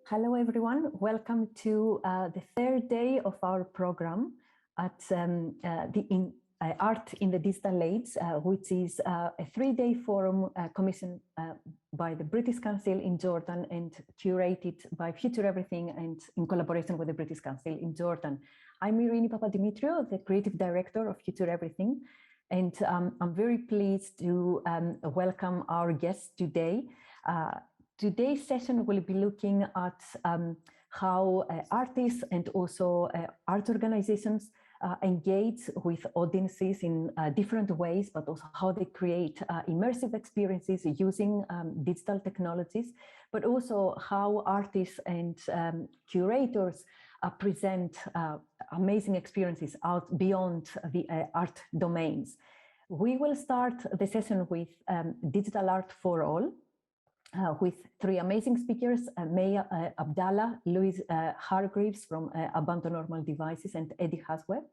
Hello, everyone. Welcome to the third day of our program at Art in the Digital Age, which is a three-day forum commissioned by the British Council in Jordan and curated by FutureEverything and in collaboration with the British Council in Jordan. I'm Irini Papadimitriou, the creative director of FutureEverything, and I'm very pleased to welcome our guests today. Today's session will be looking at how artists and also art organizations engage with audiences in different ways, but also how they create immersive experiences using digital technologies, but also how artists and curators present amazing experiences out beyond the art domains. We will start the session with digital art for all, with three amazing speakers, Maya Abdallah, Louise Hargreaves from Abandon Normal Devices, and Eddie Hasweb.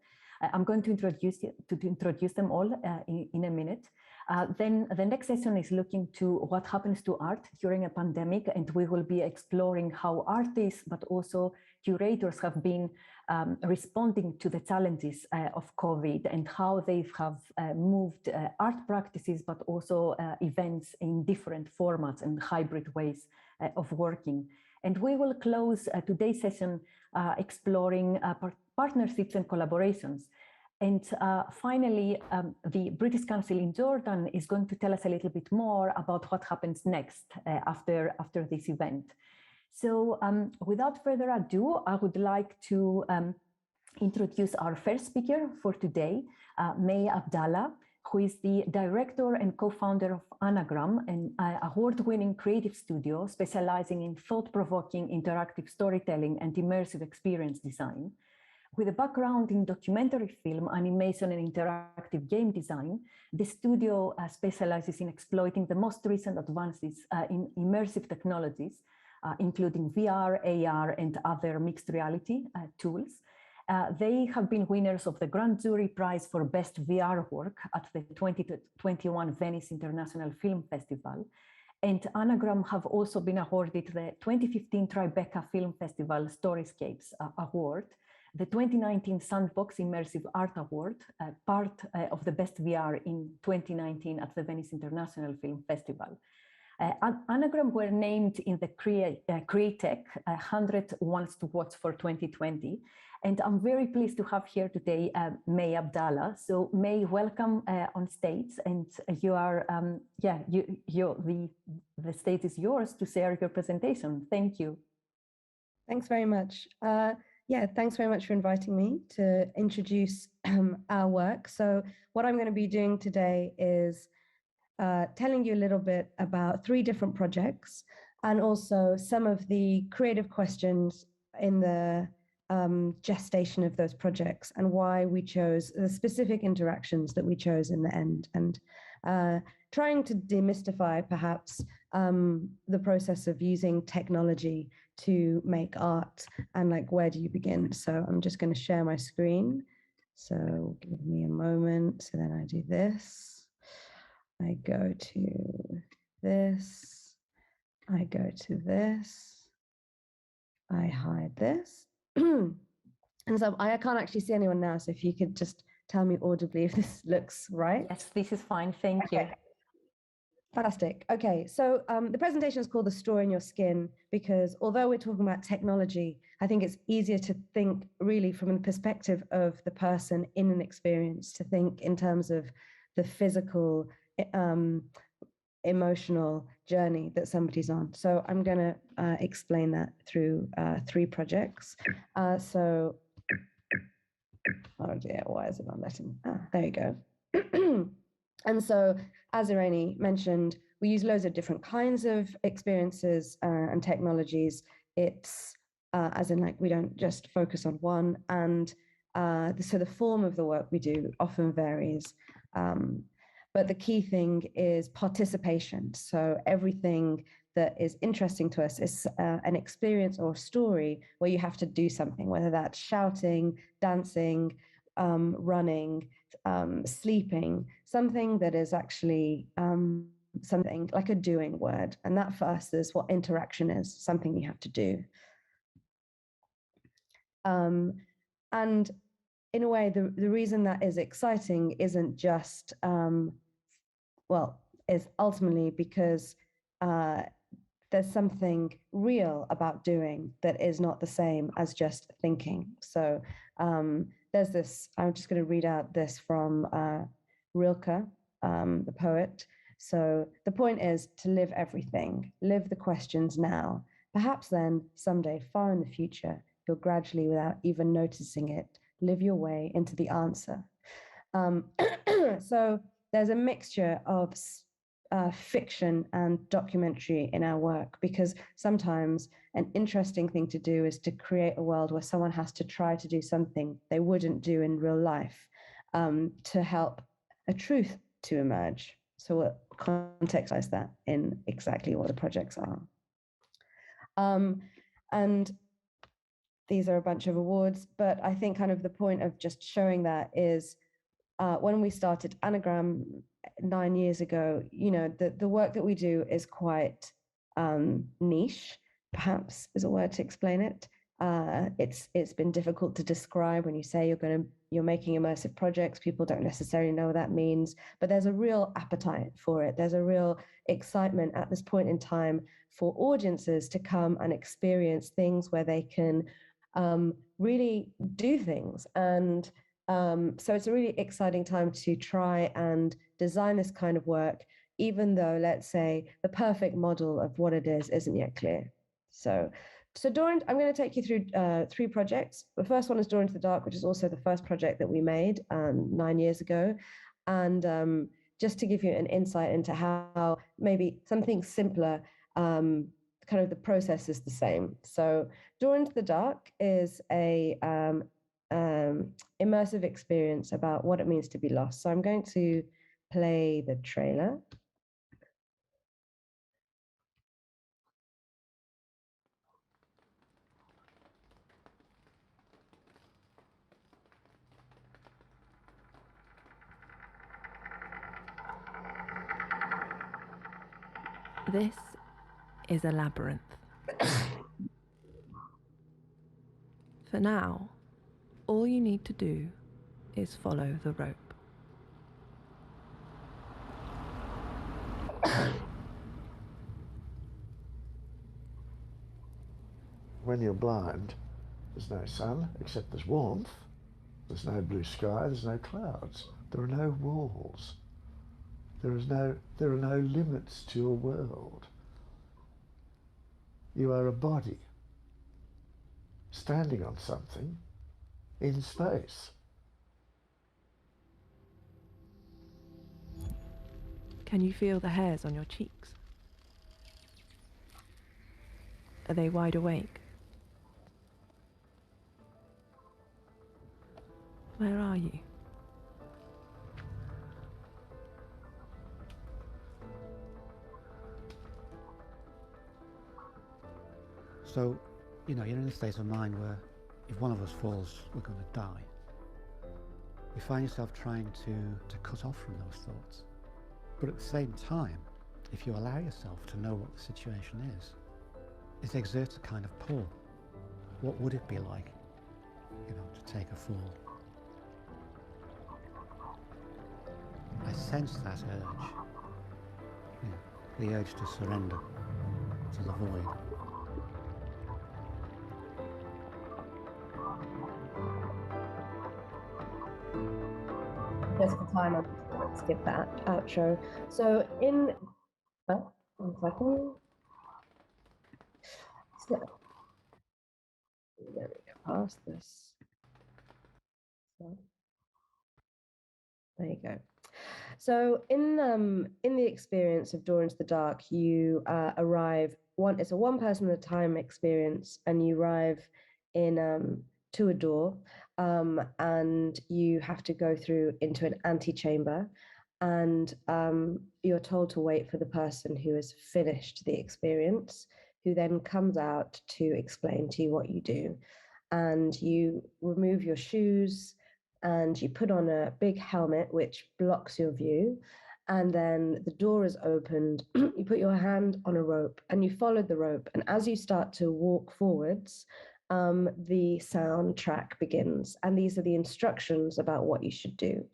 I'm going to introduce them all in a minute. Then the next session is looking to what happens to art during a pandemic, and we will be exploring how artists, but also curators have been responding to the challenges of COVID and how they have moved art practices, but also events in different formats and hybrid ways of working. And we will close today's session exploring partnerships and collaborations. And finally, the British Council in Jordan is going to tell us a little bit more about what happens next after this event. So without further ado, I would like to introduce our first speaker for today, Maya Abdallah, who is the director and co-founder of Anagram, an award-winning creative studio specializing in thought-provoking interactive storytelling and immersive experience design. With a background in documentary film, animation, and interactive game design, the studio specializes in exploiting the most recent advances in immersive technologies, including VR, AR, and other mixed reality tools. They have been winners of the Grand Jury Prize for Best VR Work at the 2021 Venice International Film Festival. And Anagram have also been awarded the 2015 Tribeca Film Festival Storyscapes Award, the 2019 Sandbox Immersive Art Award, part of the Best VR in 2019 at the Venice International Film Festival. Anagram were named in the Createch 100 Ones to Watch for 2020. And I'm very pleased to have here today May Abdallah. So May, welcome on stage. And you are, the stage is yours to share your presentation. Thank you. Thanks very much. Thanks very much for inviting me to introduce our work. So what I'm going to be doing today is telling you a little bit about three different projects and also some of the creative questions in the gestation of those projects and why we chose the specific interactions that we chose in the end, and trying to demystify perhaps the process of using technology to make art and like where do you begin. So I'm just going to share my screen. So give me a moment. So then I do this. I go to this. I go to this. I hide this. And so I can't actually see anyone now. So if you could just tell me audibly if this looks right. Yes, this is fine. Thank you. Fantastic. Okay, so the presentation is called The Story in Your Skin because although we're talking about technology, I think it's easier to think really from the perspective of the person in an experience, to think in terms of the physical, emotional journey that somebody's on. So I'm going to explain that through three projects. Oh dear, why is it not letting? There you go. And so, as Irene mentioned, we use loads of different kinds of experiences and technologies. It's as in like we don't just focus on one, and so the form of the work we do often varies. But the key thing is participation. So everything that is interesting to us is an experience or a story where you have to do something, whether that's shouting, dancing, running, sleeping, something that is actually something like a doing word. And that for us is what interaction is, something you have to do. And in a way, the reason that is exciting isn't just, well, is ultimately because there's something real about doing that is not the same as just thinking. So there's this, I'm just going to read out this from Rilke, the poet. So the point is to live everything, live the questions now. Perhaps then, someday, far in the future, you'll gradually, without even noticing it, live your way into the answer. So there's a mixture of fiction and documentary in our work, because sometimes an interesting thing to do is to create a world where someone has to try to do something they wouldn't do in real life to help a truth to emerge. So we'll contextualize that in exactly what the projects are. And these are a bunch of awards, but I think kind of the point of just showing that is when we started Anagram 9 years ago, you know, the work that we do is quite niche, perhaps is a word to explain it. It's been difficult to describe. When you say you're making immersive projects, people don't necessarily know what that means, but there's a real appetite for it. There's a real excitement at this point in time for audiences to come and experience things where they can really do things. And so it's a really exciting time to try and design this kind of work, even though, let's say, the perfect model of what it is isn't yet clear. So Door, I'm going to take you through 3 projects. The first one is Door into the Dark, which is also the first project that we made 9 years ago. And just to give you an insight into how maybe something simpler, kind of the process is the same. So Door into the Dark is a immersive experience about what it means to be lost. So I'm going to play the trailer. This is a labyrinth. For now, all you need to do is follow the rope. When you're blind, there's no sun, except there's warmth. There's no blue sky, there's no clouds. There are no walls. There are no limits to your world. You are a body standing on something in space. Can you feel the hairs on your cheeks? Are they wide awake? Where are you? So, you know, you're in a state of mind where if one of us falls, we're going to die. You find yourself trying to cut off from those thoughts. But at the same time, if you allow yourself to know what the situation is, it exerts a kind of pull. What would it be like, you know, to take a fall? I sense that urge, you know, the urge to surrender to the void. Just for time, I'm just going to skip that outro. So in, oh, 1 second. So, there we go, past this. So, there you go. So in the experience of Door into the Dark, you arrive, it's a one person at a time experience, and you arrive in to a door, and you have to go through into an antechamber, and you're told to wait for the person who has finished the experience, who then comes out to explain to you what you do. And you remove your shoes and you put on a big helmet which blocks your view, And then the door is opened, you put your hand on a rope and you follow the rope. And as you start to walk forwards, the soundtrack begins. And these are the instructions about what you should do.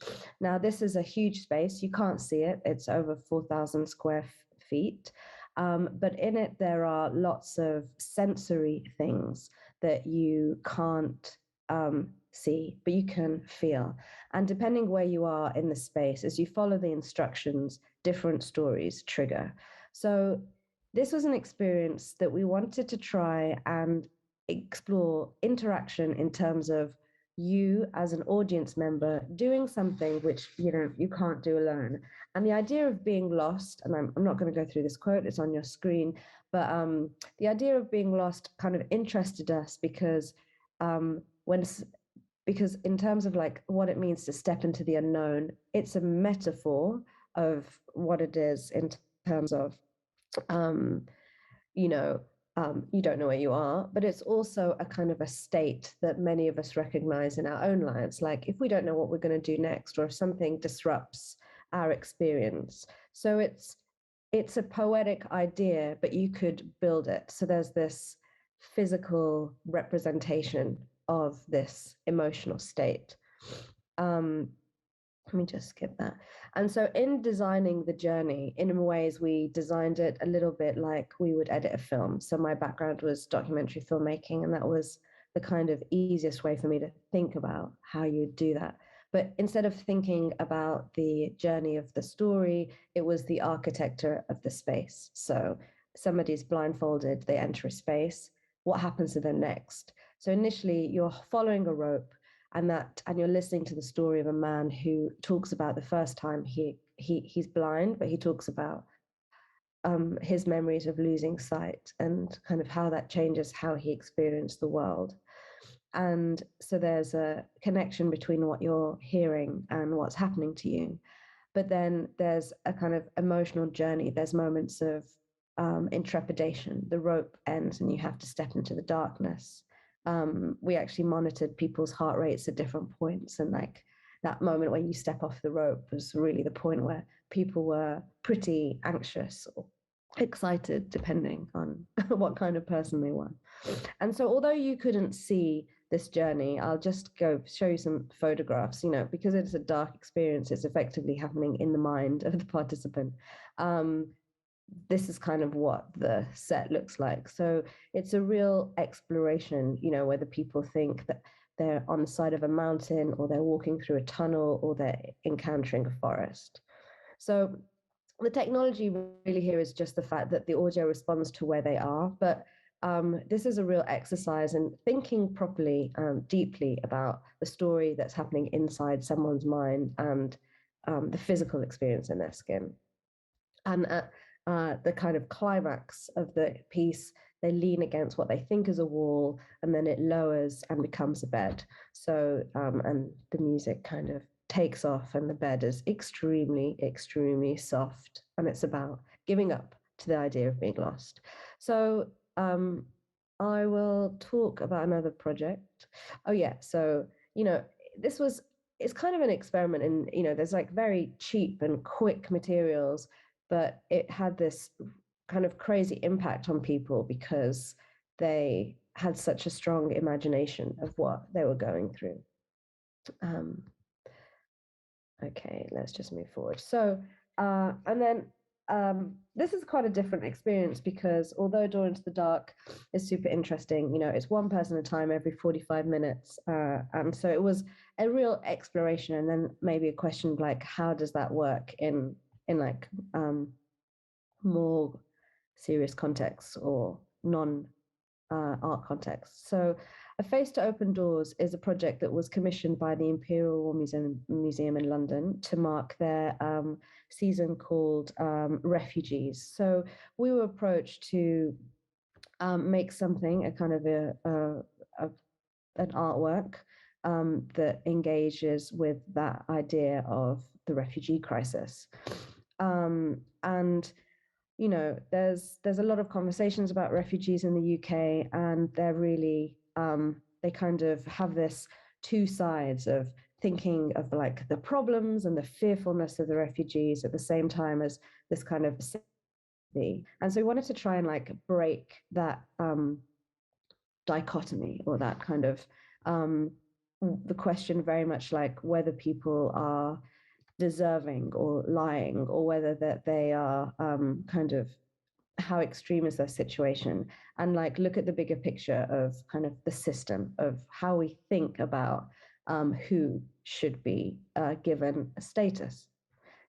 Now, this is a huge space. You can't see it. It's over 4,000 square feet. But in it, there are lots of sensory things that you can't see, but you can feel. And depending where you are in the space, as you follow the instructions, different stories trigger. So this was an experience that we wanted to try and explore interaction in terms of you as an audience member doing something which you can't do alone. And the idea of being lost, and I'm not going to go through this quote, it's on your screen, but the idea of being lost kind of interested us because because in terms of like what it means to step into the unknown, it's a metaphor of what it is in terms of, you don't know where you are, but it's also a kind of a state that many of us recognize in our own lives. Like if we don't know what we're going to do next, or if something disrupts our experience. So it's a poetic idea, but you could build it. So there's this physical representation of this emotional state. Let me just skip that. And so in designing the journey, in ways we designed it a little bit like we would edit a film. So my background was documentary filmmaking, and that was the kind of easiest way for me to think about how you do that. But instead of thinking about the journey of the story, it was the architecture of the space. So somebody's blindfolded, they enter a space. What happens to them next? So initially you're following a rope, and you're listening to the story of a man who talks about the first time he's blind, but he talks about his memories of losing sight and kind of how that changes how he experienced the world. And so there's a connection between what you're hearing and what's happening to you. But then there's a kind of emotional journey. There's moments of intrepidation. The rope ends and you have to step into the darkness. We actually monitored people's heart rates at different points, and like that moment when you step off the rope was really the point where people were pretty anxious or excited, depending on what kind of person they were. And so although you couldn't see this journey, I'll just go show you some photographs, because it's a dark experience, it's effectively happening in the mind of the participant. This is kind of what the set looks like. So it's a real exploration, whether people think that they're on the side of a mountain, or they're walking through a tunnel, or they're encountering a forest. So the technology really here is just the fact that the audio responds to where they are. But this is a real exercise in thinking properly, deeply about the story that's happening inside someone's mind and the physical experience in their skin. And the kind of climax of the piece, they lean against what they think is a wall, and then it lowers and becomes a bed. So, and the music kind of takes off, and the bed is extremely, extremely soft. And it's about giving up to the idea of being lost. So I will talk about another project. Oh yeah, so, it's kind of an experiment, and, there's like very cheap and quick materials, but it had this kind of crazy impact on people because they had such a strong imagination of what they were going through. Okay, let's just move forward. So, and then this is quite a different experience, because although Door into the Dark is super interesting, it's one person at a time every 45 minutes. And so it was a real exploration, and then maybe a question like, how does that work in like more serious contexts or non-art contexts. So A Face to Open Doors is a project that was commissioned by the Imperial War Museum in London to mark their season called Refugees. So we were approached to make something, a kind of an artwork that engages with that idea of the refugee crisis. And there's a lot of conversations about refugees in the UK, and they're really they kind of have this two sides of thinking of like the problems and the fearfulness of the refugees at the same time as this kind of sympathy. And so we wanted to try and like break that dichotomy, or that kind of the question very much like whether people are deserving or lying, or whether that they are kind of, how extreme is their situation, and like look at the bigger picture of kind of the system of how we think about who should be given a status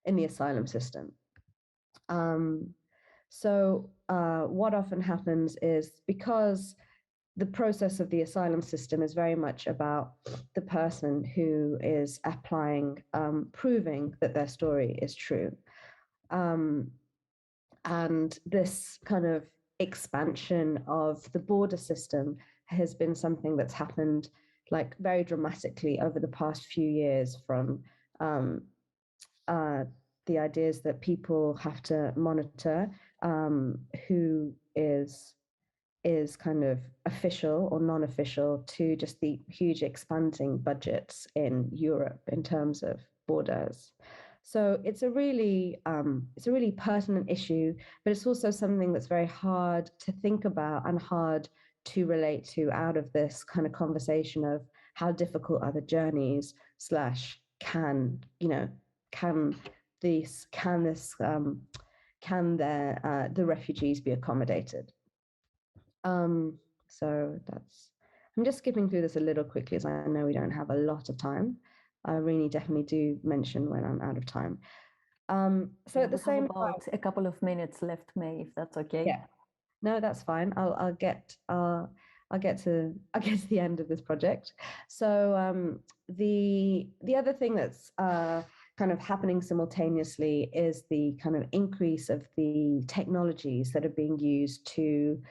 in the asylum system. So what often happens is, because the process of the asylum system is very much about the person who is applying, proving that their story is true. And this kind of expansion of the border system has been something that's happened like very dramatically over the past few years, from the ideas that people have to monitor who is kind of official or non-official, to just the huge expanding budgets in Europe in terms of borders. So it's a really pertinent issue, but it's also something that's very hard to think about and hard to relate to out of this kind of conversation of how difficult are the journeys / can the refugees be accommodated. So I'm just skipping through this a little quickly, as I know we don't have a lot of time. I really definitely do mention when I'm out of time. So at the same time, about a couple of minutes left, May, if that's okay. Yeah, no, that's fine. I'll get to the end of this project. So the other thing that's kind of happening simultaneously is the kind of increase of the technologies that are being used to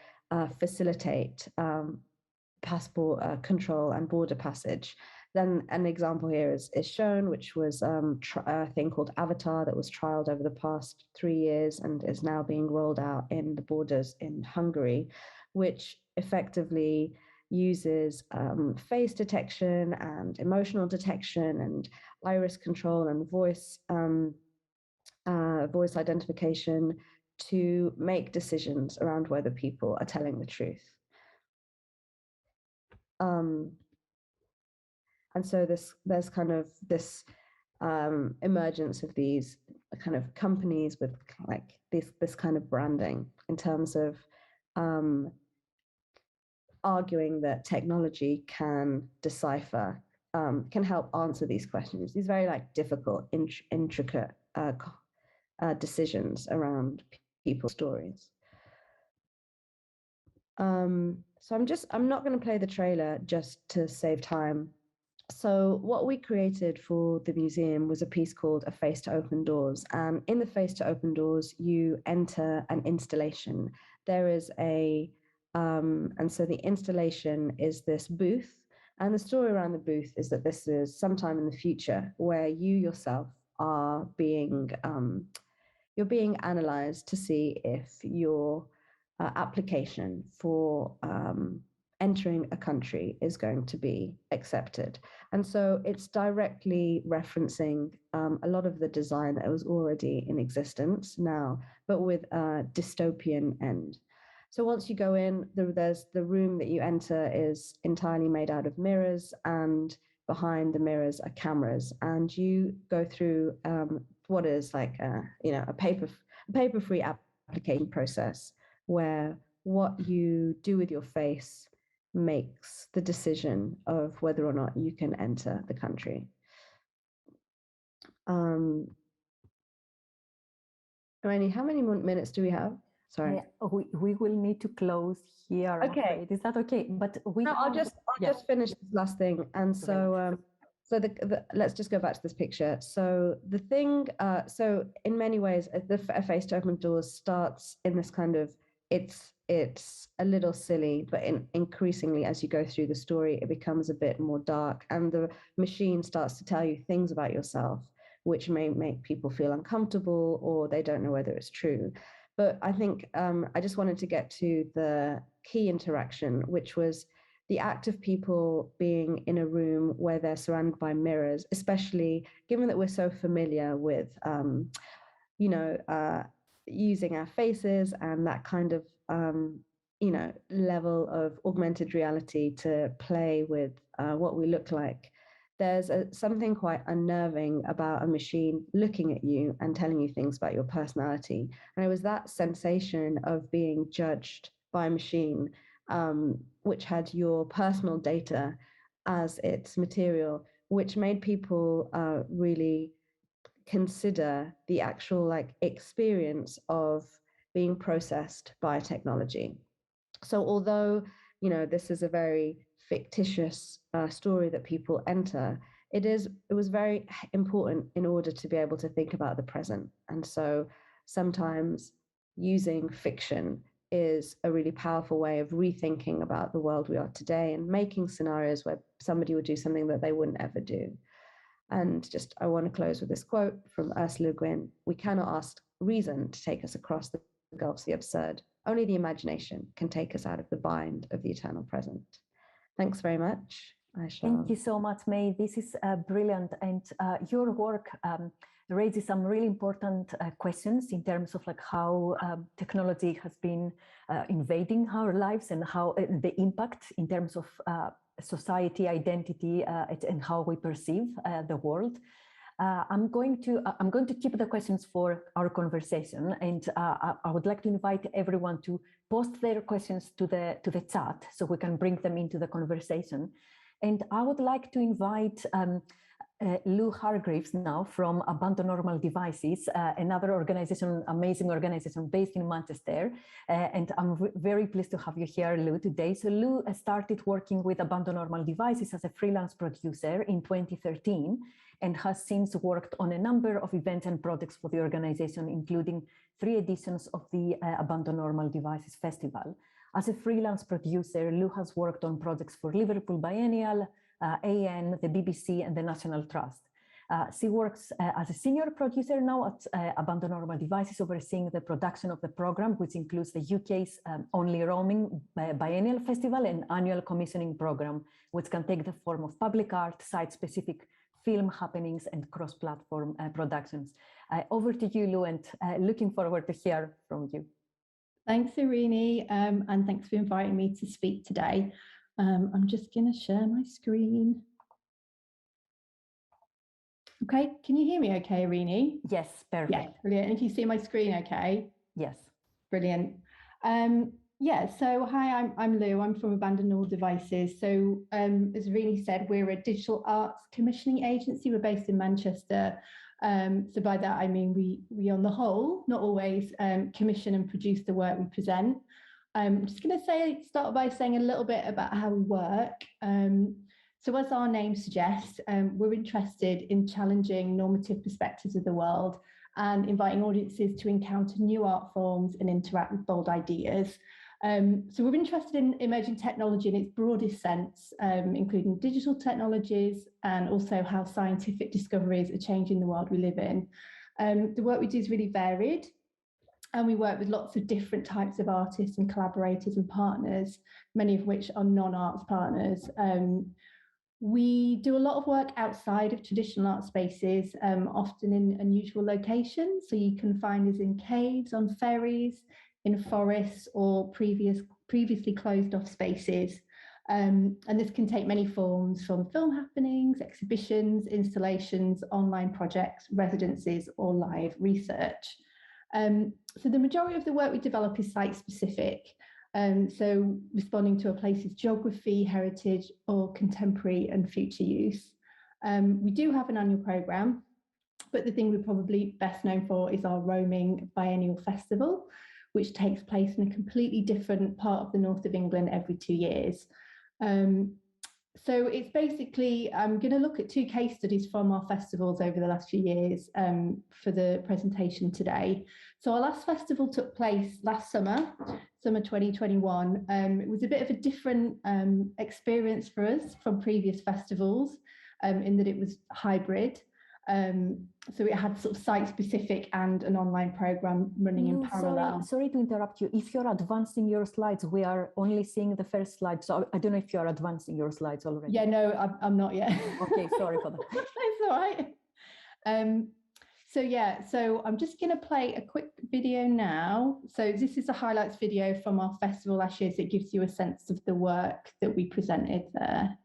facilitate passport control and border passage. Then an example here is shown, which was a thing called Avatar that was trialed over the past 3 years and is now being rolled out in the borders in Hungary, which effectively uses face detection and emotional detection and iris control and voice identification to make decisions around whether people are telling the truth. And so there's kind of this emergence of these kind of companies with like this kind of branding in terms of arguing that technology can decipher, can help answer these questions, these very like difficult, intricate decisions around people's stories. So I'm not going to play the trailer just to save time. So what we created for the museum was a piece called A Face to Open Doors. And in the Face to Open Doors, you enter an installation. There is and so the installation is this booth. And the story around the booth is that this is sometime in the future where you yourself are you're being analyzed to see if your application for entering a country is going to be accepted. And so it's directly referencing a lot of the design that was already in existence now, but with a dystopian end. So once you go in, there's the room that you enter is entirely made out of mirrors, and behind the mirrors are cameras, and you go through what is like a paper-free application process where what you do with your face makes the decision of whether or not you can enter the country. Randy, how many more minutes do we have? Sorry. We will need to close here. Okay. Is that okay? But I'll just finish this last thing. And so let's just go back to this picture. So the thing, so in many ways, A Face to Open Doors starts in this kind of, it's a little silly, but increasingly as you go through the story, it becomes a bit more dark, and the machine starts to tell you things about yourself, which may make people feel uncomfortable, or they don't know whether it's true. But I think I just wanted to get to the key interaction, which was the act of people being in a room where they're surrounded by mirrors, especially given that we're so familiar with, using our faces and that kind of, level of augmented reality to play with what we look like. There's something quite unnerving about a machine looking at you and telling you things about your personality. And it was that sensation of being judged by a machine, which had your personal data as its material, which made people really consider the actual experience of being processed by technology. So although, this is a very fictitious story that people enter, it was very important in order to be able to think about the present. And so sometimes using fiction is a really powerful way of rethinking about the world we are today and making scenarios where somebody would do something that they wouldn't ever do. And I want to close with this quote from Ursula Le Guin: "We cannot ask reason to take us across the gulfs of the absurd. Only the imagination can take us out of the bind of the eternal present." Thanks very much. Thank you so much, May. This is brilliant. And your work raises some really important questions in terms of how technology has been invading our lives and how the impact in terms of society, identity, and how we perceive the world. I'm going to keep the questions for our conversation, and I would like to invite everyone to post their questions to the chat so we can bring them into the conversation. And I would like to invite Lou Hargreaves now from Abandoned Devices, another organization, amazing organization based in Manchester. And I'm very pleased to have you here, Lou, today. So Lou started working with Abandoned Devices as a freelance producer in 2013 and has since worked on a number of events and projects for the organization, including 3 editions of the Abandoned Devices Festival. As a freelance producer, Lou has worked on projects for Liverpool Biennial, AN, the BBC, and the National Trust. She works as a senior producer now at Abandoned Devices, overseeing the production of the program, which includes the UK's only roaming biennial festival and annual commissioning program, which can take the form of public art, site-specific film happenings, and cross-platform productions. Over to you, Lou, and looking forward to hear from you. Thanks, Irene, and thanks for inviting me to speak today. I'm just going to share my screen. Okay, can you hear me okay, Irene? Yes, perfect. Yeah, brilliant. And can you see my screen okay? Yes. Brilliant. So hi, I'm Lou. I'm from Abandoned Devices. So as Irene said, we're a digital arts commissioning agency. We're based in Manchester. So by that, I mean, we on the whole, not always, commission and produce the work we present. I'm just going to start by saying a little bit about how we work. So as our name suggests, we're interested in challenging normative perspectives of the world and inviting audiences to encounter new art forms and interact with bold ideas. So we're interested in emerging technology in its broadest sense, including digital technologies and also how scientific discoveries are changing the world we live in. The work we do is really varied, and we work with lots of different types of artists and collaborators and partners, many of which are non-arts partners. We do a lot of work outside of traditional art spaces, often in unusual locations. So you can find us in caves, on ferries, in forests, or previously closed off spaces. And this can take many forms, from film happenings, exhibitions, installations, online projects, residencies, or live research. So the majority of the work we develop is site specific. So responding to a place's geography, heritage, or contemporary and future use. We do have an annual programme, but the thing we're probably best known for is our roaming biennial festival, which takes place in a completely different part of the north of England every 2 years. So it's basically, I'm going to look at 2 case studies from our festivals over the last few years for the presentation today. So our last festival took place last summer 2021. It was a bit of a different experience for us from previous festivals in that it was hybrid. So it had sort of site-specific and an online program running in parallel. Sorry to interrupt you. If you're advancing your slides, we are only seeing the first slide. So I don't know if you're advancing your slides already. Yeah, no, I'm not yet. Okay, sorry for that. It's all right. So yeah, so I'm just going to play a quick video now. So this is a highlights video from our festival last year, so it gives you a sense of the work that we presented there.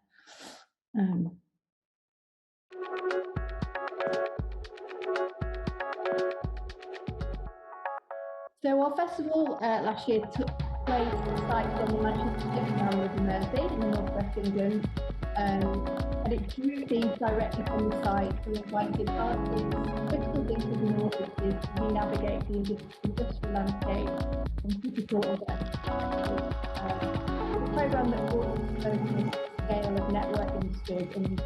So our festival last year took place at sites on the Manchester Canal River Mersey in northwest England, and it drew themes directly from the site and invited artists, critical thinkers and audiences to re-navigate the industrial landscape and critical events. The programme that brought us the scale of network industries and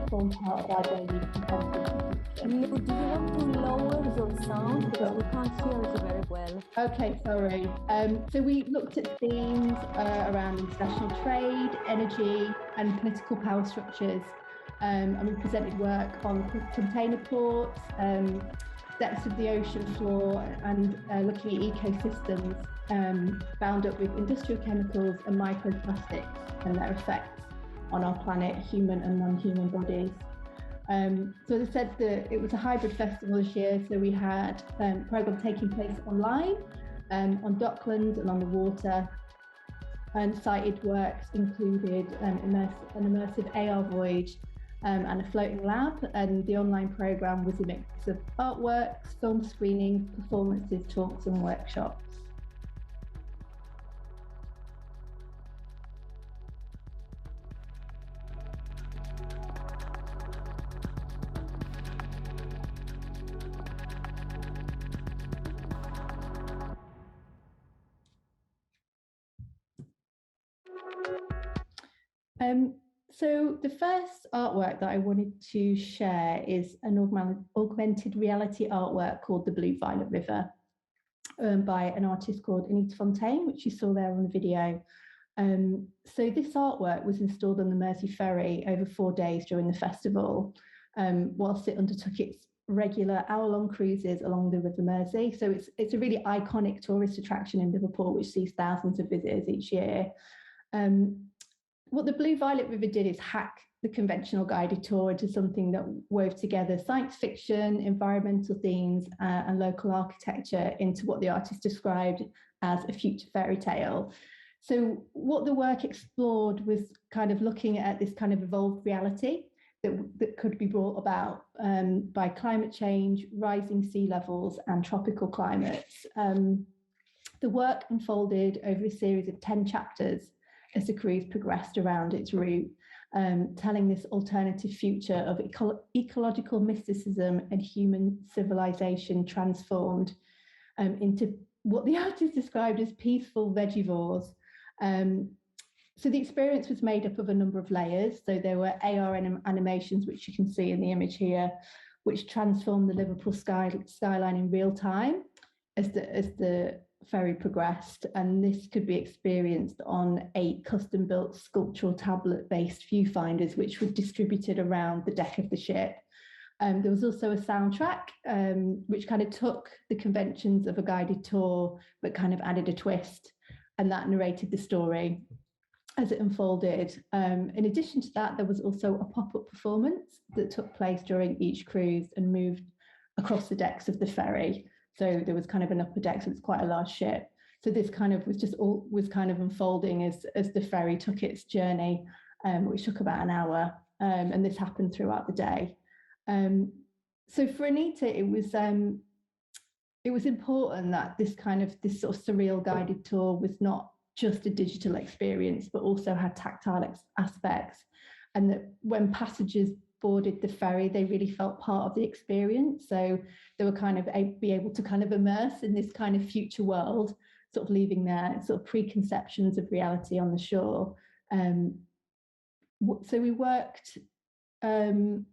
form part of our daily contemporary. Do you want to lower your sound because we can't hear you very well? Okay, sorry. So we looked at themes around international trade, energy, and political power structures, and we presented work on container ports, depths of the ocean floor, and looking at ecosystems bound up with industrial chemicals and microplastics and their effects on our planet, human and non-human bodies. So as I said, it was a hybrid festival this year, so we had a programme taking place online, on docklands and on the water, and cited works included an immersive AR voyage and a floating lab, and the online programme was a mix of artworks, film screenings, performances, talks and workshops. So the first artwork that I wanted to share is an augmented reality artwork called The Blue Violet River, by an artist called Anita Fontaine, which you saw there on the video. So this artwork was installed on the Mersey Ferry over 4 days during the festival, whilst it undertook its regular hour-long cruises along the River Mersey. So it's a really iconic tourist attraction in Liverpool, which sees thousands of visitors each year. What the Blue Violet River did is hack the conventional guided tour into something that wove together science fiction, environmental themes, and local architecture into what the artist described as a future fairy tale. So what the work explored was kind of looking at this kind of evolved reality that could be brought about by climate change, rising sea levels, and tropical climates. The work unfolded over a series of 10 chapters as the cruise progressed around its route, telling this alternative future of ecological mysticism and human civilization transformed into what the artist described as peaceful vegivores. So the experience was made up of a number of layers. So there were AR animations, which you can see in the image here, which transformed the Liverpool skyline in real time as the ferry progressed, and this could be experienced on 8 custom-built sculptural tablet-based viewfinders, which were distributed around the deck of the ship. There was also a soundtrack, which kind of took the conventions of a guided tour, but kind of added a twist, and that narrated the story as it unfolded. In addition to that, there was also a pop-up performance that took place during each cruise and moved across the decks of the ferry. So there was kind of an upper deck, so it's quite a large ship. So this kind of was kind of unfolding as the ferry took its journey, which took about an hour, and this happened throughout the day. So for Anita, it was important that this sort of surreal guided tour was not just a digital experience, but also had tactile aspects, and that when passengers boarded the ferry, they really felt part of the experience. So they were kind of be able to kind of immerse in this kind of future world, sort of leaving their sort of preconceptions of reality on the shore. So we worked, so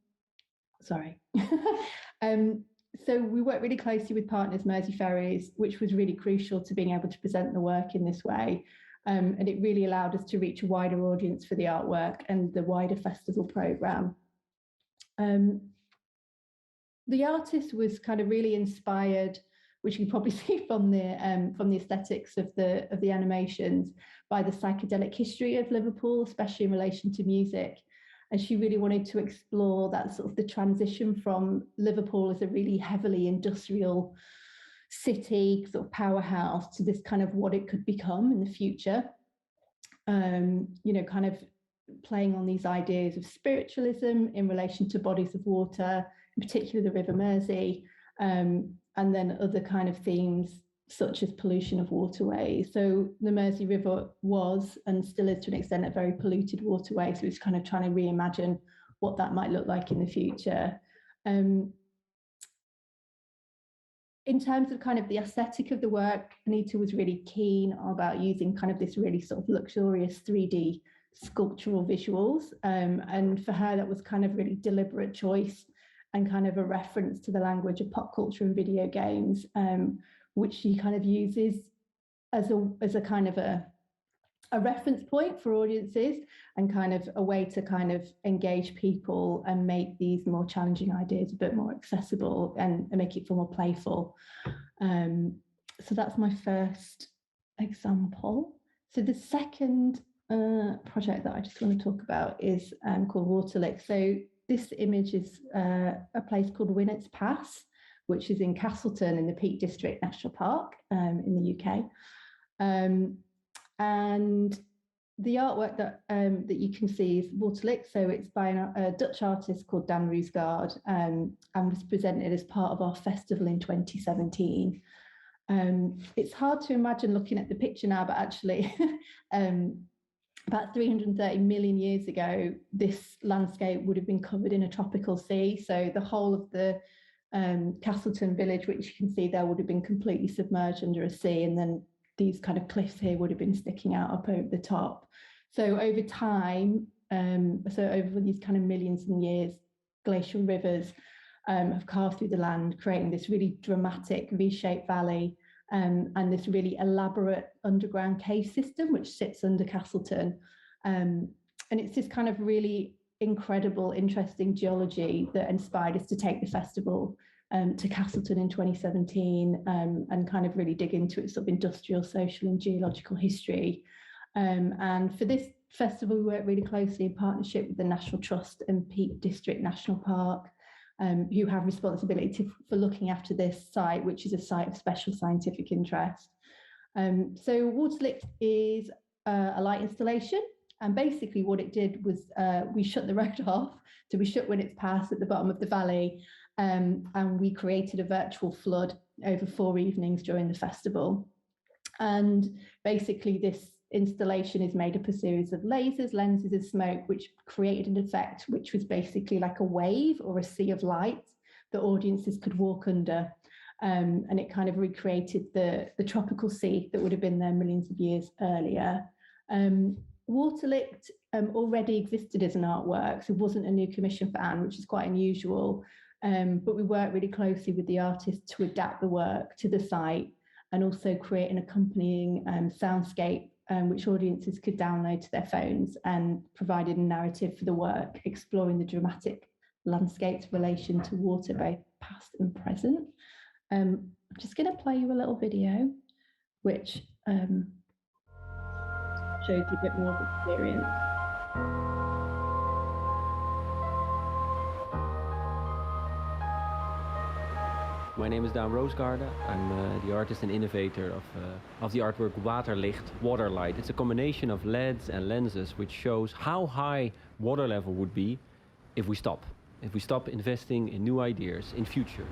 we worked really closely with partners Mersey Ferries, which was really crucial to being able to present the work in this way. And it really allowed us to reach a wider audience for the artwork and the wider festival programme. the artist was kind of really inspired, which you probably see from the aesthetics of the animations, by the psychedelic history of Liverpool, especially in relation to music. And she really wanted to explore that sort of the transition from Liverpool as a really heavily industrial city, sort of powerhouse, to this kind of what it could become in the future. Kind of playing on these ideas of spiritualism in relation to bodies of water, in particular the River Mersey, and then other kind of themes such as pollution of waterways. So the Mersey River was, and still is to an extent, a very polluted waterway. So it's kind of trying to reimagine what that might look like in the future. In terms of kind of the aesthetic of the work, Anita was really keen about using kind of this really sort of luxurious 3D sculptural visuals. And for her, that was kind of really deliberate choice and kind of a reference to the language of pop culture and video games, which she kind of uses as a kind of a reference point for audiences and kind of a way to kind of engage people and make these more challenging ideas a bit more accessible and make it feel more playful. So that's my first example. So the second project that I just want to talk about is called Waterlick. So this image is a place called Winnet's Pass, which is in Castleton in the Peak District National Park in the UK. And the artwork that you can see is Waterlick. So it's by a Dutch artist called Dan Rosgarder, and was presented as part of our festival in 2017. It's hard to imagine looking at the picture now, but actually about 330 million years ago, this landscape would have been covered in a tropical sea. So the whole of the Castleton village, which you can see there, would have been completely submerged under a sea, and then these kind of cliffs here would have been sticking out up over the top. So over time, so over these kind of millions of years, glacial rivers have carved through the land, creating this really dramatic V-shaped valley, and this really elaborate underground cave system, which sits under Castleton. And it's this kind of really incredible, interesting geology that inspired us to take the festival to Castleton in 2017 and kind of really dig into its sort of industrial, social and geological history. And for this festival, we worked really closely in partnership with the National Trust and Peak District National Park, who have responsibility for looking after this site, which is a site of special scientific interest. So Waterlick is a light installation. And basically what it did was we shut the road off. So we shut Winnet's Pass at the bottom of the valley, and we created a virtual flood over 4 evenings during the festival. And basically this installation is made up of a series of lasers, lenses and smoke, which created an effect which was basically like a wave or a sea of light that audiences could walk under. And it kind of recreated the tropical sea that would have been there millions of years earlier. Waterlick already existed as an artwork, so it wasn't a new commission for Anne, which is quite unusual. But we worked really closely with the artist to adapt the work to the site and also create an accompanying soundscape which audiences could download to their phones, and provided a narrative for the work, exploring the dramatic landscape's relation to water, both past and present. I'm just going to play you a little video, which shows you a bit more of the experience. My name is Daan Rosgarder. I'm the artist and innovator of the artwork Waterlicht, Waterlight. It's a combination of LEDs and lenses which shows how high water level would be if we stop investing in new ideas, in future.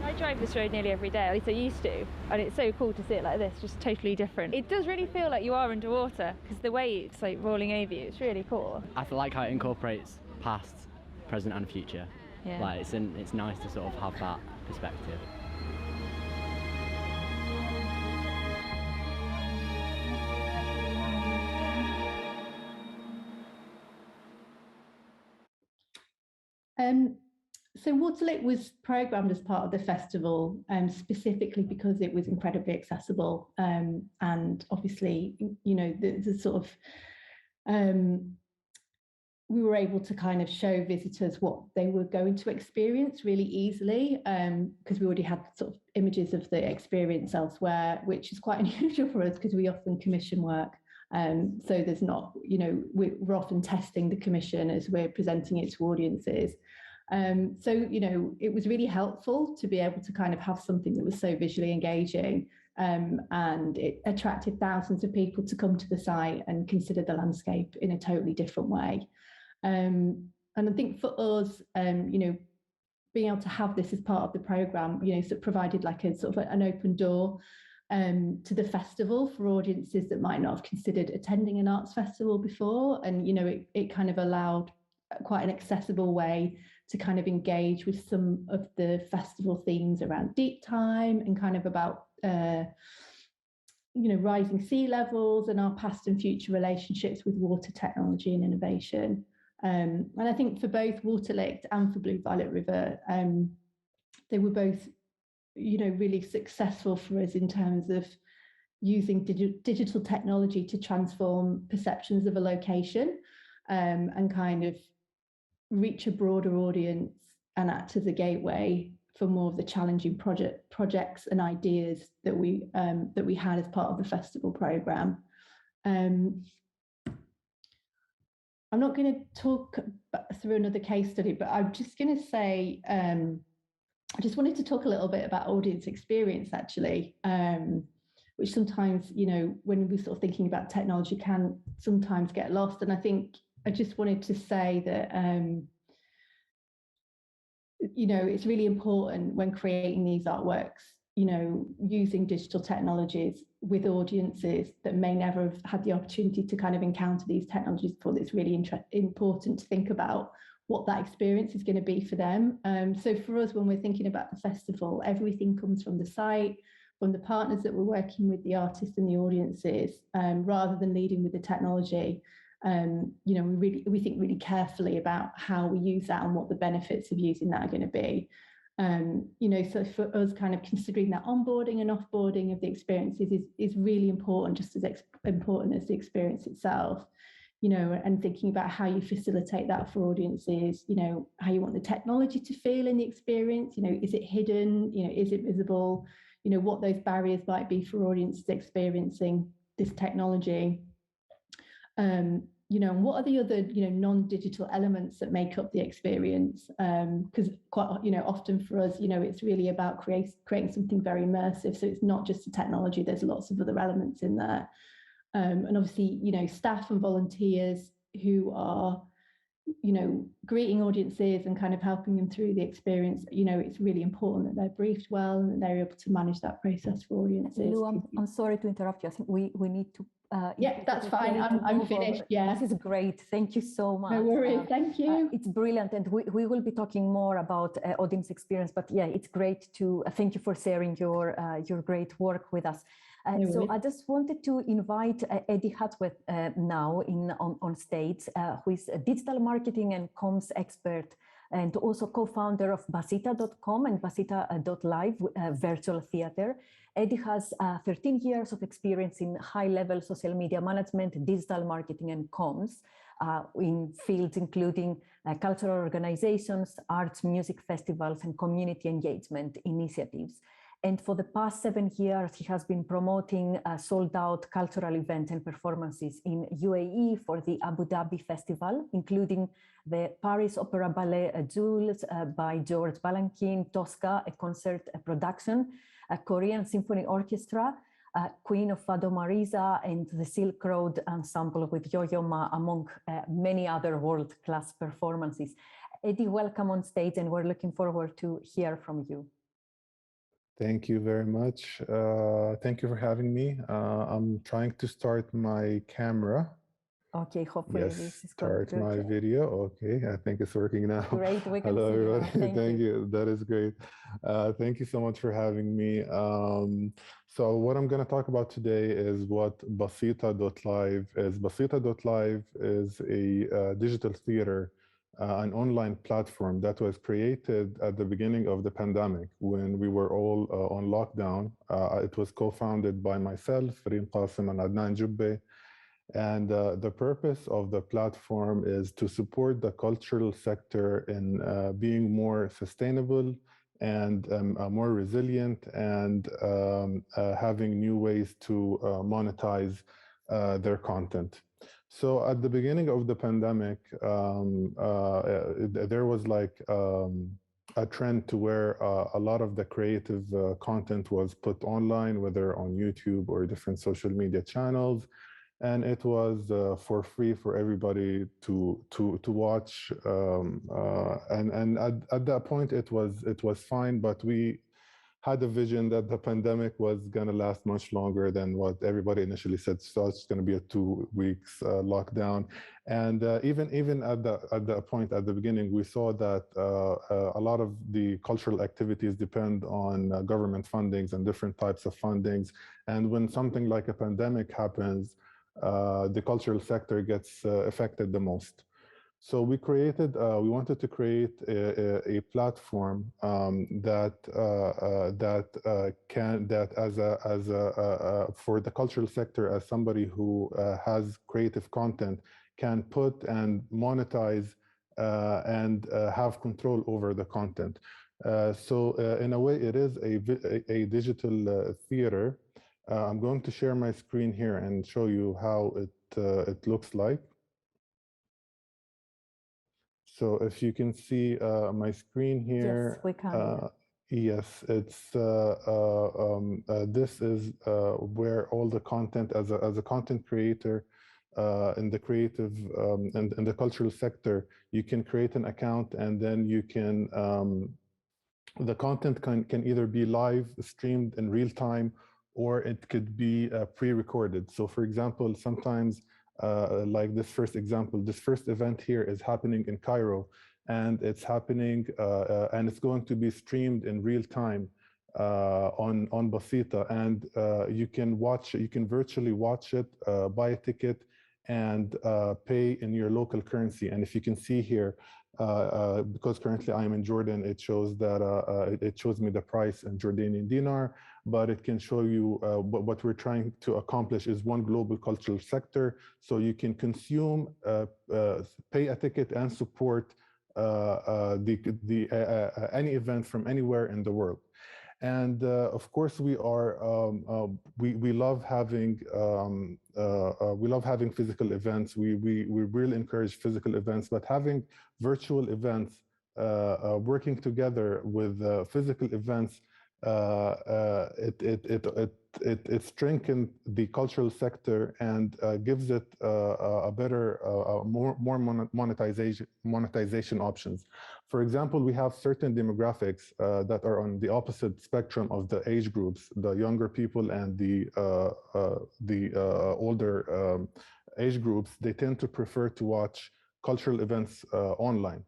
I drive this road nearly every day, at least I used to, and it's so cool to see it like this, just totally different. It does really feel like you are underwater, because the waves like rolling over you, it's really cool. I feel like how it incorporates past, present and future. Yeah. Like it's nice to sort of have that perspective. So Waterlick was programmed as part of the festival, specifically because it was incredibly accessible, and obviously, you know, the sort of we were able to kind of show visitors what they were going to experience really easily, because we already had sort of images of the experience elsewhere, which is quite unusual for us because we often commission work. So there's not, you know, we're often testing the commission as we're presenting it to audiences. So, you know, it was really helpful to be able to kind of have something that was so visually engaging, and it attracted thousands of people to come to the site and consider the landscape in a totally different way. And I think for us, you know, being able to have this as part of the programme, you know, so it provided like a sort of an open door to the festival for audiences that might not have considered attending an arts festival before. And, you know, it kind of allowed quite an accessible way to kind of engage with some of the festival themes around deep time and kind of about, you know, rising sea levels and our past and future relationships with water technology and innovation. And I think for both Waterlicht and for Blue Violet River, they were both, you know, really successful for us in terms of using digital technology to transform perceptions of a location, and kind of reach a broader audience and act as a gateway for more of the challenging projects and ideas that we had as part of the festival programme. I'm not going to talk through another case study, but I'm just going to say, I just wanted to talk a little bit about audience experience, actually, which sometimes, you know, when we're sort of thinking about technology can sometimes get lost. And I think I just wanted to say that, you know, it's really important when creating these artworks, you know, using digital technologies with audiences that may never have had the opportunity to kind of encounter these technologies before. It's really important to think about what that experience is going to be for them. So for us, when we're thinking about the festival, everything comes from the site, from the partners that we're working with, the artists and the audiences, rather than leading with the technology. You know, we think really carefully about how we use that and what the benefits of using that are going to be. You know, so for us, kind of considering that onboarding and offboarding of the experiences is really important, just as important as the experience itself. You know, and thinking about how you facilitate that for audiences, you know, how you want the technology to feel in the experience, you know, is it hidden, you know, is it visible, you know, what those barriers might be for audiences experiencing this technology. You know, and what are the other, you know, non-digital elements that make up the experience? Because quite, you know, often for us, you know, it's really about creating something very immersive. So it's not just the technology, there's lots of other elements in there. And obviously, you know, staff and volunteers who are, you know, greeting audiences and kind of helping them through the experience, you know, it's really important that they're briefed well and that they're able to manage that process for audiences. Lou, I'm sorry to interrupt you. I think we need to... yeah, that's fine. I'm finished. Yeah. This is great. Thank you so much. No worries. Thank you. It's brilliant. And we will be talking more about audience experience. But yeah, it's great to thank you for sharing your great work with us. So I just wanted to invite Eddie Hatweth now on stage, who is a digital marketing and comms expert and also co-founder of basita.com and basita.live virtual theater. Eddie has 13 years of experience in high-level social media management, digital marketing and comms in fields including cultural organizations, arts, music festivals, and community engagement initiatives. And for the past 7 years, he has been promoting sold-out cultural events and performances in UAE for the Abu Dhabi Festival, including the Paris Opera Ballet Jules by George Balanchine, Tosca, a concert production, a Korean Symphony Orchestra, Queen of Fado Marisa, and the Silk Road Ensemble with Yo-Yo Ma, among many other world-class performances. Eddie, welcome on stage, and we're looking forward to hear from you. Thank you very much. Thank you for having me. I'm trying to start my camera. Okay, hopefully yes, this is start my video. Okay, I think it's working now. Great, we can Hello, see everybody. You Thank you. That is great. Thank you so much for having me. So what I'm going to talk about today is what basita.live is. Basita.live is a digital theater, an online platform that was created at the beginning of the pandemic when we were all on lockdown. It was co-founded by myself, Reem Qasim and Adnan Jubbe. And the purpose of the platform is to support the cultural sector in being more sustainable and more resilient, and having new ways to monetize their content. So at the beginning of the pandemic, there was like a trend to where a lot of the creative content was put online, whether on YouTube or different social media channels, and it was for free for everybody to watch. And at that point, it was fine, but we had a vision that the pandemic was going to last much longer than what everybody initially said. So it's going to be a 2 weeks lockdown. And even at the point at the beginning, we saw that a lot of the cultural activities depend on government fundings and different types of fundings. And when something like a pandemic happens, the cultural sector gets affected the most. So we wanted to create a platform for the cultural sector, as somebody who has creative content, can put and monetize and have control over the content. So in a way, it is a digital theater. I'm going to share my screen here and show you how it looks like. So if you can see my screen here. Yes, we can. Yes, it's this is where all the content as a content creator in the creative and in the cultural sector, you can create an account, and then you can the content can either be live streamed in real time, or it could be pre-recorded. So for example, sometimes like this first example, this first event here is happening in Cairo, and it's happening and it's going to be streamed in real time on Basita, and you can virtually watch it, buy a ticket, and pay in your local currency. And if you can see here, because currently I'm in Jordan, it shows that it shows me the price in Jordanian dinar, but it can show you what we're trying to accomplish is one global cultural sector. So you can consume, pay a ticket, and support any event from anywhere in the world. And of course, we love having physical events. We really encourage physical events, but having virtual events working together with physical events, it strengthens the cultural sector and gives it a better, more monetization options. For example, we have certain demographics that are on the opposite spectrum of the age groups, the younger people and the older age groups. They tend to prefer to watch cultural events online.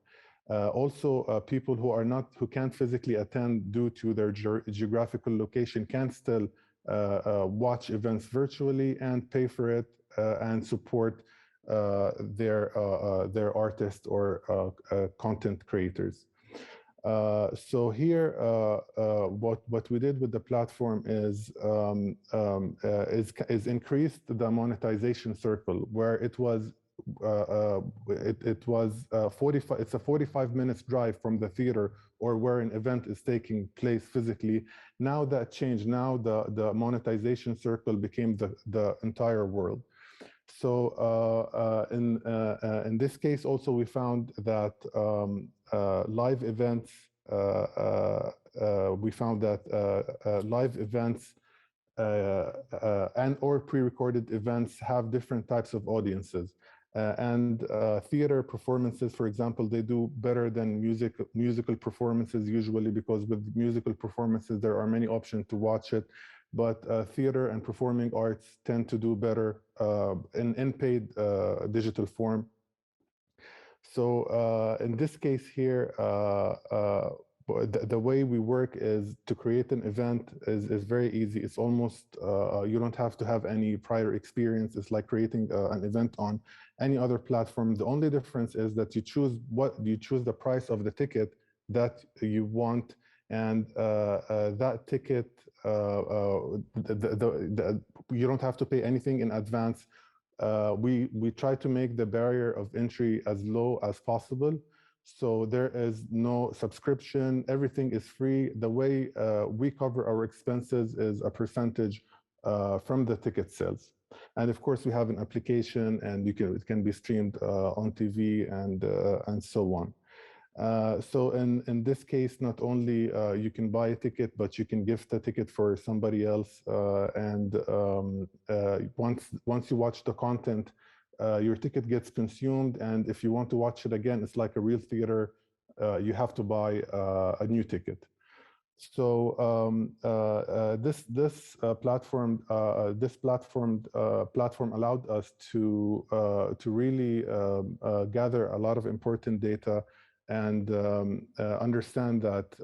Also, people who can't physically attend due to their geographical location can still watch events virtually and pay for it and support their artists or content creators. So here, what we did with the platform is increased the monetization circle, where it was 45. It's a 45 minutes drive from the theater or where an event is taking place physically. Now that changed. Now the monetization circle became the entire world. So in this case, also we found that live events. We found that live events and or pre-recorded events have different types of audiences. And theater performances, for example, they do better than musical performances usually, because with musical performances there are many options to watch it. But theater and performing arts tend to do better in paid digital form. So in this case here, the way we work is to create an event is very easy. It's almost, you don't have to have any prior experience. It's like creating an event on any other platform. The only difference is that you choose the price of the ticket that you want, and that ticket, you don't have to pay anything in advance. we try to make the barrier of entry as low as possible. So there is no subscription, everything is free. The way we cover our expenses is a percentage from the ticket sales. And of course, we have an application, and it can be streamed on TV and so on. So in this case, not only you can buy a ticket, but you can gift a ticket for somebody else. Once you watch the content, your ticket gets consumed. And if you want to watch it again, it's like a real theater. You have to buy a new ticket. So this platform allowed us to really gather a lot of important data and understand that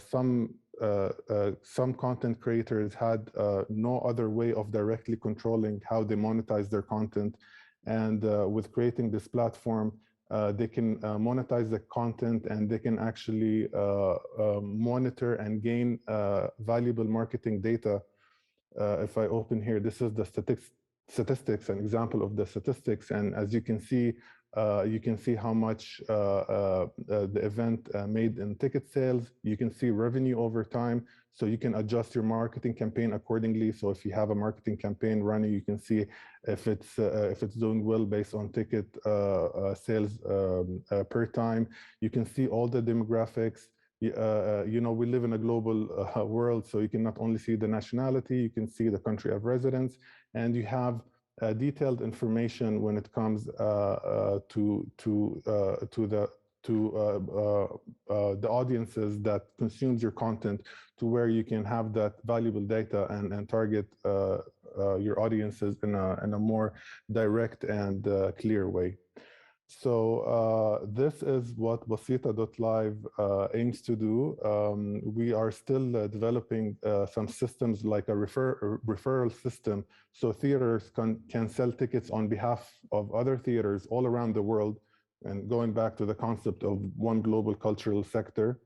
some content creators had no other way of directly controlling how they monetize their content. And with creating this platform, they can monetize the content, and they can actually monitor and gain valuable marketing data. If I open here, this is the statistics, an example of the statistics. And as you can see how much the event made in ticket sales. You can see revenue over time, so you can adjust your marketing campaign accordingly. So if you have a marketing campaign running, you can see if it's doing well based on ticket sales per time. You can see all the demographics. You know, we live in a global world, so you can not only see the nationality, you can see the country of residence, and you have detailed information when it comes to the audiences that consumes your content, to where you can have that valuable data and target your audiences in a more direct and clear way. So this is what Basita.live aims to do. We are still developing some systems like a referral system, so theaters can sell tickets on behalf of other theaters all around the world, and going back to the concept of one global cultural sector.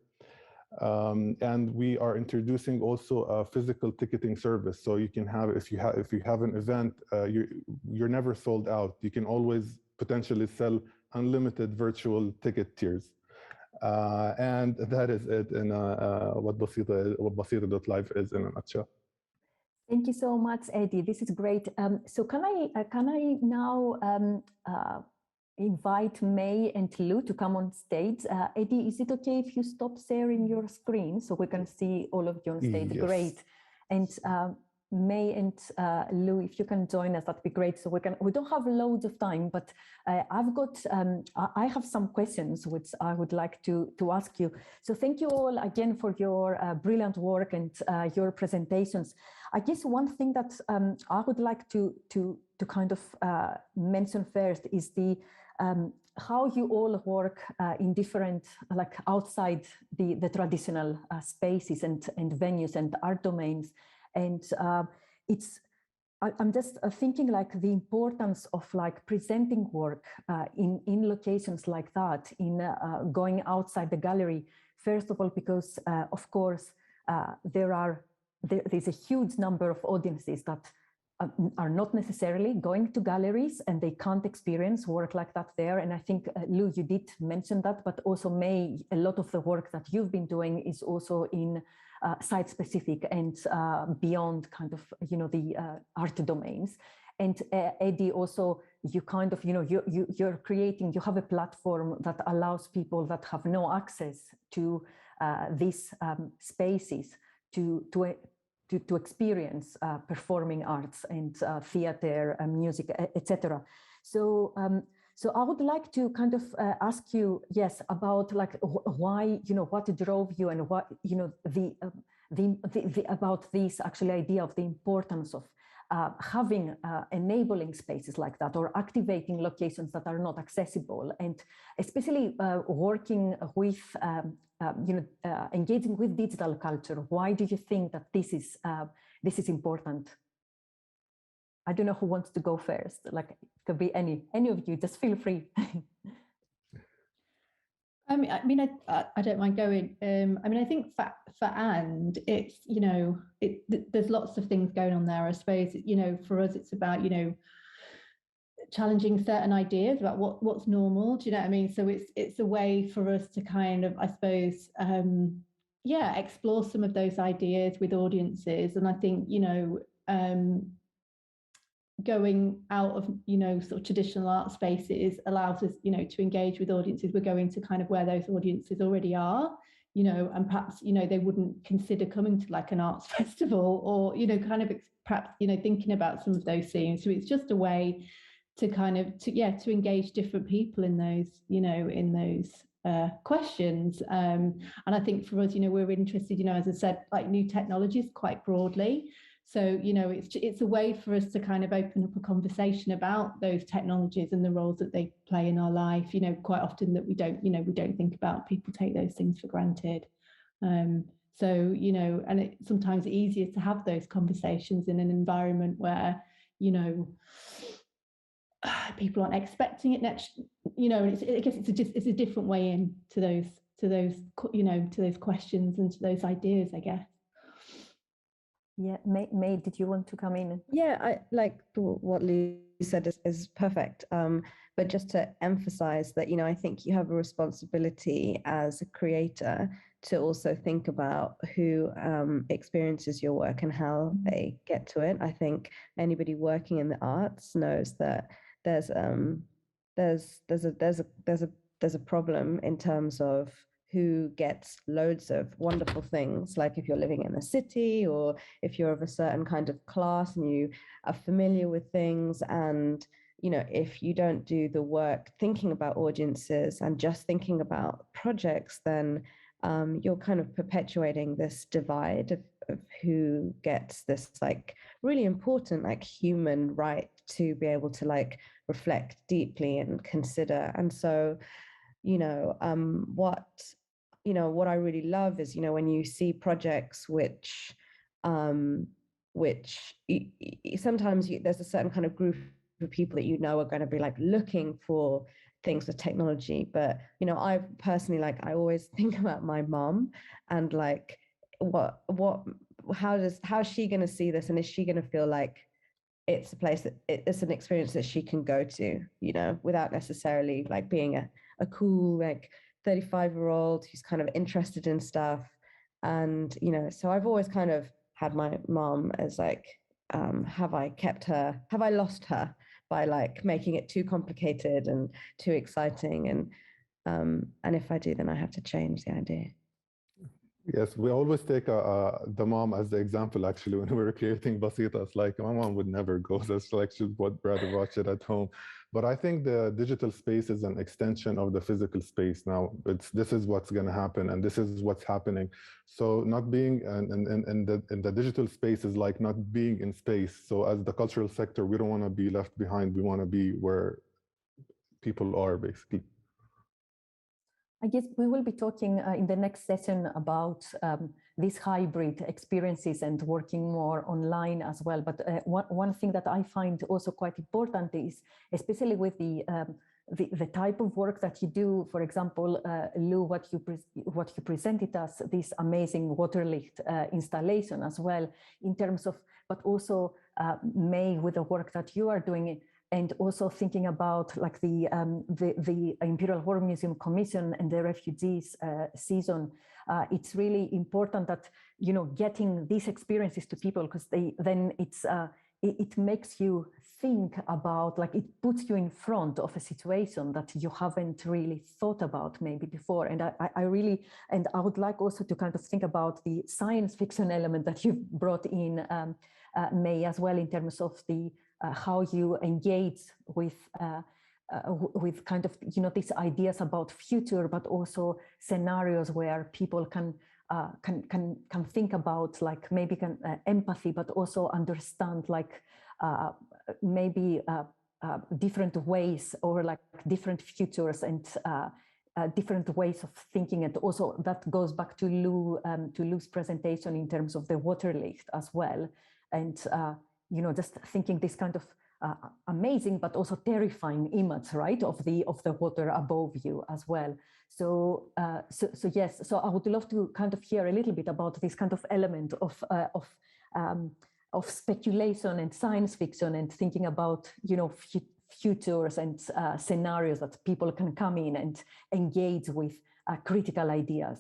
And we are introducing also a physical ticketing service, so you can have, if you have an event, you're never sold out. You can always potentially sell unlimited virtual ticket tiers. And that is it in what Basita.live is in a nutshell. Thank you so much, Eddie. This is great. So can I now invite May and Lou to come on stage? Eddie, is it okay if you stop sharing your screen so we can see all of you on stage? Yes. Great. And May and Lou, if you can join us, that'd be great. So we don't have loads of time, but I have some questions which I would like to ask you. So thank you all again for your brilliant work and your presentations. I guess one thing that I would like to kind of mention first is the how you all work in different, like outside the traditional spaces and venues and art domains. And I'm just thinking like the importance of like presenting work in locations like that, in going outside the gallery. First of all, because of course there's a huge number of audiences that are not necessarily going to galleries, and they can't experience work like that there. And I think, Lou, you did mention that, but also May, a lot of the work that you've been doing is also in site-specific and beyond kind of, you know, the art domains. And Eddie, also, you kind of, you know, you're creating, you have a platform that allows people that have no access to these spaces to experience performing arts and theater, music, etc. So I would like to kind of ask you, yes, about like why, you know, what drove you, and what, you know, the about this actually idea of the importance of having enabling spaces like that, or activating locations that are not accessible, and especially working with, you know, engaging with digital culture. Why do you think that this is important? I don't know who wants to go first. Like, it could be any of you. Just feel free. I mean, I don't mind going. I mean, I think for And, it's, you know, there's lots of things going on there. I suppose, you know, for us, it's about, you know, challenging certain ideas about what's normal. Do you know what I mean? So it's a way for us to kind of, I suppose, explore some of those ideas with audiences. And I think, going out of, sort of traditional art spaces allows us, to engage with audiences. We're going to kind of where those audiences already are, and perhaps, they wouldn't consider coming to like an arts festival or, kind of perhaps, thinking about some of those themes. So it's just a way to kind of, to engage different people in those, in those questions. And I think for us, we're interested, as I said, like new technologies quite broadly. So, it's a way for us to kind of open up a conversation about those technologies and the roles that they play in our life, quite often that we don't think about. People take those things for granted. So, and it's sometimes easier to have those conversations in an environment where, people aren't expecting it next, and I guess it's a different way in to those questions and to those ideas, I guess. Yeah, May, did you want to come in? Yeah, I like what Lou said is perfect. But just to emphasize that, I think you have a responsibility as a creator to also think about who experiences your work and how they get to it. I think anybody working in the arts knows that there's a problem in terms of who gets loads of wonderful things, like if you're living in a city or if you're of a certain kind of class and you are familiar with things. And, if you don't do the work thinking about audiences and just thinking about projects, then you're kind of perpetuating this divide of who gets this like really important like human right to be able to like reflect deeply and consider. And so, what I really love is, when you see projects which sometimes there's a certain kind of group of people that are going to be like looking for things with technology. But, I personally, like, I always think about my mom and like, how's she going to see this? And is she going to feel like it's a place that it's an experience that she can go to, without necessarily like being a cool, like 35-year-old who's kind of interested in stuff. And, so I've always kind of had my mom as like, have I lost her by like making it too complicated and too exciting? And if I do, then I have to change the idea. Yes, we always take the mom as the example, actually, when we were creating Basita. It's like, my mom would never go. That's like, she would rather watch it at home. But I think the digital space is an extension of the physical space now. This is what's going to happen, and this is what's happening. So not being in the digital space is like not being in space. So as the cultural sector, we don't want to be left behind. We want to be where people are, basically. I guess we will be talking in the next session about these hybrid experiences and working more online as well. But one thing that I find also quite important is, especially with the type of work that you do, for example, Lou, what you presented us, this amazing waterlicht installation as well, in terms of, but also May, with the work that you are doing. And also thinking about like the Imperial War Museum Commission and the refugees season, it's really important that getting these experiences to people, because it makes you think about, like, it puts you in front of a situation that you haven't really thought about maybe before. And I would like also to kind of think about the science fiction element that you've brought in, May, as well, in terms of the how you engage with kind of these ideas about future, but also scenarios where people can think about, like, maybe empathy, but also understand, like, maybe different ways, or like different futures and different ways of thinking. And also that goes back to Lou's presentation in terms of the waterlicht as well. And just thinking this kind of amazing but also terrifying image, right, of the water above you as well. So yes, so I would love to kind of hear a little bit about this kind of element of speculation and science fiction, and thinking about futures and scenarios that people can come in and engage with critical ideas.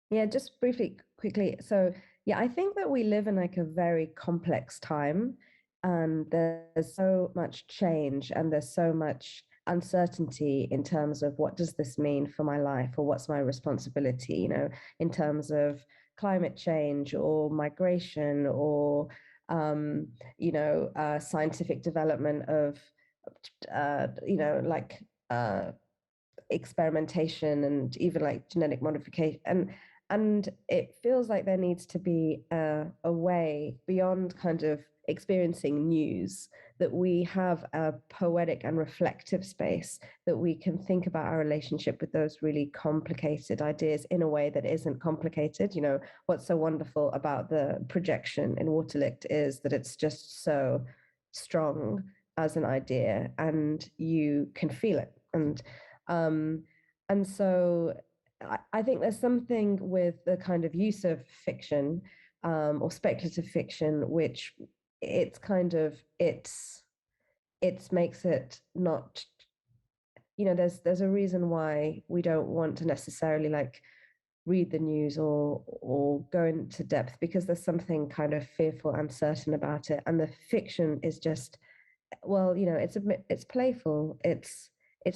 Yeah, just briefly, quickly. So yeah, I think that we live in like a very complex time, and there's so much change and there's so much uncertainty in terms of what does this mean for my life, or what's my responsibility, you know, in terms of climate change or migration or you know, scientific development of you know, like experimentation and even like genetic modification, and it feels like there needs to be a way beyond kind of experiencing news, that we have a poetic and reflective space, that we can think about our relationship with those really complicated ideas in a way that isn't complicated. You know, what's so wonderful about the projection in Waterlicht is that it's just so strong as an idea and you can feel it. And so I think there's something with the kind of use of fiction or speculative fiction, which it's kind of, it makes it not, you know, there's a reason why we don't want to necessarily like read the news or go into depth, because there's something kind of fearful and uncertain about it. And the fiction is just, well, you know, it's playful. It's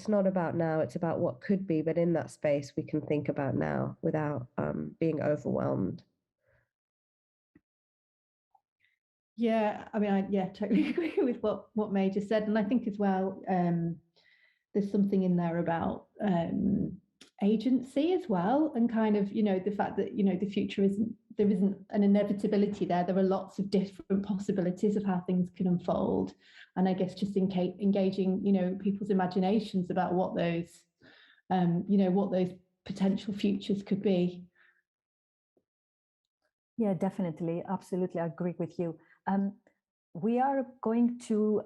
not about now, it's about what could be, but in that space we can think about now without being overwhelmed. Yeah, I mean, I totally agree with what May just said. And I think as well, there's something in there about agency as well, and kind of, you know, the fact that, you know, the future there isn't an inevitability there. There are lots of different possibilities of how things can unfold. And I guess just engaging, you know, people's imaginations about what those, you know, what those potential futures could be. Yeah, definitely. Absolutely. I agree with you. We are going to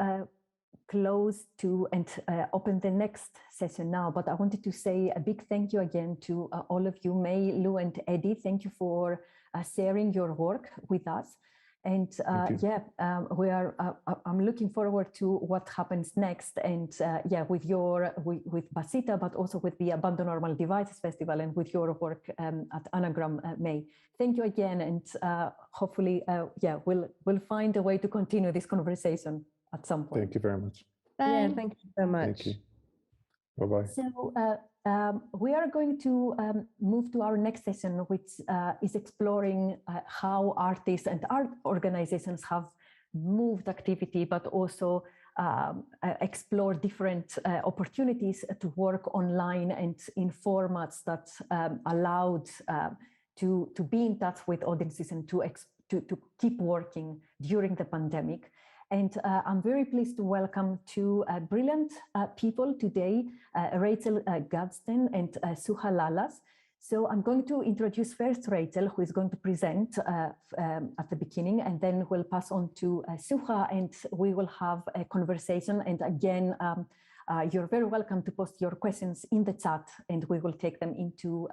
close to and open the next session now, but I wanted to say a big thank you again to all of you, May, Lou, and Eddie. Thank you for sharing your work with us. And we are. I'm looking forward to what happens next, and with Basita, but also with the Abandon Normal Devices Festival, and with your work at Anagram, May. Thank you again, and hopefully, we'll find a way to continue this conversation at some point. Thank you very much. Yeah, thank you so much. Thank you. Bye-bye. So we are going to move to our next session, which is exploring how artists and art organizations have moved activity, but also explore different opportunities to work online and in formats that allowed to be in touch with audiences and to keep working during the pandemic. And I'm very pleased to welcome two brilliant people today, Rachel Gadsden and Suha Lalas. So I'm going to introduce first Rachel, who is going to present at the beginning, and then we'll pass on to Suha, and we will have a conversation. And again, you're very welcome to post your questions in the chat, and we will take them into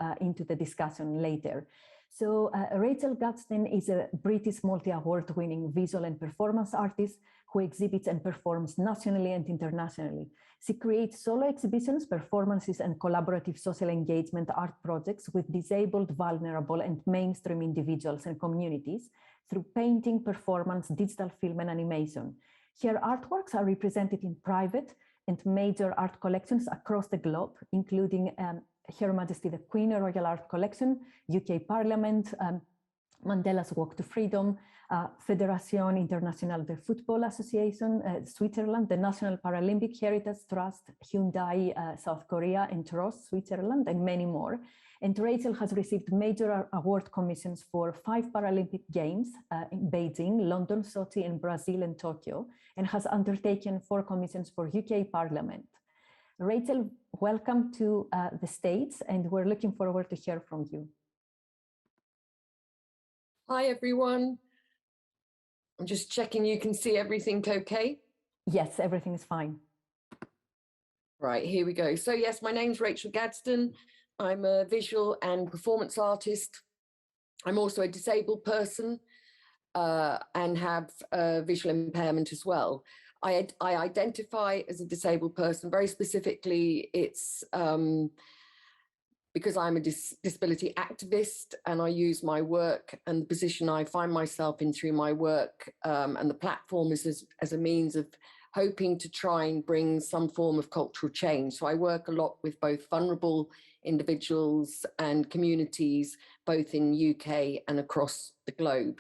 the discussion later. So Rachel Gadsden is a British multi-award winning visual and performance artist who exhibits and performs nationally and internationally. She creates solo exhibitions, performances, and collaborative social engagement art projects with disabled, vulnerable, and mainstream individuals and communities through painting, performance, digital film, and animation. Her artworks are represented in private and major art collections across the globe, including Her Majesty the Queen Royal Art Collection, UK Parliament, Mandela's Walk to Freedom, Fédération Internationale de Football Association, Switzerland, the National Paralympic Heritage Trust, Hyundai, South Korea, and Ross, Switzerland, and many more. And Rachel has received major award commissions for 5 Paralympic Games in Beijing, London, Sochi, and Brazil and Tokyo, and has undertaken 4 commissions for UK Parliament. Rachel, welcome to the States, and we're looking forward to hear from you. Hi, everyone. I'm just checking you can see everything okay? Yes, everything is fine. Right, here we go. So yes, my name's Rachel Gadsden. I'm a visual and performance artist. I'm also a disabled person and have visual impairment as well. I identify as a disabled person. Very specifically, it's because I'm a disability activist, and I use my work and the position I find myself in through my work and the platform as a means of hoping to try and bring some form of cultural change. So I work a lot with both vulnerable individuals and communities, both in UK and across the globe.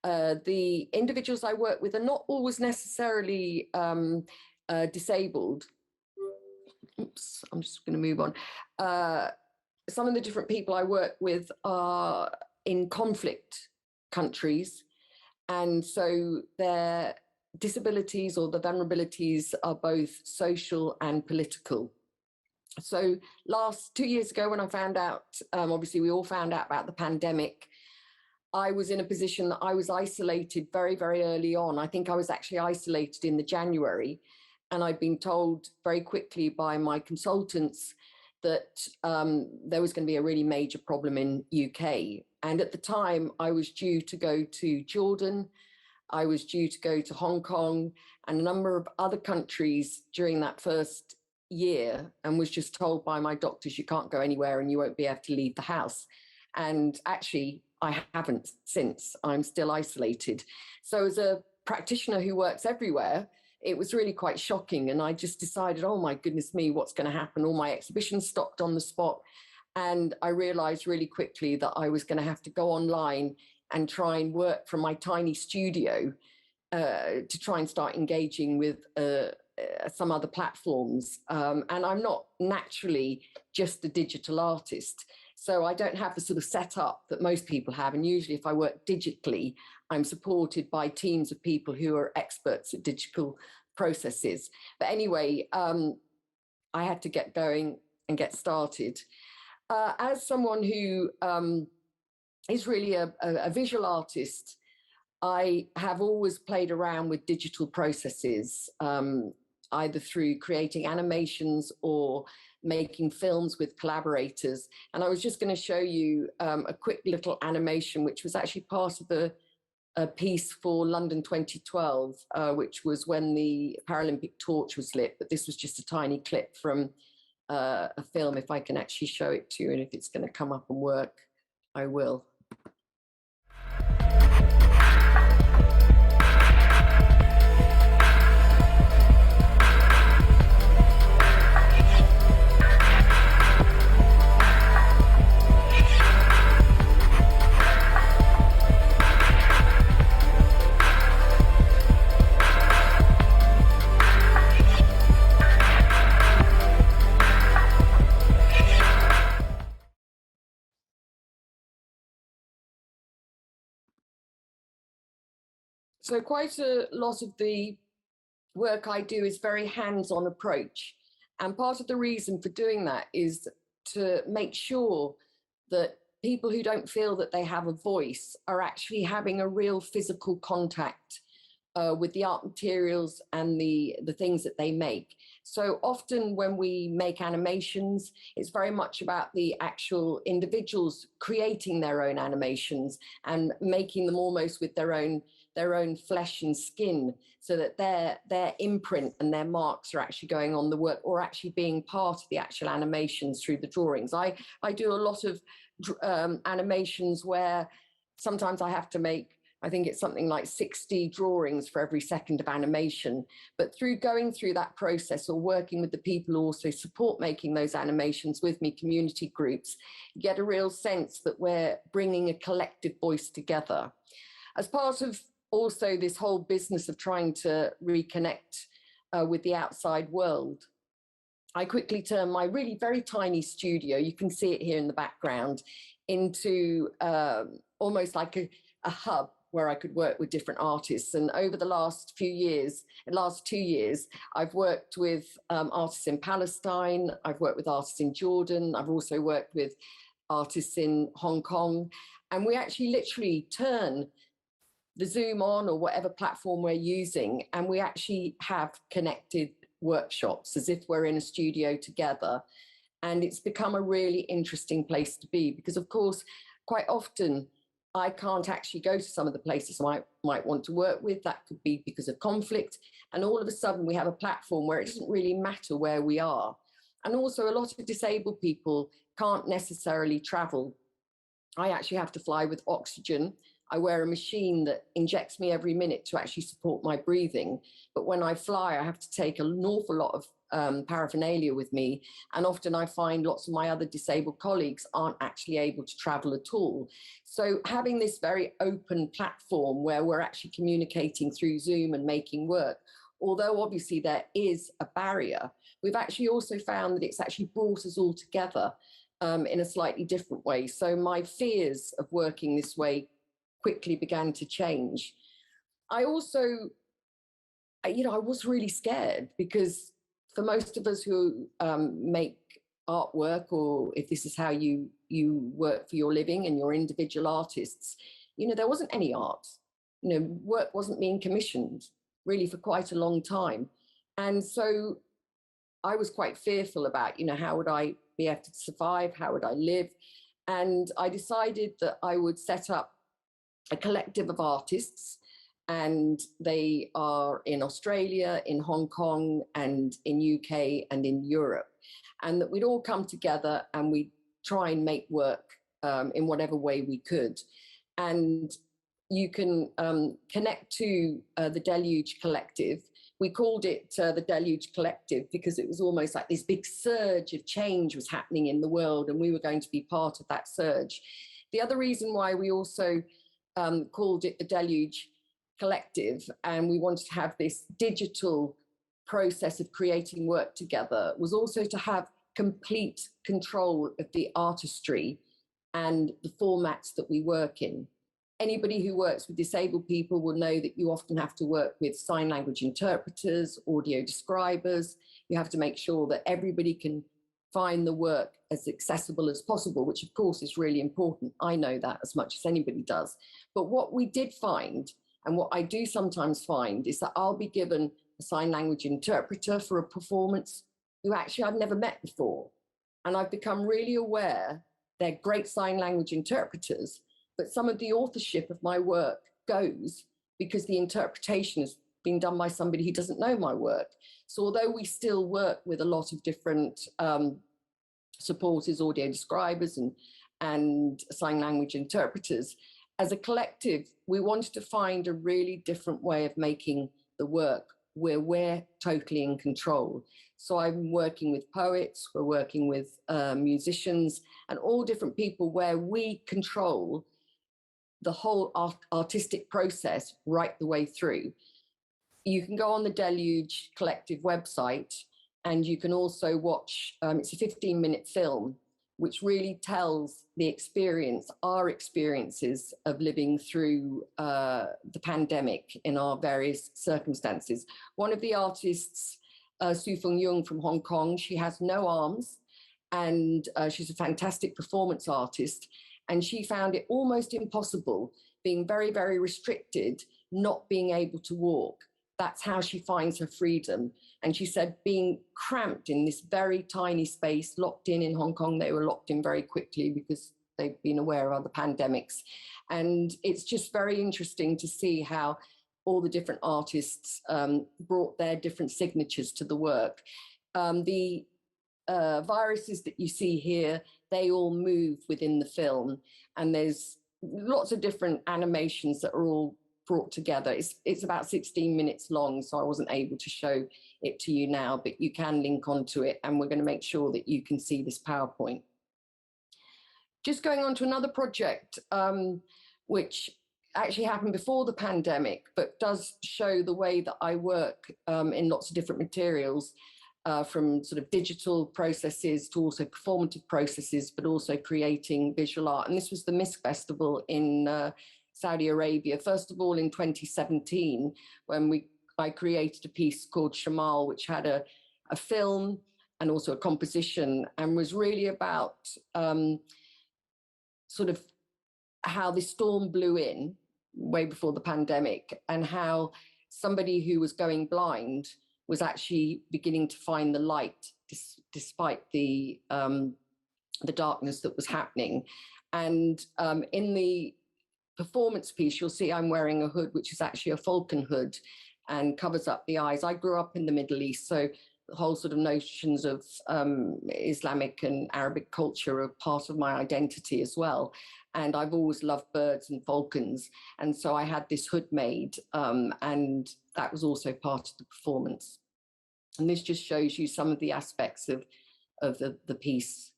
The individuals I work with are not always necessarily disabled. Oops, I'm just going to move on. Some of the different people I work with are in conflict countries, and so their disabilities or the vulnerabilities are both social and political. So 2 years ago, when I found out, obviously we all found out about the pandemic, I was in a position that I was isolated very, very early on. I think I was actually isolated in the January, and I'd been told very quickly by my consultants that there was going to be a really major problem in UK. And at the time, I was due to go to Jordan, I was due to go to Hong Kong and a number of other countries during that first year, and was just told by my doctors, you can't go anywhere and you won't be able to leave the house. And actually, I haven't since. I'm still isolated. So as a practitioner who works everywhere, it was really quite shocking. And I just decided, oh my goodness me, what's going to happen? All my exhibitions stopped on the spot. And I realized really quickly that I was going to have to go online and try and work from my tiny studio to try and start engaging with some other platforms. And I'm not naturally just a digital artist. So I don't have the sort of setup that most people have. And usually if I work digitally, I'm supported by teams of people who are experts at digital processes. But anyway, I had to get going and get started. As someone who is really a visual artist, I have always played around with digital processes, either through creating animations or making films with collaborators. And I was just going to show you a quick little animation, which was actually part of a piece for London 2012, which was when the Paralympic torch was lit. But this was just a tiny clip from a film. If I can actually show it to you, and if it's going to come up and work, I will. So quite a lot of the work I do is very hands-on approach. And part of the reason for doing that is to make sure that people who don't feel that they have a voice are actually having a real physical contact with the art materials and the things that they make. So often when we make animations, it's very much about the actual individuals creating their own animations and making them almost with their own flesh and skin, so that their imprint and their marks are actually going on the work, or actually being part of the actual animations through the drawings. I do a lot of animations where sometimes I have to make, I think it's something like 60 drawings for every second of animation. But through going through that process, or working with the people who also support making those animations with me, community groups, you get a real sense that we're bringing a collective voice together. As part of also this whole business of trying to reconnect with the outside world, I quickly turned my really very tiny studio, you can see it here in the background, into almost like a hub where I could work with different artists. And over the last 2 years, I've worked with artists in Palestine, I've worked with artists in Jordan, I've also worked with artists in Hong Kong. And we actually literally turn the Zoom on, or whatever platform we're using, and we actually have connected workshops as if we're in a studio together. And it's become a really interesting place to be, because of course, quite often I can't actually go to some of the places I might want to work with. That could be because of conflict. And all of a sudden we have a platform where it doesn't really matter where we are. And also a lot of disabled people can't necessarily travel. I actually have to fly with oxygen. I wear a machine that injects me every minute to actually support my breathing. But when I fly, I have to take an awful lot of paraphernalia with me. And often I find lots of my other disabled colleagues aren't actually able to travel at all. So having this very open platform where we're actually communicating through Zoom and making work, although obviously there is a barrier, we've actually also found that it's actually brought us all together in a slightly different way. So my fears of working this way quickly began to change. I also, I was really scared because for most of us who make artwork, or if this is how you work for your living and you're individual artists, there wasn't any art. Work wasn't being commissioned really for quite a long time. And so I was quite fearful about, how would I be able to survive? How would I live? And I decided that I would set up a collective of artists, and they are in Australia, in Hong Kong, and in UK and in Europe, and that we'd all come together and we'd try and make work in whatever way we could. And you can connect to the Deluge Collective. We called it the Deluge Collective because it was almost like this big surge of change was happening in the world, and we were going to be part of that surge. The other reason why we also called it the Deluge Collective, and we wanted to have this digital process of creating work together, was also to have complete control of the artistry and the formats that we work in. Anybody who works with disabled people will know that you often have to work with sign language interpreters, audio describers. You have to make sure that everybody can find the work as accessible as possible, which of course is really important. I know that as much as anybody does. But what we did find, and what I do sometimes find, is that I'll be given a sign language interpreter for a performance who actually I've never met before. And I've become really aware they're great sign language interpreters, but some of the authorship of my work goes because the interpretation has been done by somebody who doesn't know my work. So although we still work with a lot of different supporters, audio describers and sign language interpreters, as a collective, we wanted to find a really different way of making the work where we're totally in control. So I'm working with poets, we're working with musicians, and all different people where we control the whole artistic process right the way through. You can go on the Deluge Collective website, and you can also watch, it's a 15-minute film, which really tells the experience, our experiences of living through the pandemic in our various circumstances. One of the artists, Su Feng Yung from Hong Kong, she has no arms, and she's a fantastic performance artist. And she found it almost impossible, being very, very restricted, not being able to walk. That's how she finds her freedom. And she said being cramped in this very tiny space, locked in Hong Kong, they were locked in very quickly because they've been aware of other pandemics. And it's just very interesting to see how all the different artists brought their different signatures to the work. The viruses that you see here, they all move within the film, and there's lots of different animations that are all brought together. It's about 16 minutes long, so I wasn't able to show it to you now, but you can link onto it, and we're going to make sure that you can see this PowerPoint. Just going on to another project, which actually happened before the pandemic, but does show the way that I work in lots of different materials. From sort of digital processes to also performative processes, but also creating visual art. And this was the MISC Festival in Saudi Arabia, first of all in 2017, when I created a piece called Shamal, which had a film and also a composition, and was really about sort of how the storm blew in way before the pandemic, and how somebody who was going blind was actually beginning to find the light despite the darkness that was happening. And in the performance piece, you'll see I'm wearing a hood, which is actually a falcon hood and covers up the eyes. I grew up in the Middle East, so the whole sort of notions of Islamic and Arabic culture are part of my identity as well. And I've always loved birds and falcons. And so I had this hood made, and that was also part of the performance. And this just shows you some of the aspects of the piece.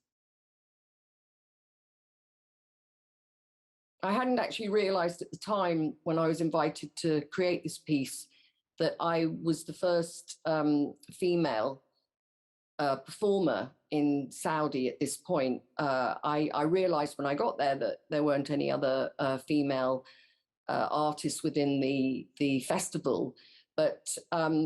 I hadn't actually realized at the time when I was invited to create this piece that I was the first female performer in Saudi at this point. I realized when I got there that there weren't any other female artists within the festival. But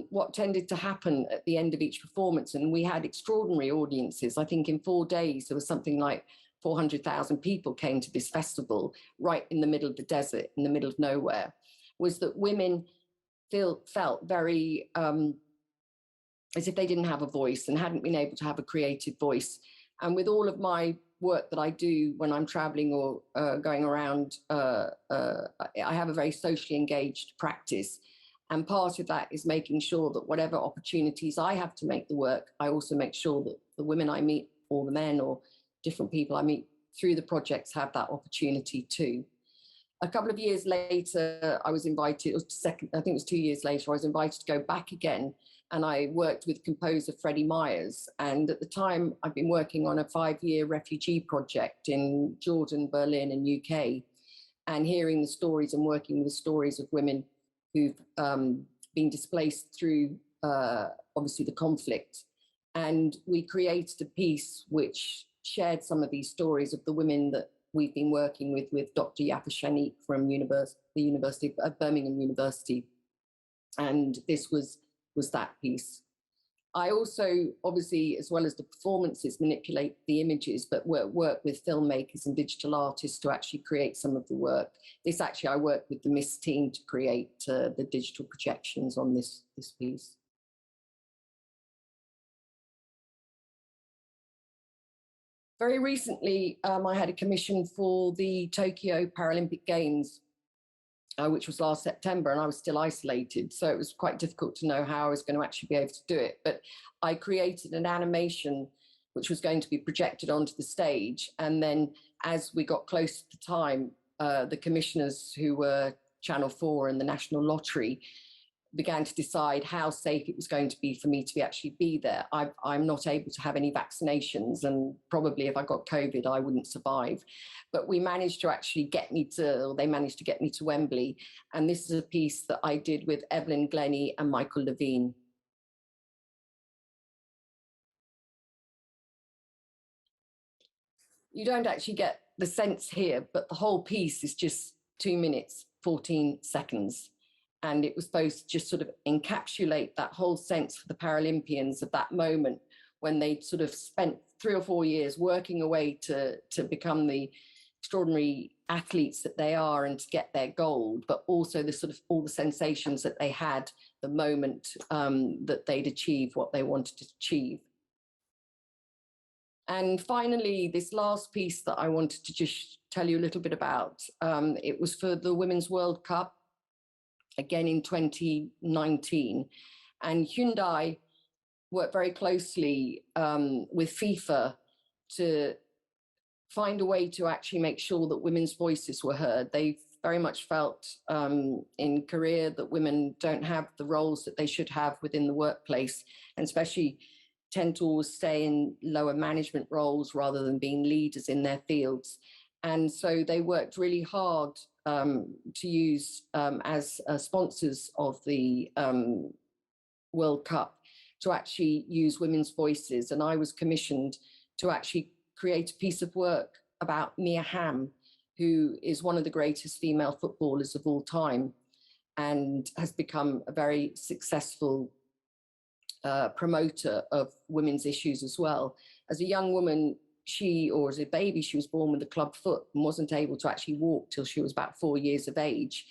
what tended to happen at the end of each performance, and we had extraordinary audiences, I think in 4 days, there was something like 400,000 people came to this festival right in the middle of the desert, in the middle of nowhere, was that women felt very as if they didn't have a voice and hadn't been able to have a creative voice. And with all of my work that I do when I'm traveling or going around, I have a very socially engaged practice. And part of that is making sure that whatever opportunities I have to make the work, I also make sure that the women I meet or the men or different people I meet through the projects have that opportunity too. A couple of years later, I was invited, I think it was 2 years later, I was invited to go back again, and I worked with composer Freddie Myers. And at the time, I'd been working on a 5-year refugee project in Jordan, Berlin, and UK, and hearing the stories and working with the stories of women who've been displaced through, obviously, the conflict. And we created a piece which shared some of these stories of the women that we've been working with Dr. Yafa Shanique from Birmingham University. And this was that piece. I also, obviously, as well as the performances, manipulate the images, but work with filmmakers and digital artists to actually create some of the work. This actually, I worked with the MISS team to create the digital projections on this piece. Very recently, I had a commission for the Tokyo Paralympic Games, which was last September, and I was still isolated. So it was quite difficult to know how I was going to actually be able to do it. But I created an animation which was going to be projected onto the stage. And then as we got close to the time, the commissioners who were Channel 4 and the National Lottery began to decide how safe it was going to be for me to actually be there. I'm not able to have any vaccinations, and probably if I got COVID, I wouldn't survive. But we managed to actually get me to, or they managed to get me to Wembley. And this is a piece that I did with Evelyn, Glenny, and Michael Levine. You don't actually get the sense here, but the whole piece is just 2 minutes, 14 seconds. And it was supposed to just sort of encapsulate that whole sense for the Paralympians of that moment when they sort of spent 3 or 4 years working away to become the extraordinary athletes that they are and to get their gold, but also the sort of all the sensations that they had the moment that they'd achieved what they wanted to achieve. And finally, this last piece that I wanted to just tell you a little bit about, it was for the Women's World Cup, again in 2019. And Hyundai worked very closely with FIFA to find a way to actually make sure that women's voices were heard. They very much felt in Korea that women don't have the roles that they should have within the workplace, and especially tend to always stay in lower management roles rather than being leaders in their fields. And so they worked really hard to use as sponsors of the World Cup to actually use women's voices. And I was commissioned to actually create a piece of work about Mia Hamm, who is one of the greatest female footballers of all time and has become a very successful promoter of women's issues as well. As a young woman, or as a baby, she was born with a club foot and wasn't able to actually walk till she was about 4 years of age,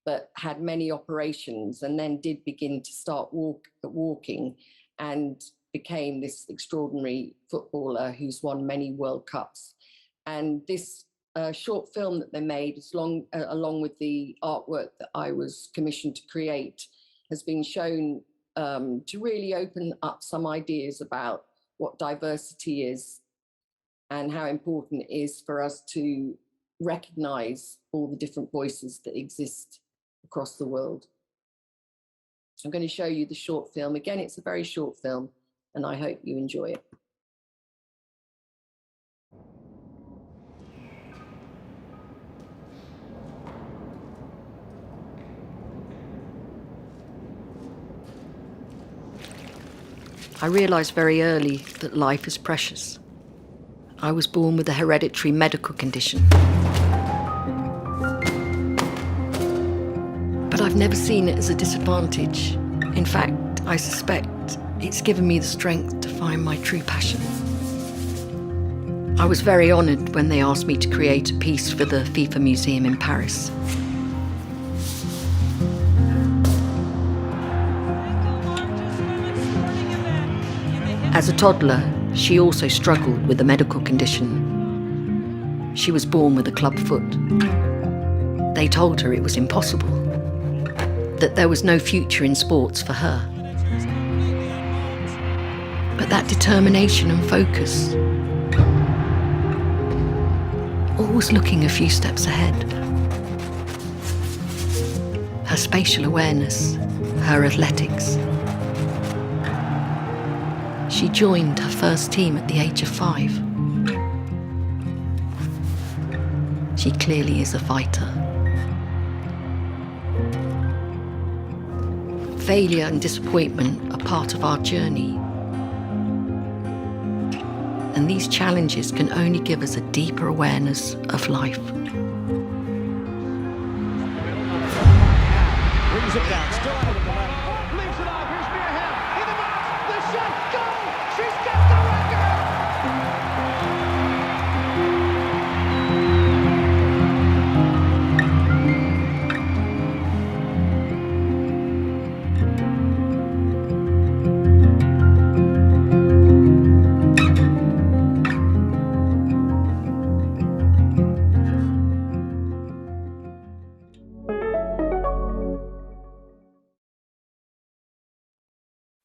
but had many operations and then did begin to start walking and became this extraordinary footballer who's won many World Cups. And this a short film that they made along with the artwork that I was commissioned to create has been shown to really open up some ideas about what diversity is and how important it is for us to recognize all the different voices that exist across the world. So I'm going to show you the short film. Again, it's a very short film, and I hope you enjoy it. I realized very early that life is precious. I was born with a hereditary medical condition. But I've never seen it as a disadvantage. In fact, I suspect it's given me the strength to find my true passion. I was very honored when they asked me to create a piece for the FIFA Museum in Paris. As a toddler, she also struggled with a medical condition. She was born with a club foot. They told her it was impossible, that there was no future in sports for her. But that determination and focus, always looking a few steps ahead. Her spatial awareness, her athletics. She joined her first team at the age of 5. She clearly is a fighter. Failure and disappointment are part of our journey. And these challenges can only give us a deeper awareness of life. Brings it down, still out of the left. Leaves it off, here's Mia Hamm. In the box, the shot, goal! She's got the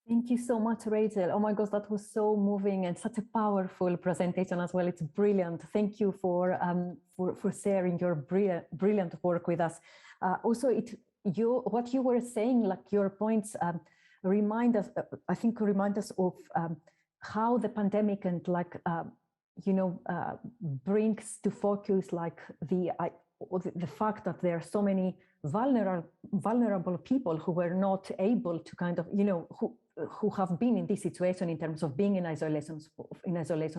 Thank you so much, Rachel. Oh my gosh, that was so moving and such a powerful presentation as well. It's brilliant. Thank you for sharing your brilliant work with us. Also, what you were saying, like your points, remind us of how the pandemic and brings to focus like the fact that there are so many vulnerable people who were not able to who have been in this situation in terms of being in isolation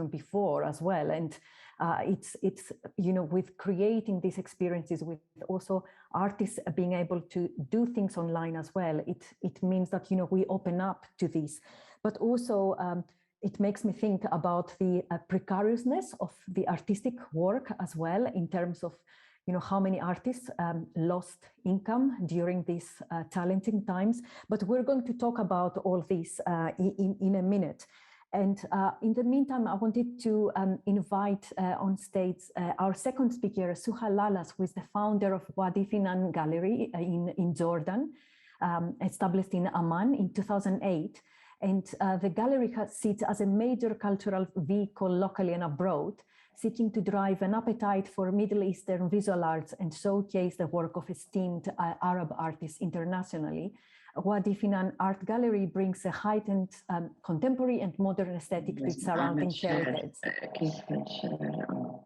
before as well. And it's with creating these experiences, with also artists being able to do things online as well, it means that we open up to this. But also it makes me think about the precariousness of the artistic work as well, in terms of how many artists lost income during these challenging times. But we're going to talk about all this in a minute. And in the meantime, I wanted to invite on stage our second speaker, Suha Lalas, who is the founder of Wadi Finan Gallery in Jordan, established in Amman in 2008. And the gallery sits as a major cultural vehicle locally and abroad, seeking to drive an appetite for Middle Eastern visual arts and showcase the work of esteemed Arab artists internationally. Wadi Finan Art Gallery brings a heightened contemporary and modern aesthetic to its surrounding heritage.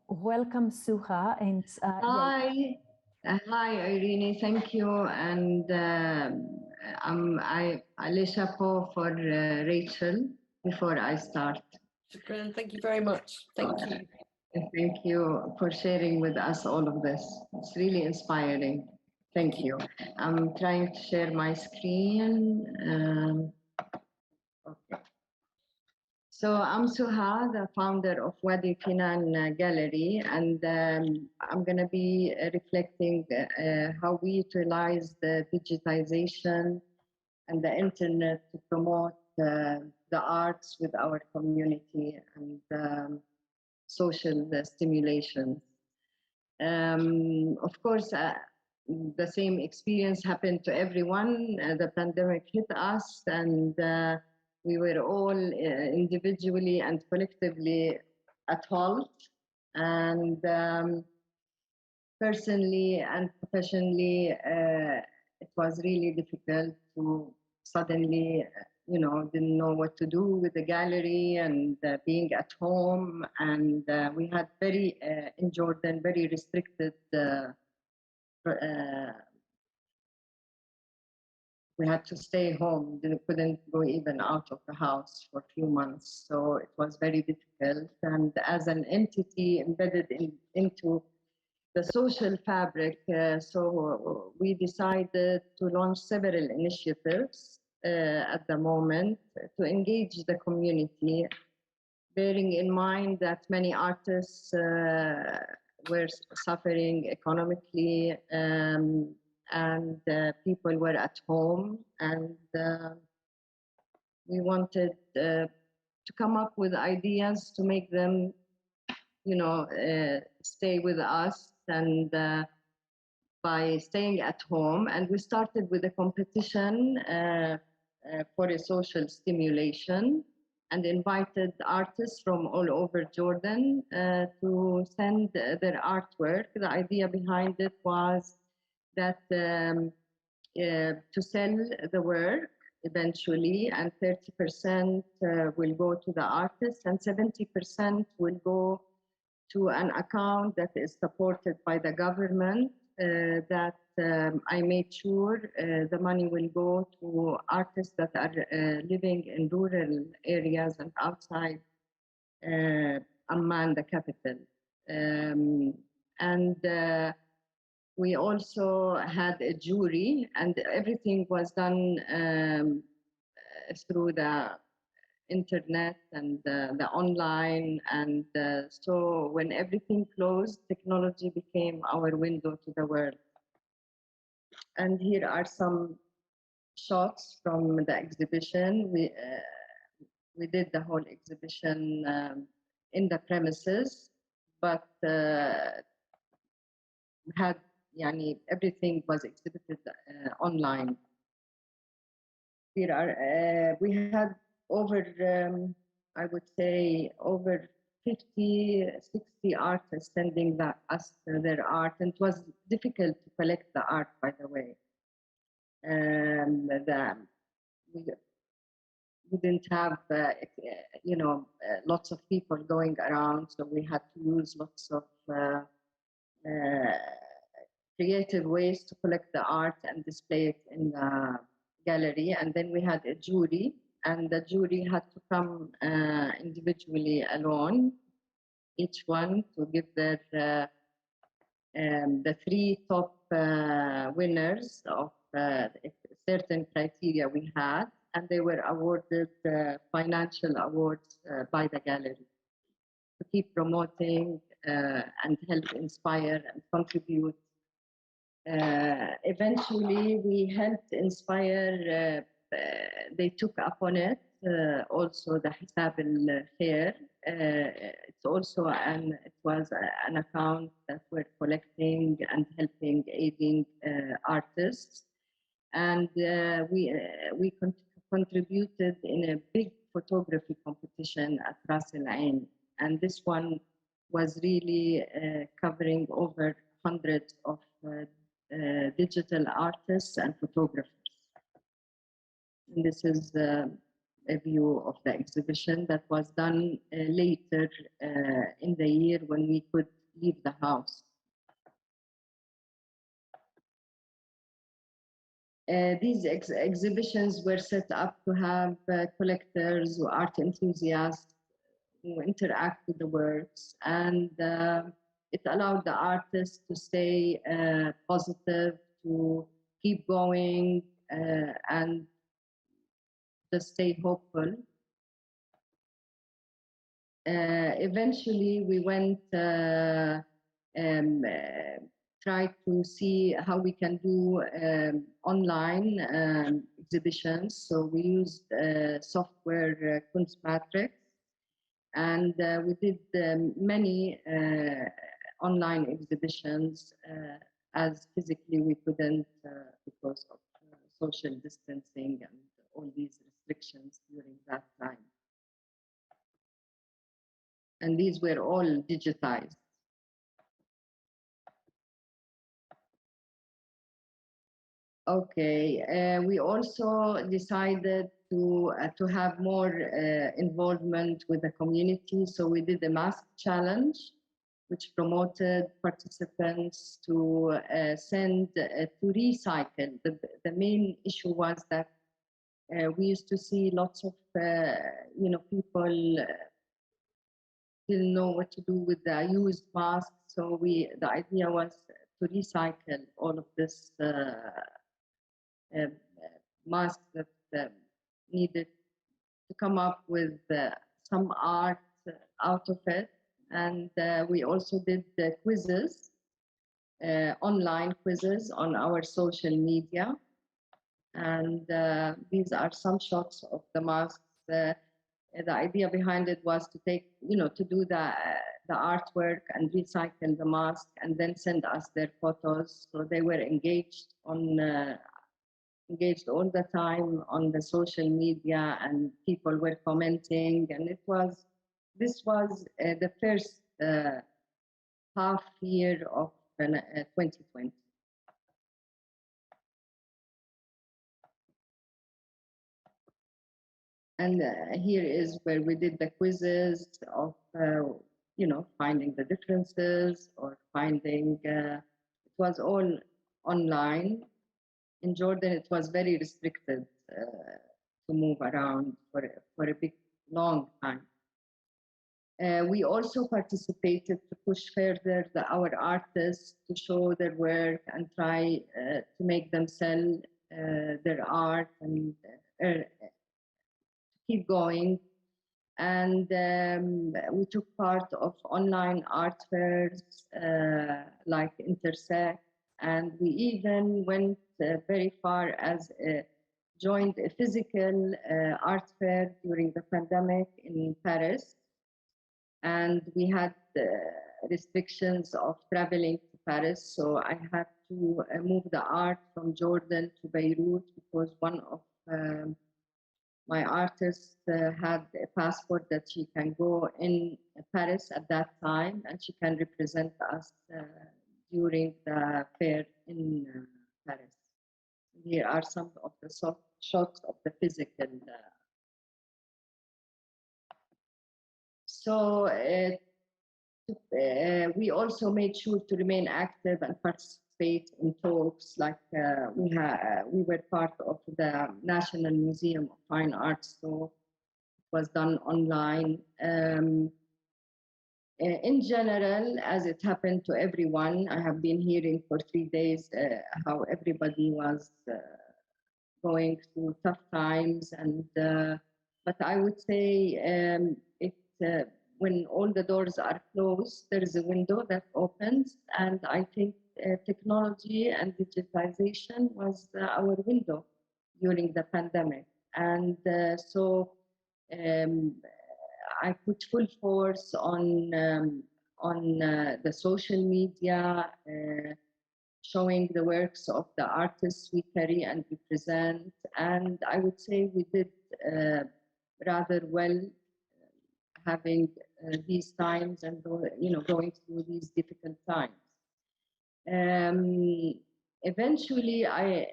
Welcome, Suha. And hi, Irene. Thank you. And I lay chapeau for Rachel before I start. Shukran. Thank you very much. Thank you. Thank you for sharing with us all of this. It's really inspiring. Thank you. I'm trying to share my screen. Okay. So I'm Suha, the founder of Wadi Finan Gallery, and I'm going to be reflecting how we utilize the digitization and the internet to promote the arts with our community and social stimulation. Of course, the same experience happened to everyone. The pandemic hit us, and we were all individually and collectively at halt. And personally and professionally, it was really difficult to suddenly, didn't know what to do with the gallery and being at home. And we had in Jordan, very restricted, we had to stay home, couldn't go even out of the house for a few months. So it was very difficult. And as an entity embedded into the social fabric, so we decided to launch several initiatives at the moment to engage the community, bearing in mind that many artists were suffering economically, and people were at home, and we wanted to come up with ideas to make them, stay with us, and by staying at home. And we started with a competition for a social stimulation, and invited artists from all over Jordan to send their artwork. The idea behind it was that to sell the work eventually, and 30% will go to the artist, and 70% will go to an account that is supported by the government, that I made sure the money will go to artists that are living in rural areas and outside Amman, the capital. And we also had a jury, and everything was done through the internet and the online. And so when everything closed, technology became our window to the world. And here are some shots from the exhibition. We did the whole exhibition in the premises, but everything was exhibited online. Here are we had over I would say over 50, 60 artists sending us their art, and it was difficult to collect the art, by the way. We didn't have lots of people going around, so we had to use lots of creative ways to collect the art and display it in the gallery. And then we had a jury, and the jury had to come individually alone, each one to give their the 3 top winners of certain criteria we had, and they were awarded financial awards by the gallery to keep promoting and help inspire and contribute. Eventually, we helped inspire. They took upon it also the Hisab al-Khair. It was an account that we're collecting and helping, aiding artists, and we contributed in a big photography competition at Ras Al Ain, and this one was really covering over hundreds of digital artists and photographers. And this is a view of the exhibition that was done later in the year when we could leave the house. These exhibitions were set up to have collectors or art enthusiasts who interact with the works, and it allowed the artists to stay positive, to keep going, and just stay hopeful. Eventually, we went tried to see how we can do online exhibitions. So we used software Kunstmatrix, and we did many online exhibitions as physically we couldn't because of social distancing and all these restrictions during that time. And these were all digitized. Okay, we also decided to have more involvement with the community. So we did a mask challenge, which promoted participants to send to recycle. The main issue was that we used to see lots of people didn't know what to do with the used masks. So the idea was to recycle all of this masks that needed to come up with some art out of it. And we also did the quizzes, online quizzes on our social media. And these are some shots of the masks. The idea behind it was to take, to do the artwork and recycle the mask and then send us their photos. So they were engaged all the time on the social media, and people were commenting. And this was the first half year of 2020. And here is where we did the quizzes of, finding the differences or finding, it was all online. In Jordan, it was very restricted to move around for a big, long time. We also participated to push further our artists to show their work and try to make them sell their art and keep going. And we took part of online art fairs like Intersect, and we even went very far as joined a physical art fair during the pandemic in Paris. And we had restrictions of traveling to Paris, so I had to move the art from Jordan to Beirut because one of my artist had a passport that she can go in Paris at that time, and she can represent us during the fair in Paris. Here are some of the shots of the physical. So we also made sure to remain active and participate in talks, like we were part of the National Museum of Fine Arts, so it was done online. In general, as it happened to everyone, I have been hearing for 3 days how everybody was going through tough times, and but I would say when all the doors are closed, there is a window that opens, and I think technology and digitization was our window during the pandemic. And so I put full force on the social media, showing the works of the artists we carry and represent. And I would say we did rather well having these times and going through these difficult times. Eventually, I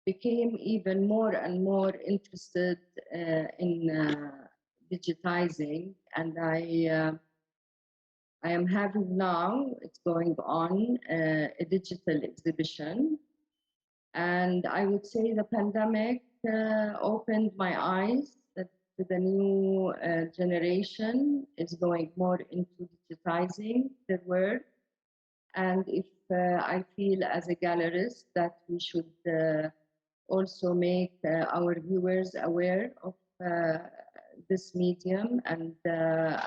became even more and more interested in digitizing, and I am having now, it's going on, a digital exhibition. And I would say the pandemic opened my eyes that the new generation is going more into digitizing their work. And if I feel as a gallerist that we should also make our viewers aware of this medium and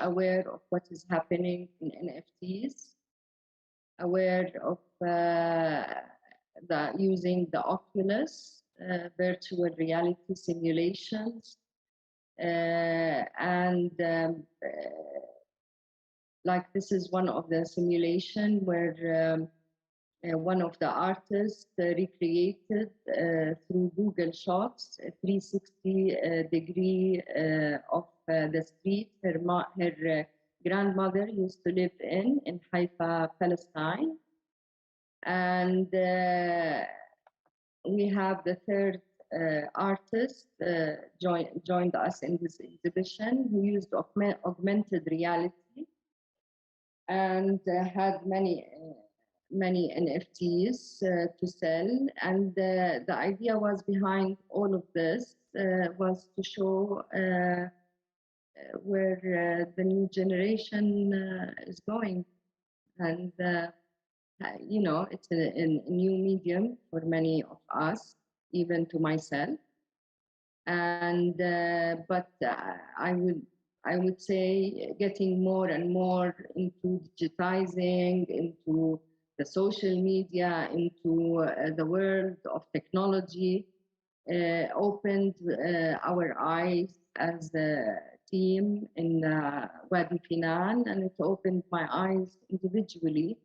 aware of what is happening in NFTs, aware of using the Oculus, virtual reality simulations, and like this is one of the simulation where one of the artists recreated through Google Shots a 360 degree of the street her grandmother used to live in Haifa, Palestine. And we have the third artist joined us in this exhibition who used augmented reality and had many NFTs to sell. And the idea was behind all of this was to show where the new generation is going. And, you know, it's a new medium for many of us, even to myself. And, but I would say getting more and more into digitizing, into the social media, into the world of technology, opened our eyes as a team in Wadi Finan, and it opened my eyes individually.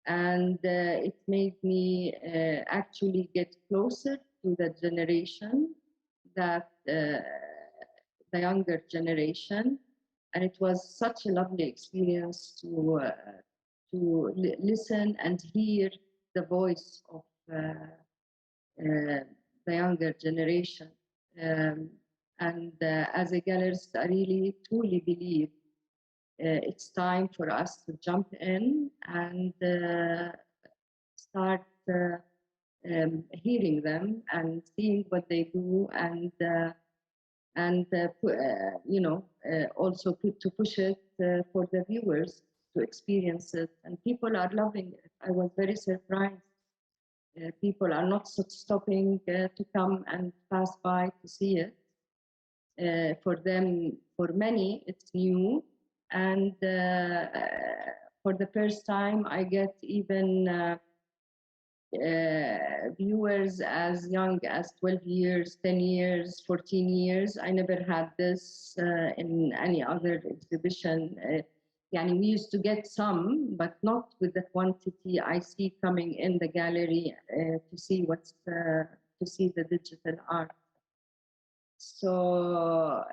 And it made me actually get closer to the generation, that the younger generation. And it was such a lovely experience to listen and hear the voice of the younger generation. And as a gallerist, I really truly believe it's time for us to jump in and start hearing them and seeing what they do, and you know, also to push it for the viewers to experience it. And people are loving it. I was very surprised. People are not stopping to come and pass by to see it. For them, for many, it's new. And for the first time, I get even viewers as young as 12 years, 10 years, 14 years. I never had this in any other exhibition. We used to get some, but not with the quantity I see coming in the gallery to see to see the digital art. So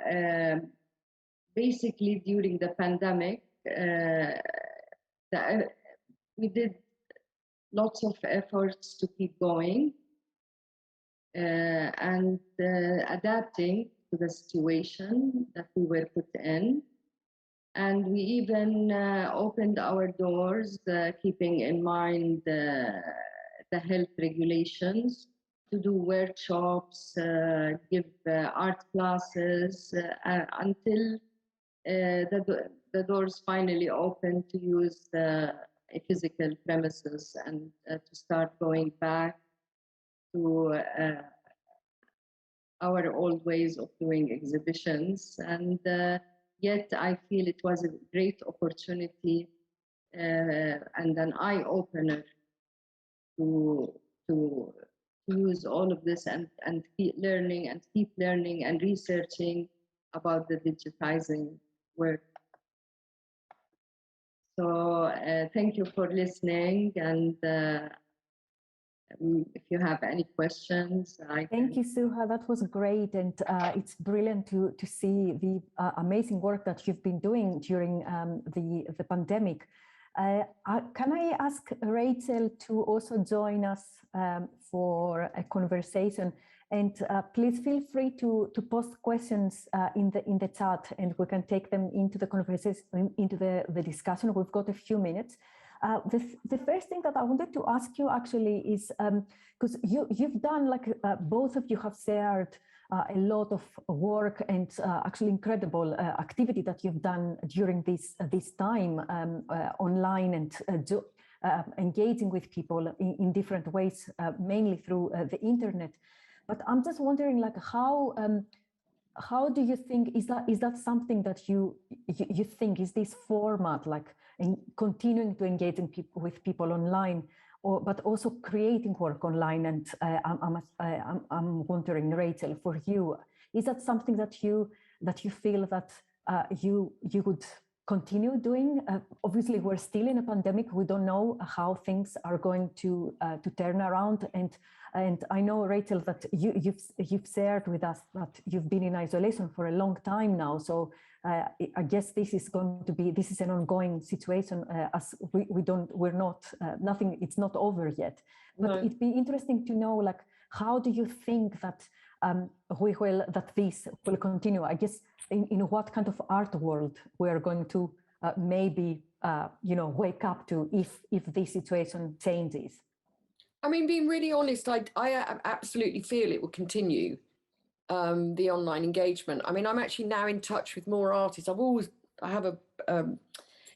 basically, during the pandemic, we did lots of efforts to keep going and adapting to the situation that we were put in. And we even opened our doors, keeping in mind the health regulations, to do workshops, give art classes, until the doors finally opened to use a physical premises and to start going back to our old ways of doing exhibitions. And yet I feel it was a great opportunity and an eye-opener to use all of this and keep learning and researching about the digitizing work. So thank you for listening, and if you have any questions, Thank you, Suha. That was great, and it's brilliant to see the amazing work that you've been doing during the pandemic. Can I ask Rachel to also join us for a conversation? And please feel free to post questions in the chat, and we can take them into the conversation, into the discussion. We've got a few minutes. The first thing that I wanted to ask you actually is, because you've done, like both of you have shared a lot of work and actually incredible activity that you've done during this time online, and engaging with people in different ways, mainly through the internet. But I'm just wondering, like, how do you think, is that something that you think is this format, like in continuing to engage with people online, but also creating work online? And I'm wondering, Rachel, for you, is that something that you feel that you would continue doing? Obviously, we're still in a pandemic. We don't know how things are going to turn around. And I know, Rachel, that you've shared with us that you've been in isolation for a long time now. So I guess this is an ongoing situation, as it's not over yet. But No. it'd be interesting to know, like, how do you think that this will continue? I guess in what kind of art world we are going to maybe wake up to if this situation changes? I mean, being really honest, I absolutely feel it will continue, the online engagement. I mean, I'm actually now in touch with more artists. I have a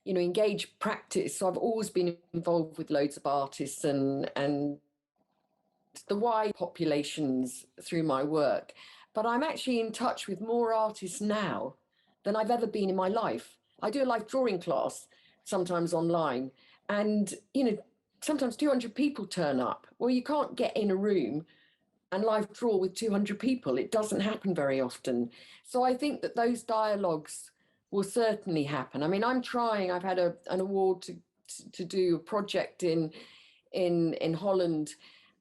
engaged practice, so I've always been involved with loads of artists and the wide populations through my work. But I'm actually in touch with more artists now than I've ever been in my life. I do a live drawing class, sometimes online, and sometimes 200 people turn up. Well, you can't get in a room and live draw with 200 people. It doesn't happen very often. So I think that those dialogues will certainly happen. I mean, I'm trying. I've had an award to do a project in Holland,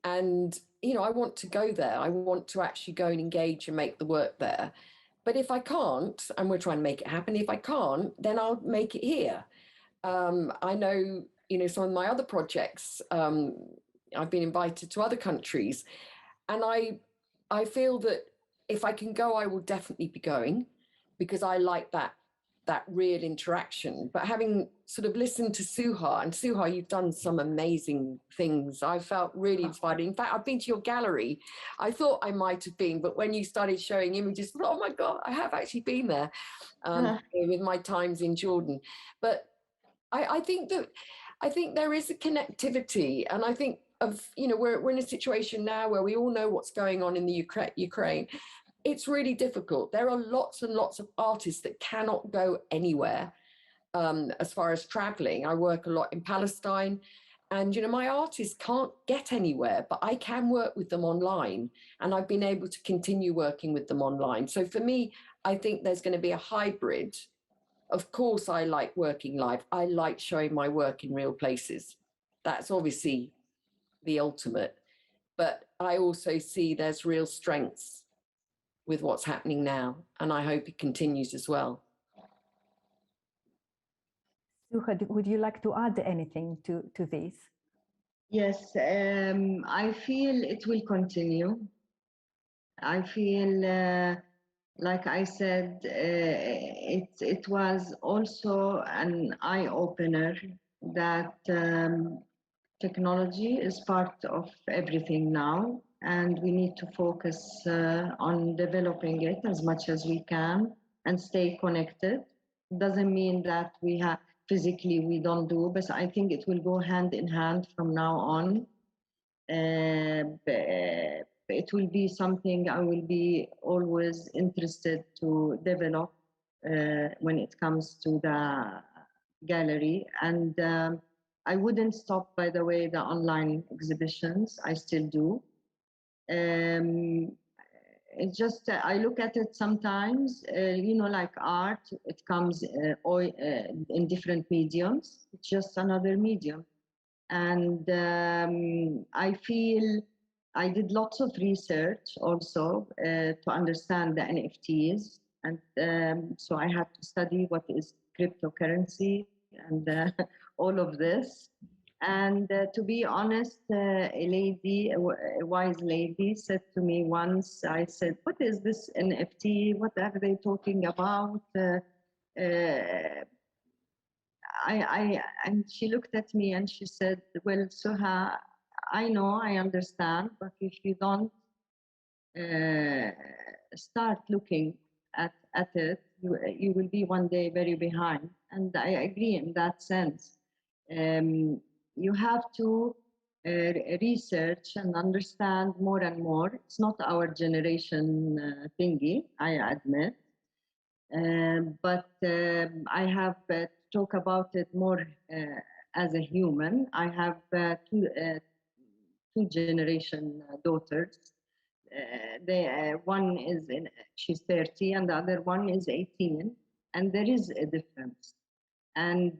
and I want to go there. I want to actually go and engage and make the work there. But if I can't, and we're trying to make it happen, if I can't, then I'll make it here. I know, some of my other projects, I've been invited to other countries, and I feel that if I can go, I will definitely be going, because I like that real interaction. But having sort of listened to Suha, and Suha, you've done some amazing things. I felt really inspired. In fact, I've been to your gallery. I thought I might have been, but when you started showing images, I thought, oh my God, I have actually been there with my times in Jordan. But I think there is a connectivity, and I think we're in a situation now where we all know what's going on in the Ukraine. It's really difficult. There are lots and lots of artists that cannot go anywhere as far as traveling. I work a lot in Palestine, and my artists can't get anywhere, but I can work with them online, and I've been able to continue working with them online. So for me, I think there's going to be a hybrid. Of course, I like working live. I like showing my work in real places. That's obviously the ultimate. But I also see there's real strengths with what's happening now, and I hope it continues as well. Suha, would you like to add anything to this? Yes, I feel it will continue. I feel, like I said, it was also an eye-opener that technology is part of everything now, and we need to focus on developing it as much as we can and stay connected. Doesn't mean that we have physically we don't do, but I think it will go hand in hand from now on. It will be something I will be always interested to develop when it comes to the gallery. And I wouldn't stop, by the way, the online exhibitions. I still do. It's just, I look at it sometimes, like art, it comes in different mediums. It's just another medium. And I feel I did lots of research also to understand the NFTs. And so I had to study what is cryptocurrency and all of this. And to be honest, a wise lady said to me once, I said, what is this NFT? What are they talking about? And she looked at me and she said, well, Suha, I know, I understand, but if you don't start looking at it, you will be one day very behind. And I agree in that sense. You have to research and understand more and more. It's not our generation thingy, I admit. But I have talk about it more as a human. I have two generation daughters. One is she's 30 and the other one is 18, and there is a difference. and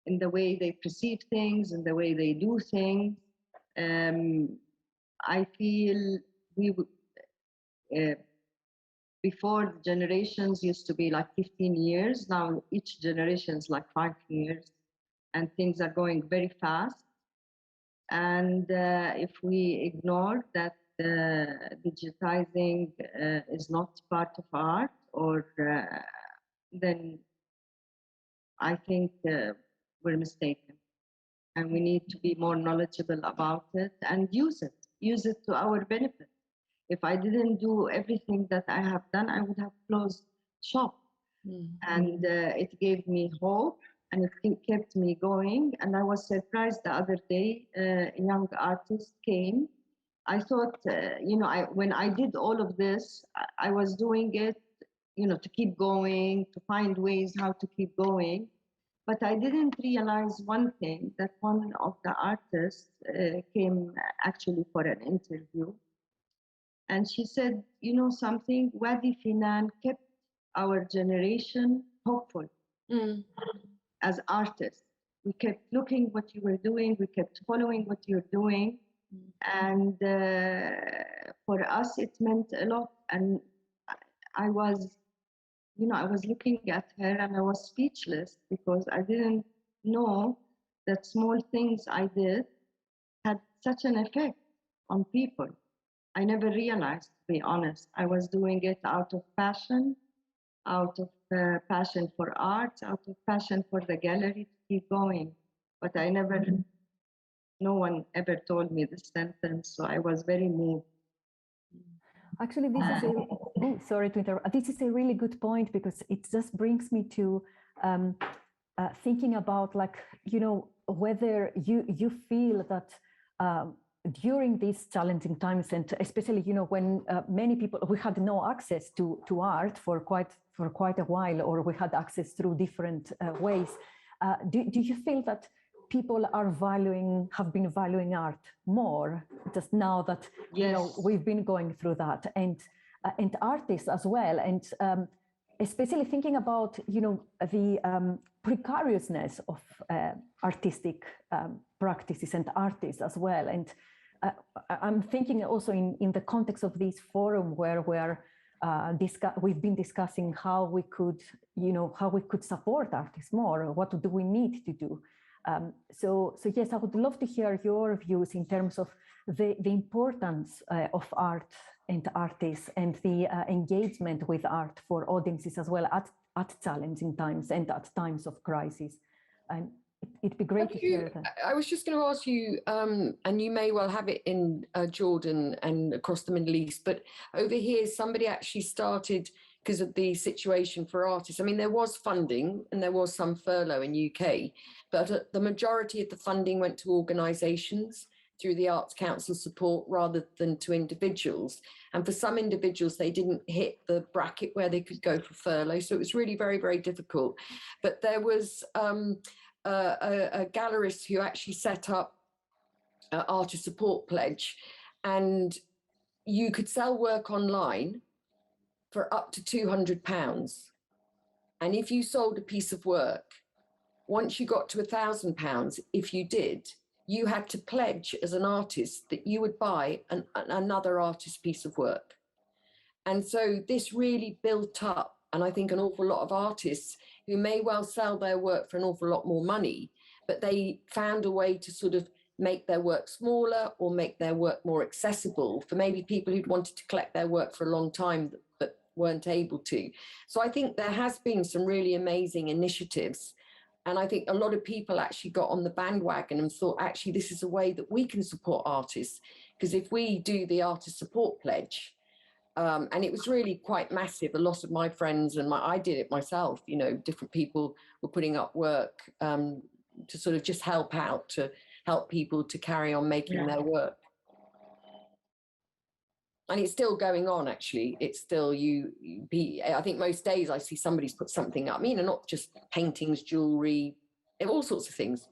in the way they perceive things, in the way they do things. I feel we would, before the generations used to be like 15 years. Now each generation is like 5 years, and things are going very fast. And if we ignore that digitizing is not part of art, or then I think we're mistaken. And we need to be more knowledgeable about it and use it to our benefit. If I didn't do everything that I have done, I would have closed shop. And it gave me hope, and it kept me going. And I was surprised the other day, a young artist came. I thought, when I did all of this, I was doing it, to keep going, to find ways how to keep going. But I didn't realize one thing, that one of the artists came actually for an interview. And she said, something, Wadi Finan kept our generation hopeful as artists. We kept looking what you were doing, we kept following what you're doing. And for us, it meant a lot. And I was looking at her and I was speechless, because I didn't know that small things I did had such an effect on people. I never realized, to be honest. I was doing it out of passion, out of passion for art, out of passion for the gallery to keep going. But no one ever told me this sentence, so I was very moved. Actually, this is sorry to interrupt. This is a really good point, because it just brings me to thinking about, whether you feel that during these challenging times, and especially when many people, we had no access to art for quite a while, or we had access through different ways. Do you feel that people have been valuing art more just now that we've been going through that, and artists as well, and especially thinking about the precariousness of artistic practices and artists as well. And I'm thinking also in the context of this forum where we've been discussing how we could support artists more. What do we need to do? So yes, I would love to hear your views in terms of the importance of art and artists, and the engagement with art for audiences as well at challenging times and at times of crisis. And it'd be great to hear that. I was just going to ask you, and you may well have it in Jordan and across the Middle East, but over here, somebody actually started, because of the situation for artists. I mean, there was funding and there was some furlough in UK, but the majority of the funding went to organisations through the Arts Council support rather than to individuals. And for some individuals, they didn't hit the bracket where they could go for furlough. So it was really very, very difficult. But there was a gallerist who actually set up an artist support pledge, and you could sell work online for up to £200. And if you sold a piece of work, once you got to £1,000, if you did, you had to pledge as an artist that you would buy another artist's piece of work. And so this really built up, and I think an awful lot of artists who may well sell their work for an awful lot more money, but they found a way to sort of make their work smaller or make their work more accessible for maybe people who'd wanted to collect their work for a long time but weren't able to. So I think there has been some really amazing initiatives. And I think a lot of people actually got on the bandwagon and thought, actually, this is a way that we can support artists. Because if we do the artist support pledge, and it was really quite massive. A lot of my friends and I did it myself, different people were putting up work to sort of just help out, to help people to carry on making their work. And it's still going on, actually. It's still, I think most days I see somebody's put something up, not just paintings, jewelry, all sorts of things,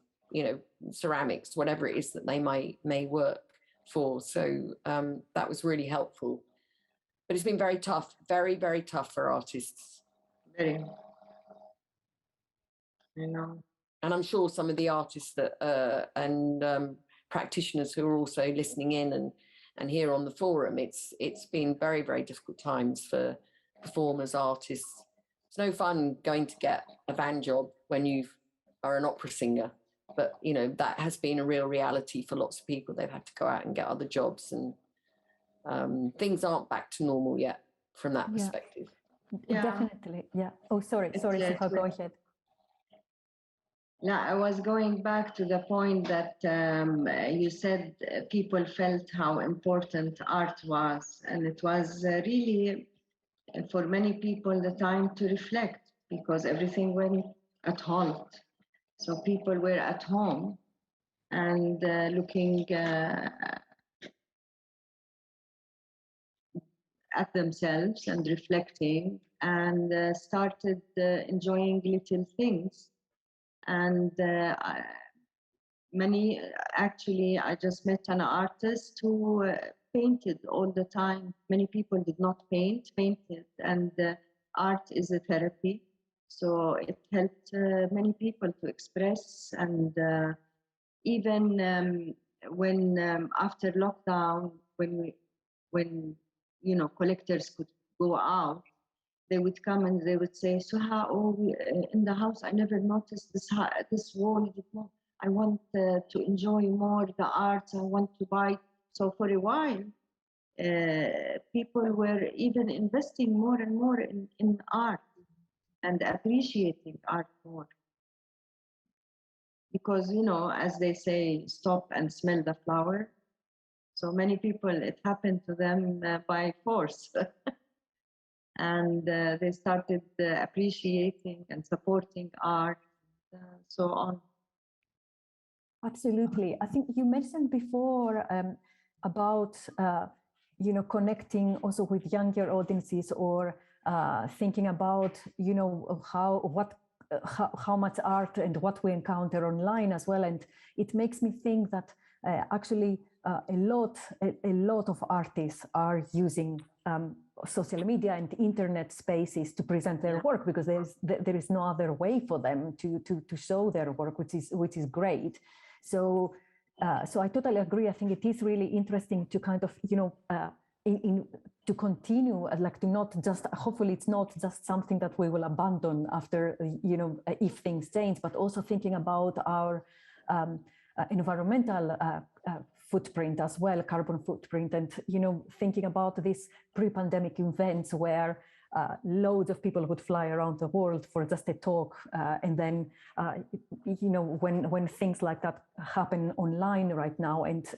ceramics, whatever it is that they may work for. So that was really helpful. But it's been very tough, very, very tough for artists. Very. you know. And I'm sure some of the artists that and practitioners who are also listening in and here on the forum, it's been very, very difficult times for performers, artists. It's no fun going to get a band job when you are an opera singer, but you know that has been a real reality for lots of people. They've had to go out and get other jobs, and things aren't back to normal yet from that perspective. Yeah. Definitely, yeah. Oh, sorry, Sifa, go ahead. Yeah, I was going back to the point that you said people felt how important art was, and it was really, for many people, the time to reflect, because everything went at halt. So people were at home and looking at themselves and reflecting, and started enjoying little things. And actually, I just met an artist who painted all the time. Many people did not painted, and art is a therapy. So it helped many people to express, and even when after lockdown, when you know collectors could go out, they would come and they would say, "Suha, in the house I never noticed this wall. I want to enjoy more the art. I want to buy." So for a while, people were even investing more and more in art and appreciating art more. Because, you know, as they say, stop and smell the flower. So many people, it happened to them by force. And they started appreciating and supporting art, so on. Absolutely. I think you mentioned before about you know, connecting also with younger audiences, or thinking about, you know, how much art and what we encounter online as well. And it makes me think that actually a lot of artists are using social media and internet spaces to present their work, because there is no other way for them to show their work, which is great. So I totally agree. I think it is really interesting to kind of, you know, to continue, like to not just, hopefully it's not just something that we will abandon after, you know, if things change, but also thinking about our environmental footprint as well, carbon footprint, and, you know, thinking about these pre-pandemic events where loads of people would fly around the world for just a talk, and then you know, when things like that happen online right now, and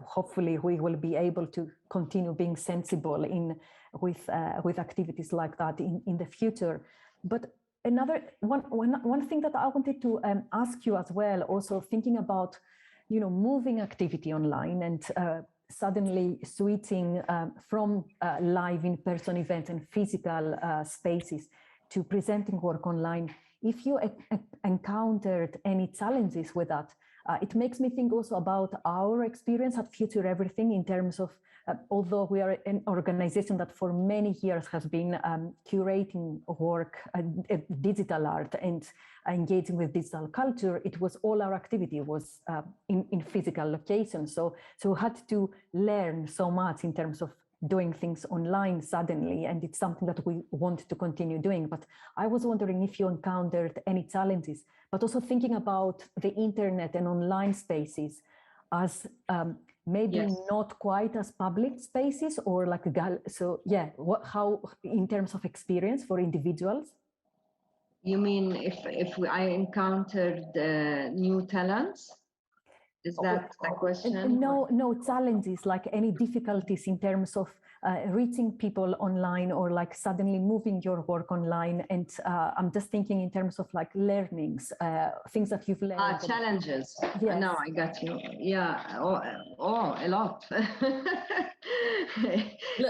hopefully we will be able to continue being sensible with activities like that in the future. But another one thing that I wanted to ask you as well, also thinking about, you know, moving activity online and suddenly switching from live in-person events and physical spaces to presenting work online. If you encountered any challenges with that, it makes me think also about our experience at FutureEverything in terms of, although we are an organization that for many years has been curating work, digital art, and engaging with digital culture, it was all our activity was in physical locations. So we had to learn so much in terms of doing things online suddenly, and it's something that we want to continue doing. But I was wondering if you encountered any challenges, but also thinking about the internet and online spaces as maybe not quite as public spaces, or like so yeah, how in terms of experience for individuals? You mean if I encountered new talents? Is that the question? No challenges, like any difficulties in terms of reaching people online, or like suddenly moving your work online. And I'm just thinking in terms of like learnings, things that you've learned. Challenges. Yes. No, I got you. Yeah. Oh, a lot.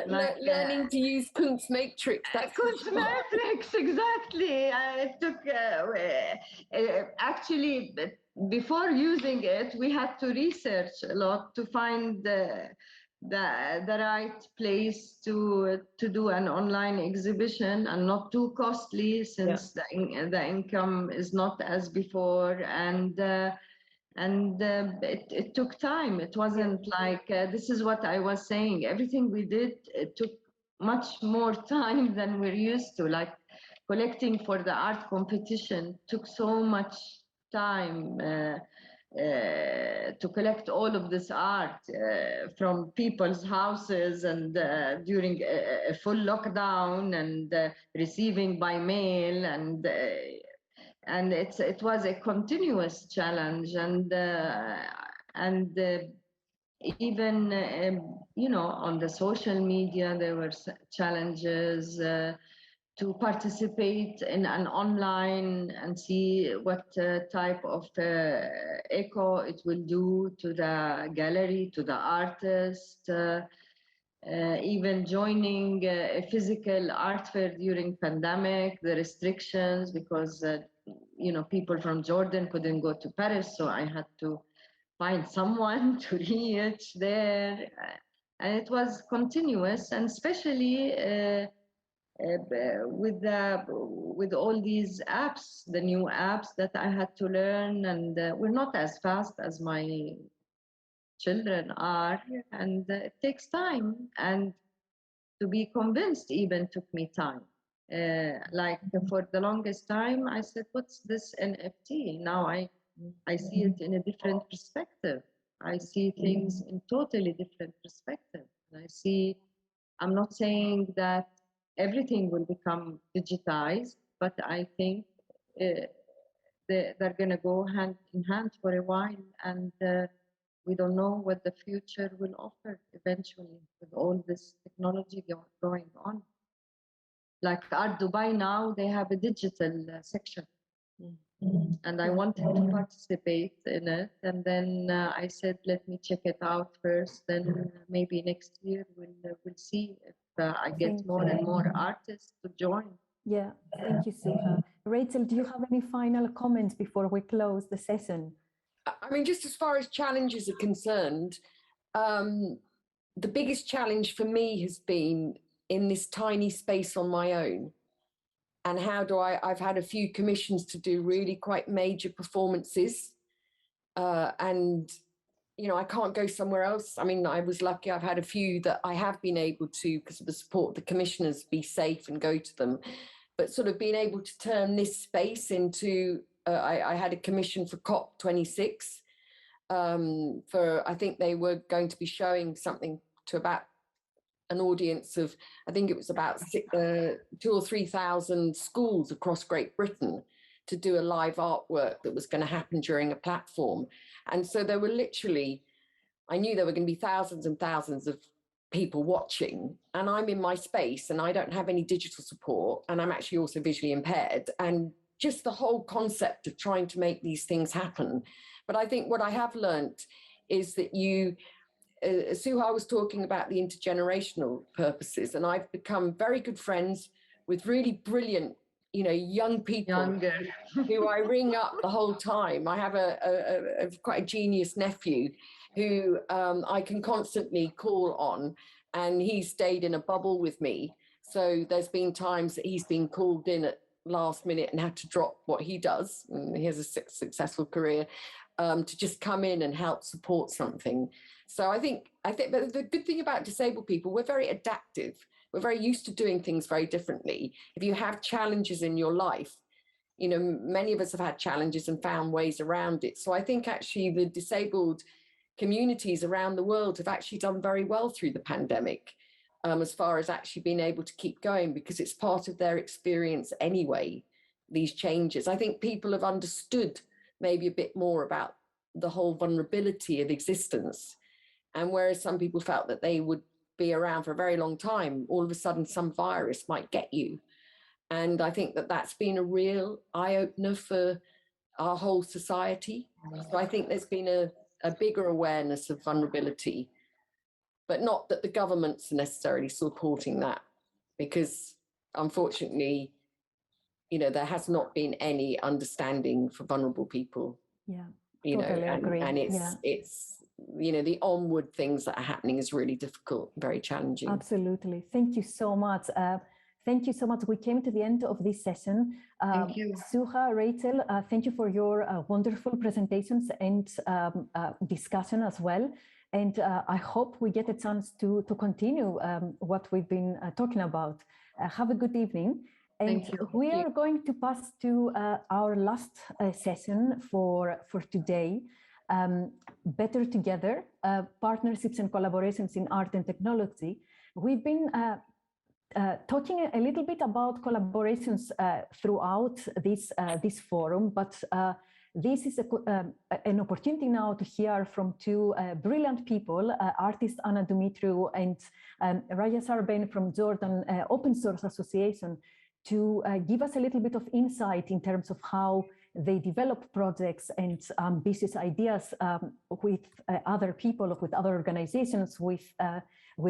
Learning to use Kuntz Matrix. That's Kuntz Matrix, exactly. It took actually. Before using it, we had to research a lot to find the right place to do an online exhibition, and not too costly, since the income is not as before, and it took time. It wasn't like this is what I was saying. Everything we did, it took much more time than we're used to. Like collecting for the art competition took so much time. To collect all of this art from people's houses, and during a full lockdown, and receiving by mail, and it was a continuous challenge, and even on the social media there were challenges. To participate in an online and see what type of echo it will do to the gallery, to the artist, even joining a physical art fair during pandemic, the restrictions, because people from Jordan couldn't go to Paris, so I had to find someone to reach there, and it was continuous, and especially with all these apps, the new apps that I had to learn, and we're not as fast as my children are, and it takes time, and to be convinced even took me time. Like for the longest time, I said, "What's this NFT?" Now I see it in a different perspective. I see things in totally different perspective. I'm not saying that everything will become digitized, but I think they're going to go hand in hand for a while, and we don't know what the future will offer eventually with all this technology going on. Like Art Dubai now, they have a digital section. And I wanted to participate in it, and then I said, let me check it out first, then maybe next year we'll see if I get more and more artists to join. Yeah, thank you, Suha. Rachel, do you have any final comments before we close the session? I mean, just as far as challenges are concerned, the biggest challenge for me has been in this tiny space on my own. And how do I've had a few commissions to do really quite major performances. And, I can't go somewhere else. I mean, I was lucky. I've had a few that I have been able to, because of the support of the commissioners, be safe and go to them. But sort of being able to turn this space into, I had a commission for COP26 I think they were going to be showing something to about an audience of, I think it was about 2,000 or 3,000 schools across Great Britain, to do a live artwork that was going to happen during a platform. And so there were literally, I knew there were going to be thousands and thousands of people watching, and I'm in my space and I don't have any digital support, and I'm actually also visually impaired, and just the whole concept of trying to make these things happen. But I think what I have learned is that Suha was talking about the intergenerational purposes, and I've become very good friends with really brilliant, young people who I ring up the whole time. I have a quite a genius nephew who I can constantly call on, and he stayed in a bubble with me. So there's been times that he's been called in at last minute and had to drop what he does, and he has a successful career, to just come in and help support something. So I think but the good thing about disabled people, we're very adaptive. We're very used to doing things very differently. If you have challenges in your life, many of us have had challenges and found ways around it. So I think actually the disabled communities around the world have actually done very well through the pandemic, as far as actually being able to keep going, because it's part of their experience anyway, these changes. I think people have understood maybe a bit more about the whole vulnerability of existence. And whereas some people felt that they would be around for a very long time, all of a sudden some virus might get you. And I think that that's been a real eye-opener for our whole society. So I think there's been a bigger awareness of vulnerability, but not that the governments are necessarily supporting that, because unfortunately, there has not been any understanding for vulnerable people. Yeah, totally agree. And it's the onward things that are happening is really difficult, very challenging. Absolutely. Thank you so much. Thank you so much. We came to the end of this session. Thank you. Suha, Rachel, thank you for your wonderful presentations and discussion as well. And I hope we get a chance to continue what we've been talking about. Have a good evening. And we are going to pass to our last session for today. Better Together, Partnerships and Collaborations in Art and Technology. We've been talking a little bit about collaborations throughout this forum, but this is an opportunity now to hear from two brilliant people, artist Anna Dumitriou and Raya Sarben from Jordan Open Source Association, to give us a little bit of insight in terms of how they develop projects and ambitious ideas with other people, with other organizations, with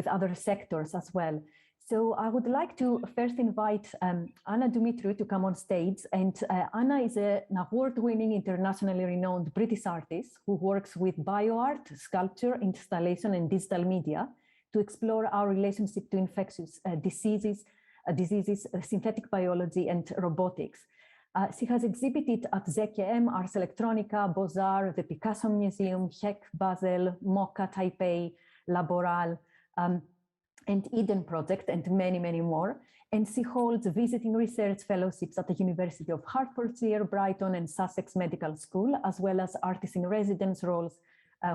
other sectors as well. So I would like to first invite Anna Dumitriou to come on stage. And Anna is an award-winning, internationally renowned British artist who works with bioart, sculpture, installation, and digital media to explore our relationship to infectious diseases, synthetic biology, and robotics. She has exhibited at ZKM, Ars Electronica, Beaux-Arts, the Picasso Museum, HEC Basel, MoCA Taipei, Laboral, and Eden Project, and many, many more. And she holds visiting research fellowships at the University of Hertfordshire, Brighton, and Sussex Medical School, as well as artist in residence roles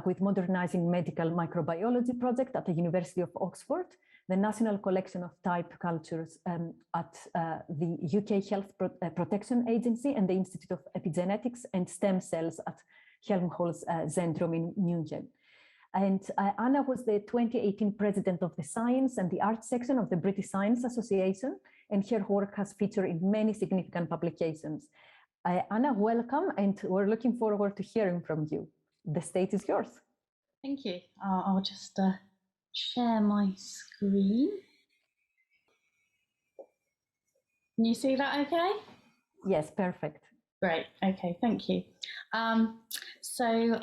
with Modernizing Medical Microbiology Project at the University of Oxford, the National Collection of Type Cultures at the UK Health Protection Agency, and the Institute of Epigenetics and Stem Cells at Helmholtz Zentrum in Munich. And Anna was the 2018 president of the Science and the Art section of the British Science Association, and her work has featured in many significant publications. Anna, welcome, and we're looking forward to hearing from you. The stage is yours. Thank you. I'll just share my screen. Can you see that okay? Yes, perfect. Great, okay, thank you. So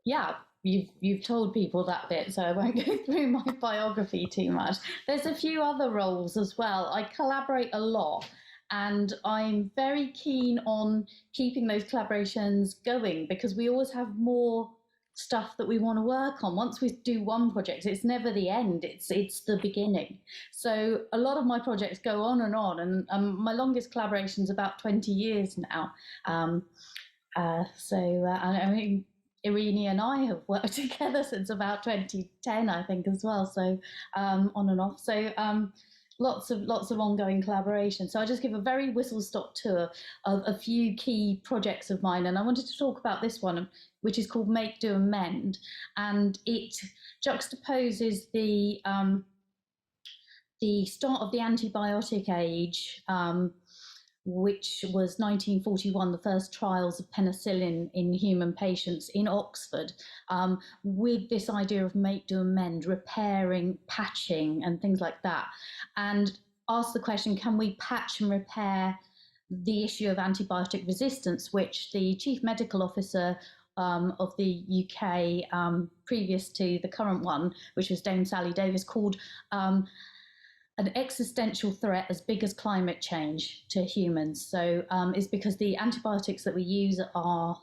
yeah, you've told people that bit, so I won't go through my biography too much. There's a few other roles as well. I collaborate a lot, and I'm very keen on keeping those collaborations going because we always have more stuff that we want to work on. Once we do one project, it's never the end, it's the beginning. So a lot of my projects go on, and my longest collaboration is about 20 years now. I mean, Irene and I have worked together since about 2010, I think, as well. So on and off. So lots of ongoing collaboration. So I'll just give a very whistle-stop tour of a few key projects of mine. And I wanted to talk about this one, which is called Make, Do and Mend. And it juxtaposes the start of the antibiotic age, which was 1941, the first trials of penicillin in human patients in Oxford, with this idea of make, do and mend, repairing, patching and things like that. And ask the question, can we patch and repair the issue of antibiotic resistance, which the Chief Medical Officer of the UK, previous to the current one, which was Dame Sally Davis, called an existential threat as big as climate change to humans. So it's because the antibiotics that we use are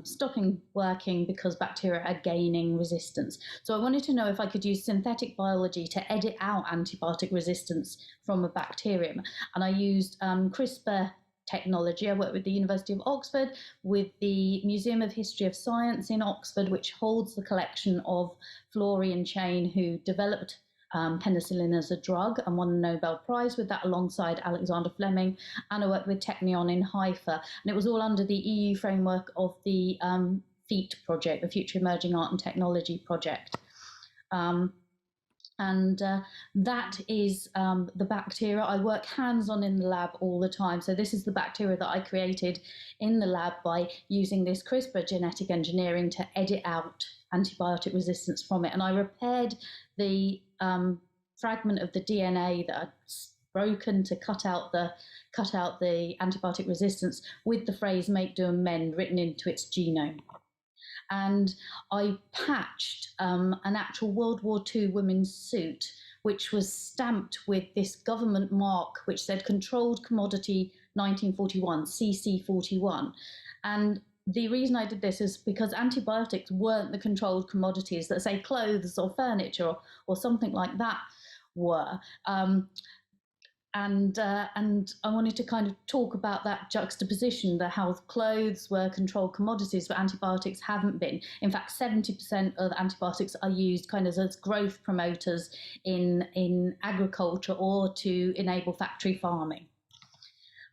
stopping working because bacteria are gaining resistance. So I wanted to know if I could use synthetic biology to edit out antibiotic resistance from a bacterium. And I used CRISPR technology. I worked with the University of Oxford, with the Museum of History of Science in Oxford, which holds the collection of Florian Chain, who developed penicillin as a drug and won the Nobel Prize with that alongside Alexander Fleming. And I worked with Technion in Haifa, and it was all under the EU framework of the FEAT project, the Future Emerging Art and Technology project. That is the bacteria. I work hands-on in the lab all the time. So this is the bacteria that I created in the lab by using this CRISPR genetic engineering to edit out antibiotic resistance from it. And I repaired the fragment of the DNA that I'd broken to cut out the antibiotic resistance with the phrase make, do and mend written into its genome. and I patched an actual World War II women's suit, which was stamped with this government mark which said Controlled Commodity 1941, CC41. And the reason I did this is because antibiotics weren't the controlled commodities that, say, clothes or furniture or something like that were. And I wanted to kind of talk about that juxtaposition, the how clothes were controlled commodities, but antibiotics haven't been. In fact, 70% of antibiotics are used kind of as growth promoters in agriculture or to enable factory farming.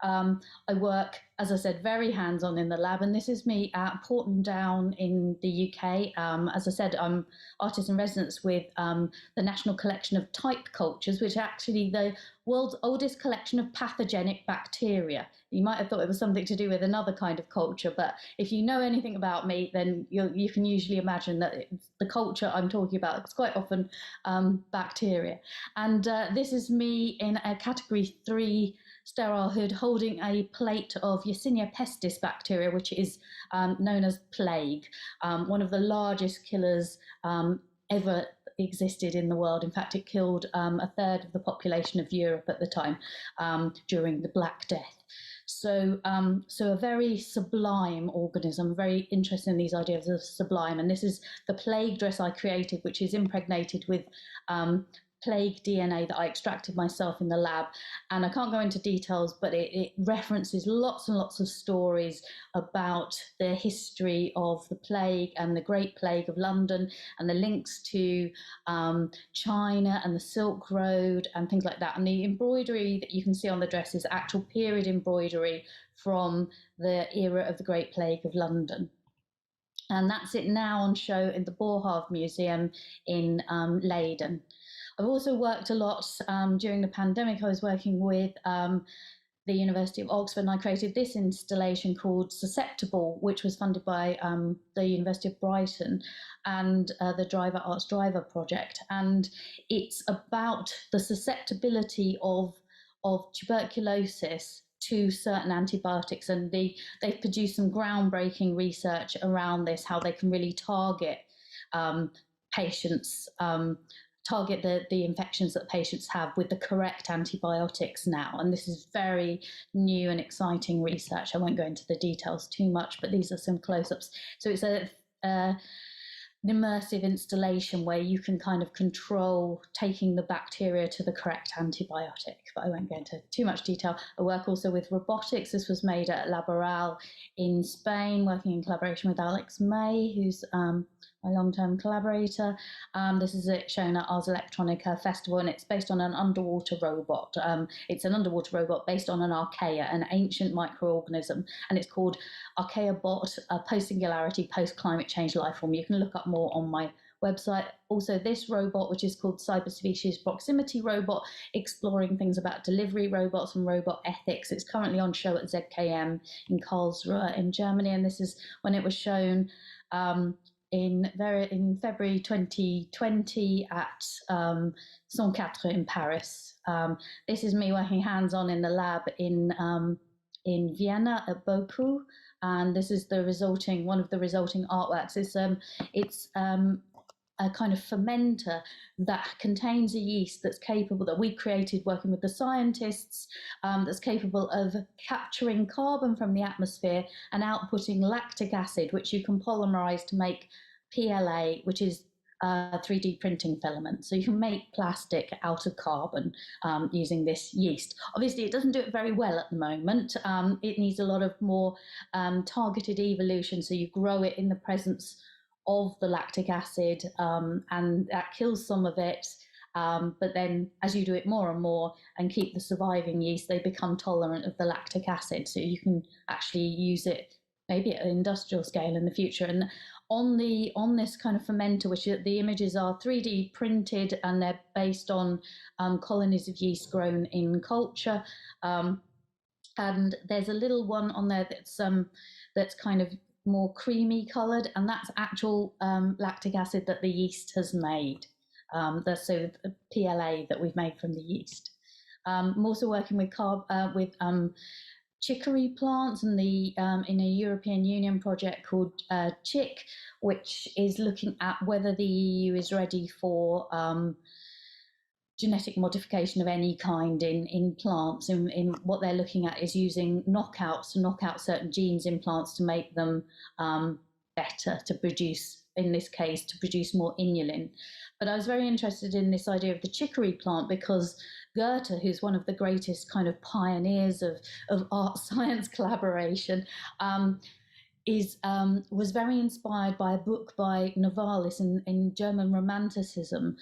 I work, as I said, very hands-on in the lab, and this is me at Porton Down in the UK. As I said, I'm artist in residence with the National Collection of Type Cultures, which are actually the world's oldest collection of pathogenic bacteria. You might have thought it was something to do with another kind of culture, but if you know anything about me, then you can usually imagine that the culture I'm talking about is quite often bacteria. And this is me in a category 3 sterile hood holding a plate of Yersinia pestis bacteria, which is known as plague, one of the largest killers ever existed in the world. In fact, it killed a third of the population of Europe at the time during the Black Death. So a very sublime organism, very interested in these ideas of sublime. And this is the plague dress I created, which is impregnated with plague DNA that I extracted myself in the lab. And I can't go into details, but it references lots and lots of stories about the history of the plague and the Great Plague of London and the links to China and the Silk Road and things like that. And the embroidery that you can see on the dress is actual period embroidery from the era of the Great Plague of London. And that's it now on show in the Boerhaave Museum in Leiden. I've also worked a lot during the pandemic. I was working with the University of Oxford, and I created this installation called Susceptible, which was funded by the University of Brighton and the Driver Arts Driver project. And it's about the susceptibility of tuberculosis to certain antibiotics. And they've produced some groundbreaking research around this, how they can really target patients, target the infections that patients have with the correct antibiotics now. And this is very new and exciting research. I won't go into the details too much, but these are some close-ups. So it's an immersive installation where you can kind of control taking the bacteria to the correct antibiotic, but I won't go into too much detail. I work also with robotics. This was made at Laboral in Spain, working in collaboration with Alex May, who's my long-term collaborator. This is it shown at Ars Electronica Festival, and it's based on an underwater robot. It's an underwater robot based on an archaea, an ancient microorganism, and it's called ArchaeaBot, a post-singularity, post-climate change life form. You can look up more on my website. Also, this robot, which is called Cyberspecies Proximity Robot, exploring things about delivery robots and robot ethics. It's currently on show at ZKM in Karlsruhe in Germany, and this is when it was shown in February 2020 at Saint-Quatre in Paris. This is me working hands-on in the lab in Vienna at Boku, and this is one of the resulting artworks. It's a kind of fermenter that contains a yeast that's capable, that we created working with the scientists, that's capable of capturing carbon from the atmosphere and outputting lactic acid, which you can polymerize to make PLA, which is 3D printing filament. So you can make plastic out of carbon using this yeast. Obviously, it doesn't do it very well at the moment. It needs a lot of more targeted evolution. So you grow it in the presence of the lactic acid, and that kills some of it. But then as you do it more and more and keep the surviving yeast, they become tolerant of the lactic acid. So you can actually use it maybe at an industrial scale in the future. And on this kind of fermenter, which the images are 3D printed and they're based on colonies of yeast grown in culture. And there's a little one on there that's kind of more creamy coloured, and that's actual lactic acid that the yeast has made. So the PLA that we've made from the yeast. I'm also working with chicory plants and the in a European Union project called CHIC, which is looking at whether the EU is ready for genetic modification of any kind in plants. In what they're looking at is using knockouts to knock out certain genes in plants to make them better to produce, in this case, to produce more inulin. But I was very interested in this idea of the chicory plant because Goethe, who's one of the greatest kind of pioneers of art-science collaboration, was very inspired by a book by Novalis in German Romanticism,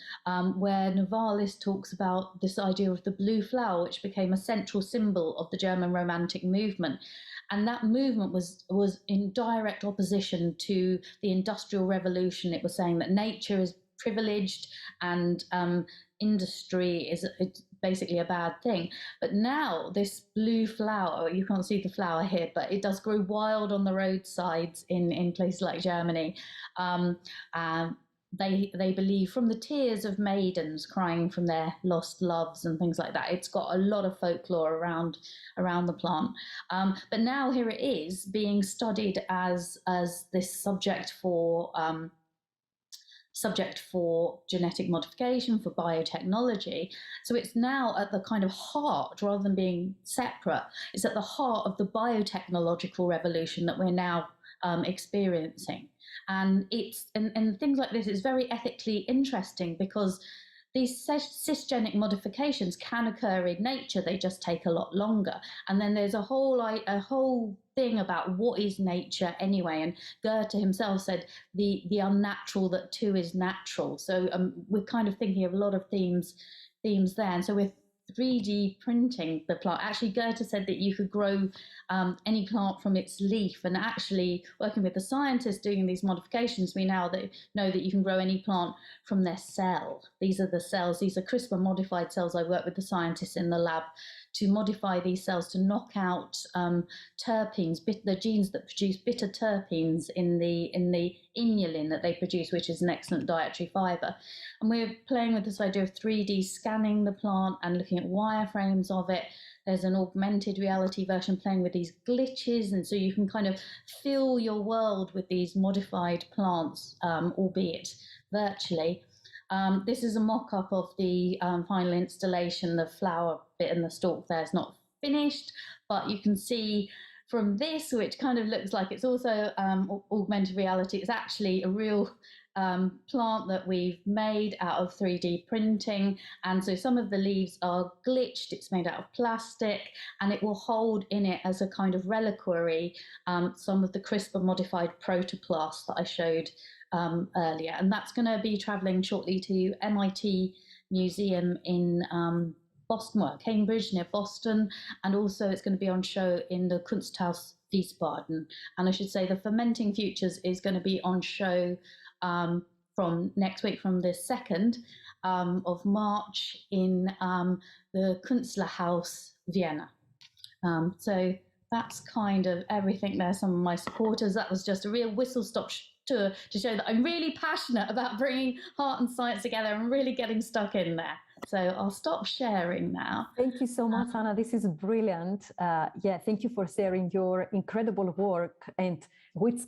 where Novalis talks about this idea of the blue flower, which became a central symbol of the German Romantic movement. And that movement was in direct opposition to the Industrial Revolution. It was saying that nature is privileged and industry is basically a bad thing. But now this blue flower, you can't see the flower here, but it does grow wild on the roadsides in places like Germany. They believe from the tears of maidens crying from their lost loves and things like that. It's got a lot of folklore around the plant. But now here it is being studied as this subject for genetic modification, for biotechnology. So it's now at the kind of heart, rather than being separate, it's at the heart of the biotechnological revolution that we're now experiencing. And and things like this is very ethically interesting because these cisgenic modifications can occur in nature, they just take a lot longer. And then there's a whole thing about what is nature anyway. And Goethe himself said the unnatural that too is natural. So we're kind of thinking of a lot of themes there. And so we're 3D printing the plant. Actually, Goethe said that you could grow any plant from its leaf, and actually working with the scientists doing these modifications, we now know that you can grow any plant from their cell. These are the cells, these are CRISPR modified cells. I work with the scientists in the lab to modify these cells to knock out terpenes, the genes that produce bitter terpenes in the inulin that they produce, which is an excellent dietary fiber. And we're playing with this idea of 3D scanning the plant and looking at wireframes of it. There's an augmented reality version playing with these glitches, and so you can kind of fill your world with these modified plants, albeit virtually. This is a mock-up of the final installation. The flower bit and the stalk there is not finished, but you can see from this, which kind of looks like it's also augmented reality, it's actually a real plant that we've made out of 3D printing. And so some of the leaves are glitched, it's made out of plastic, and it will hold in it as a kind of reliquary some of the CRISPR modified protoplasts that I showed earlier. And that's going to be traveling shortly to MIT Museum in Boston, well, Cambridge near Boston, and also it's going to be on show in the Kunsthaus Wiesbaden. And I should say the Fermenting Futures is going to be on show from next week, from the 2nd of March in the Künstlerhaus Vienna. So that's kind of everything there. Some of my supporters, that was just a real whistle-stop tour to show that I'm really passionate about bringing art and science together and really getting stuck in there. So I'll stop sharing now. Thank you so much, Anna. This is brilliant. Yeah, thank you for sharing your incredible work, and which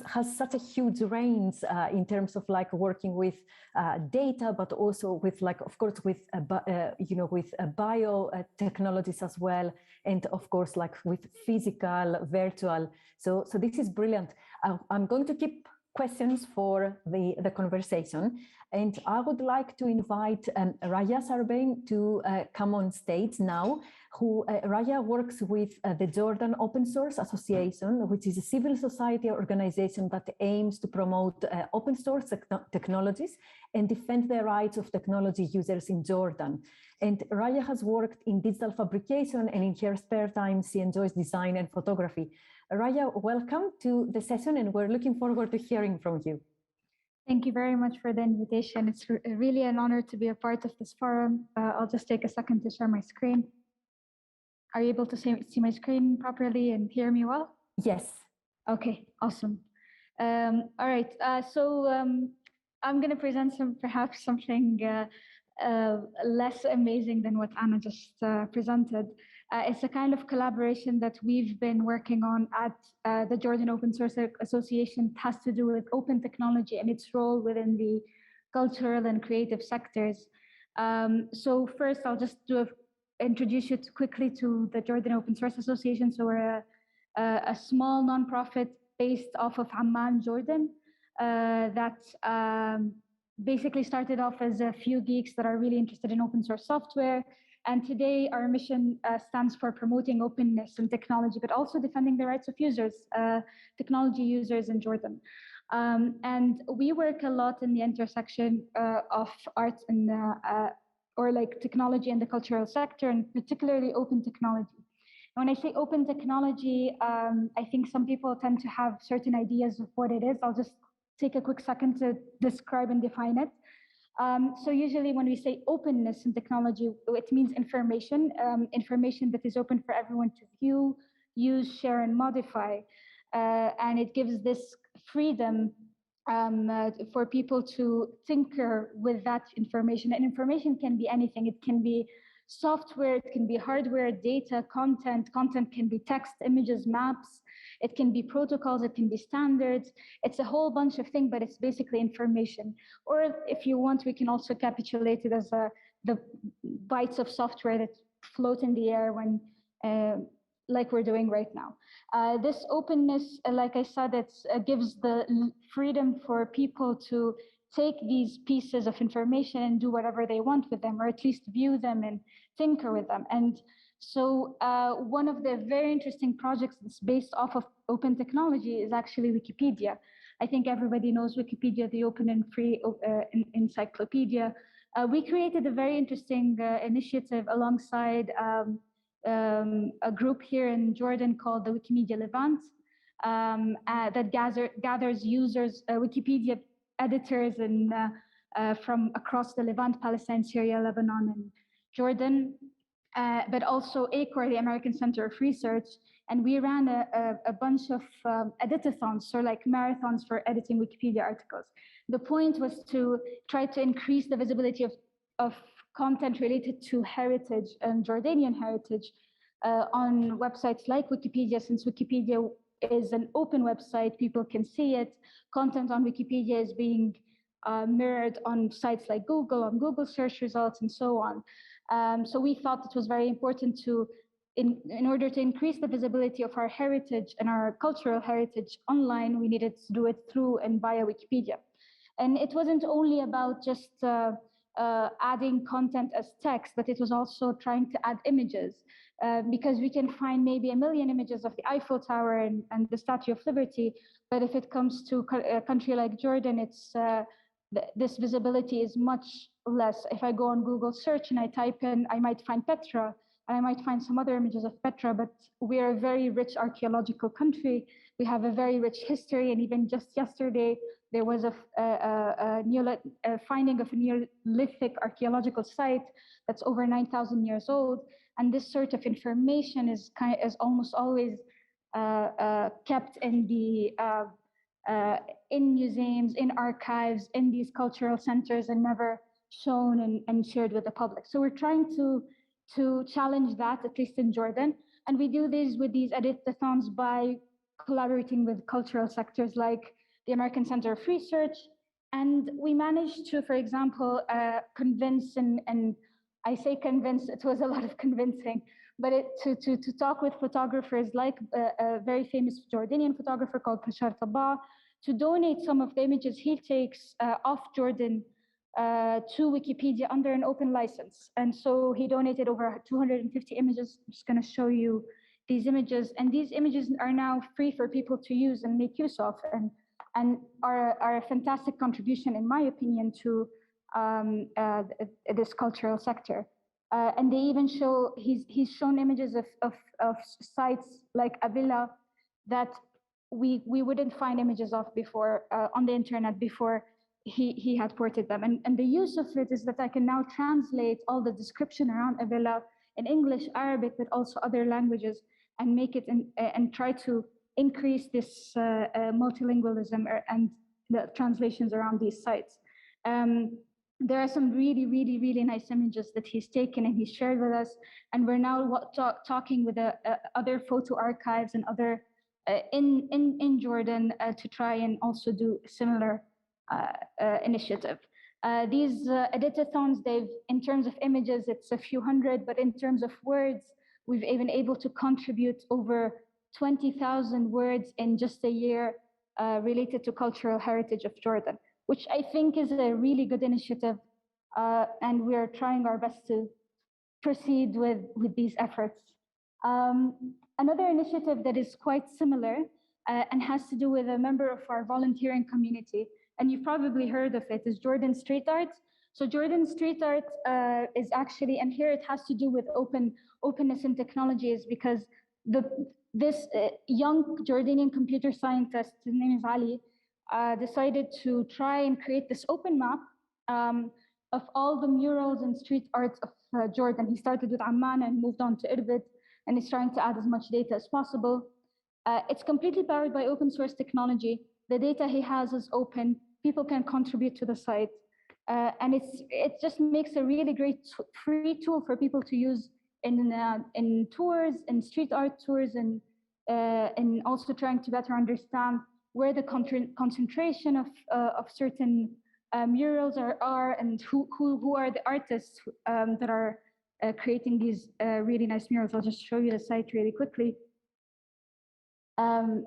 has such a huge range in terms of like working with data, but also with like, of course, with with biotechnologies as well, and of course like with physical, virtual. So this is brilliant. I'm going to keep questions for the conversation. And I would like to invite Raya Sarbain to come on stage now. Raya works with the Jordan Open Source Association, which is a civil society organization that aims to promote open source technologies and defend the rights of technology users in Jordan. And Raya has worked in digital fabrication, and in her spare time, she enjoys design and photography. Raya, welcome to the session, and we're looking forward to hearing from you. Thank you very much for the invitation. It's really an honor to be a part of this forum. I'll just take a second to share my screen. Are you able to see my screen properly and hear me well? Yes. Okay, awesome. All right, so I'm going to present perhaps something less amazing than what Anna just presented. It's a kind of collaboration that we've been working on at the Jordan Open Source Association. It has to do with open technology and its role within the cultural and creative sectors. So first, I'll just introduce you quickly to the Jordan Open Source Association. So we're a small nonprofit based off of Amman, Jordan, that basically started off as a few geeks that are really interested in open source software. And today our mission stands for promoting openness and technology, but also defending the rights of users, technology users in Jordan. And we work a lot in the intersection of art and or like technology and the cultural sector, and particularly open technology. When I say open technology, I think some people tend to have certain ideas of what it is. I'll just take a quick second to describe and define it. So usually when we say openness in technology, it means information, information that is open for everyone to view, use, share, and modify. And it gives this freedom for people to tinker with that information. And information can be anything. It can be software, it can be hardware, data, content. Content can be text, images, maps. It can be protocols, it can be standards. It's a whole bunch of things, but it's basically information. Or if you want, we can also capitulate it as the bytes of software that float in the air when, like we're doing right now. This openness, like I said, it gives the freedom for people to take these pieces of information and do whatever they want with them, or at least view them and tinker with them. And so one of the very interesting projects that's based off of open technology is actually Wikipedia. I think everybody knows Wikipedia, the open and free encyclopedia. We created a very interesting initiative alongside a group here in Jordan called the Wikimedia Levine that gathers users, Wikipedia editors and from across the Levant, Palestine, Syria, Lebanon, and Jordan, but also ACOR, the American Center of Research. And we ran a bunch of editathons, so like marathons for editing Wikipedia articles. The point was to try to increase the visibility of content related to heritage and Jordanian heritage on websites like Wikipedia. Since Wikipedia is an open website, people can see it. Content on Wikipedia is being mirrored on sites like Google, on Google search results, and so on. So we thought it was very important to, in order to increase the visibility of our heritage and our cultural heritage online, we needed to do it through and via Wikipedia. And it wasn't only about just adding content as text, but it was also trying to add images. Because we can find maybe 1 million images of the Eiffel Tower and the Statue of Liberty, but if it comes to a country like Jordan, it's this visibility is much less. If I go on Google search and I type in, I might find Petra, and I might find some other images of Petra, but we are a very rich archaeological country. We have a very rich history, and even just yesterday, there was a finding of a Neolithic archaeological site that's over 9,000 years old. And this sort of information is almost always kept in the in museums, in archives, in these cultural centers, and never shown and shared with the public. So we're trying to challenge that, at least in Jordan. And we do this with these editathons by collaborating with cultural sectors like the American Center of Research. And we managed to, for example, convince and I say convince, it was a lot of convincing, but to talk with photographers like a very famous Jordanian photographer called Bashar Tabah, to donate some of the images he takes off Jordan to Wikipedia under an open license. And so he donated over 250 images. I'm just going to show you these images. And these images are now free for people to use and make use of, and are a fantastic contribution, in my opinion, to this cultural sector. And they even show, he's shown images of sites like a villa that we wouldn't find images of before on the internet before he had ported them. And the use of it is that I can now translate all the description around a villa in English, Arabic, but also other languages, and make it and try to increase this multilingualism and the translations around these sites. there are some really, really, really nice images that he's taken and he's shared with us. And we're now talking with other photo archives and other in Jordan to try and also do a similar initiative. These editathons, in terms of images, it's a few hundred, but in terms of words, we've been able to contribute over 20,000 words in just a year related to cultural heritage of Jordan, which I think is a really good initiative. And we're trying our best to proceed with these efforts. Another initiative that is quite similar and has to do with a member of our volunteering community, and you've probably heard of it, is Jordan Street Art. So Jordan Street Art is actually, and here it has to do with openness in technologies, because this young Jordanian computer scientist, his name is Ali, decided to try and create this open map of all the murals and street arts of Jordan. He started with Amman and moved on to Irbid, and he's trying to add as much data as possible. It's completely powered by open source technology. The data he has is open. People can contribute to the site. And it just makes a really great free tool for people to use in tours, in street art tours, and also trying to better understand where the concentration of certain murals are and who are the artists that are creating these really nice murals. I'll just show you the site really quickly. And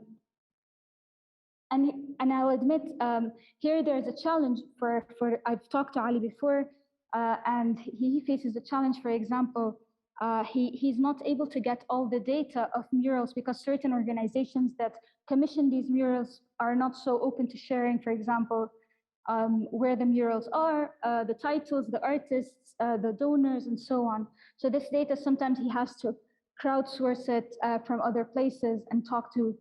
I'll admit, here there's a challenge for I've talked to Ali before, and he faces a challenge. For example, he's not able to get all the data of murals because certain organizations that commission these murals are not so open to sharing, for example, where the murals are, the titles, the artists, the donors, and so on. So this data, sometimes he has to crowdsource it from other places and talk to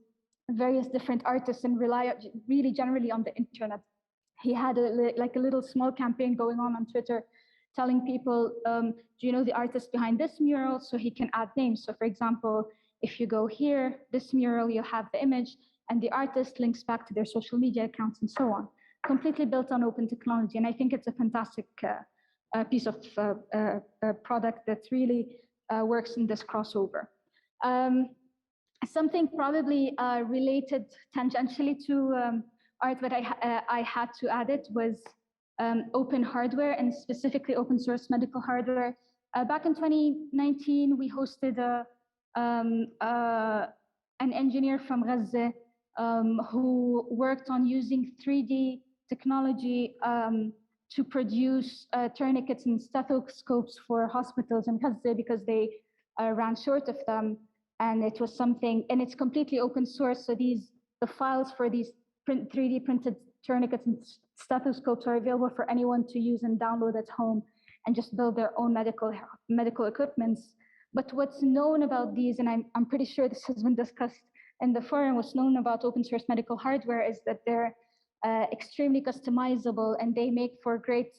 various different artists and rely really generally on the internet. He had like a little small campaign going on Twitter telling people, do you know the artist behind this mural? So he can add names. So for example, if you go here, this mural, you'll have the image and the artist links back to their social media accounts and so on. Completely built on open technology. And I think it's a fantastic piece of product that really works in this crossover. Something probably related tangentially to art, but I had to add it, was open hardware, and specifically open source medical hardware. Back in 2019, we hosted an engineer from Gaza who worked on using 3D technology to produce tourniquets and stethoscopes for hospitals in Gaza because they ran short of them. And it was something, and it's completely open source. So the files for these 3D printed tourniquets and stethoscopes are available for anyone to use and download at home and just build their own medical equipments. But what's known about these, and I'm pretty sure this has been discussed in the forum, what's known about open source medical hardware is that they're extremely customizable, and they make for great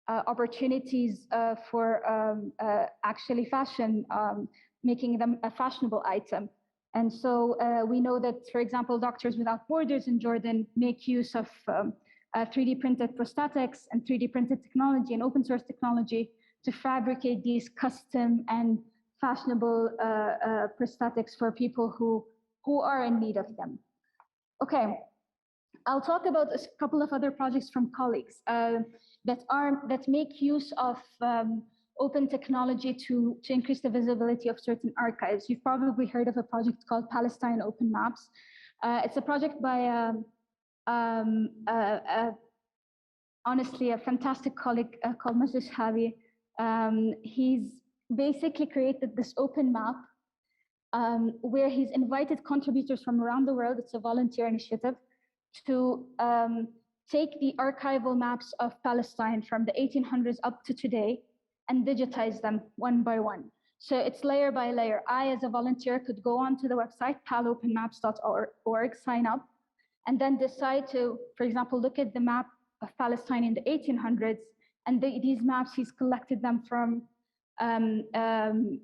opportunities for actually fashion, making them a fashionable item. And so we know that, for example, Doctors Without Borders in Jordan make use of 3D printed prosthetics and 3D printed technology and open source technology to fabricate these custom and fashionable prosthetics for people who are in need of them. Okay, I'll talk about a couple of other projects from colleagues that make use of open technology to increase the visibility of certain archives. You've probably heard of a project called Palestine Open Maps. It's a project by honestly a fantastic colleague called Majlis Habi. He's basically created this open map where he's invited contributors from around the world. It's a volunteer initiative to take the archival maps of Palestine from the 1800s up to today and digitize them one by one. So it's layer by layer. I, as a volunteer, could go onto the website, palopenmaps.org, sign up, and then decide to, for example, look at the map of Palestine in the 1800s. And these maps, he's collected them from the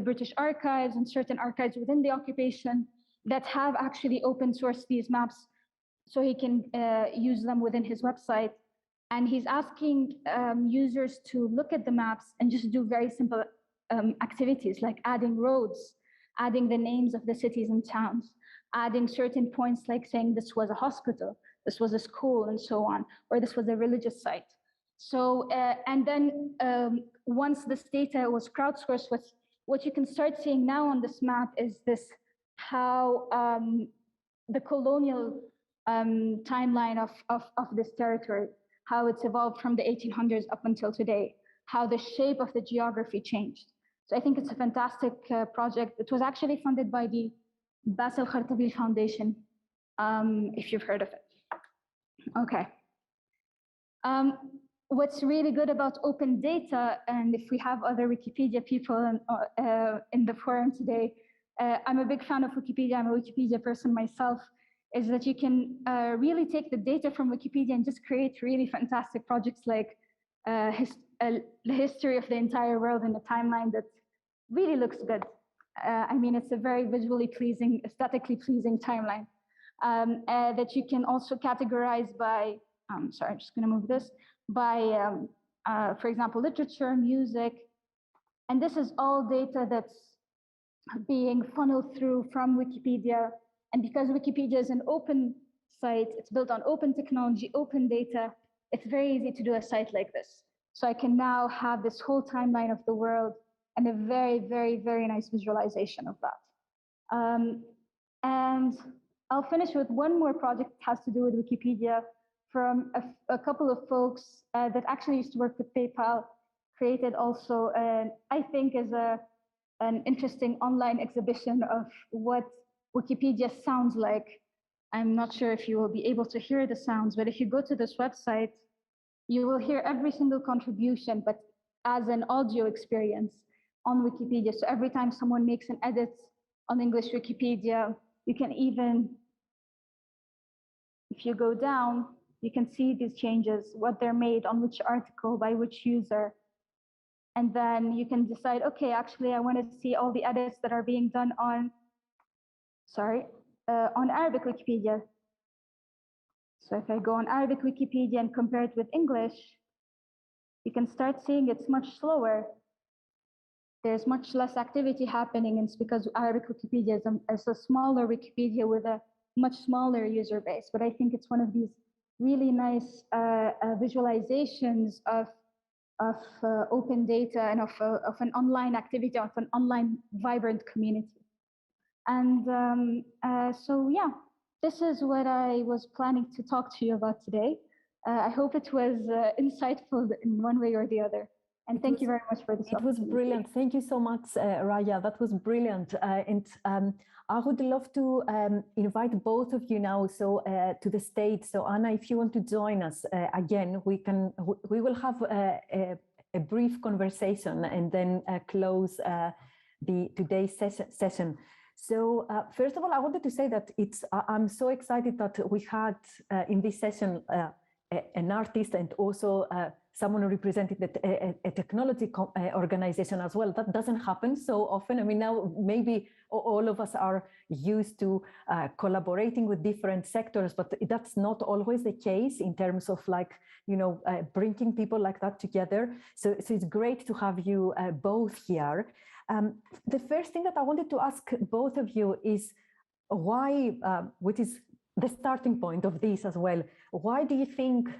British archives and certain archives within the occupation that have actually open sourced these maps so he can use them within his website. And he's asking users to look at the maps and just do very simple activities like adding roads, adding the names of the cities and towns, adding certain points like saying this was a hospital, this was a school, and so on, or this was a religious site. So, and then once this data was crowdsourced, what you can start seeing now on this map is this, how the colonial timeline of this territory, how it's evolved from the 1800s up until today, how the shape of the geography changed. So I think it's a fantastic project. It was actually funded by the Bassel Khartabil Foundation, if you've heard of it. Okay. What's really good about open data, and if we have other Wikipedia people in the forum today, I'm a big fan of Wikipedia, I'm a Wikipedia person myself, is that you can really take the data from Wikipedia and just create really fantastic projects like the history of the entire world in a timeline that really looks good. I mean, it's a very visually pleasing, aesthetically pleasing timeline that you can also categorize by, sorry, I'm just gonna move this, by, for example, literature, music, and this is all data that's being funneled through from Wikipedia. And because Wikipedia is an open site, it's built on open technology, open data, it's very easy to do a site like this. So I can now have this whole timeline of the world and a very, very, very nice visualization of that. And I'll finish with one more project that has to do with Wikipedia from a couple of folks that actually used to work with PayPal, created also, I think is an interesting online exhibition of what Wikipedia sounds like. I'm not sure if you will be able to hear the sounds, but if you go to this website, you will hear every single contribution, but as an audio experience on Wikipedia. So every time someone makes an edit on English Wikipedia, you can even, if you go down, you can see these changes, what they're made on which article, by which user. And then you can decide, okay, actually, I want to see all the edits that are being done on, on Arabic Wikipedia. So if I go on Arabic Wikipedia and compare it with English, you can start seeing it's much slower. There's much less activity happening, and it's because Arabic Wikipedia is a smaller Wikipedia with a much smaller user base. But I think it's one of these really nice visualizations of open data and of an online activity, of an online vibrant community. And so, yeah, this is what I was planning to talk to you about today. I hope it was insightful in one way or the other. And thank you very much for this. It was brilliant. Thank you so much, Raya. That was brilliant. And I would love to invite both of you now to the stage. So Anna, if you want to join us again, we will have a brief conversation and then close today's session. So first of all, I wanted to say that I'm so excited that we had in this session an artist and also someone who represented a technology organization as well. That doesn't happen so often. I mean, now maybe all of us are used to collaborating with different sectors, but that's not always the case in terms of bringing people like that together. So it's great to have you both here. The first thing that I wanted to ask both of you is why, which is the starting point of this as well, why do you think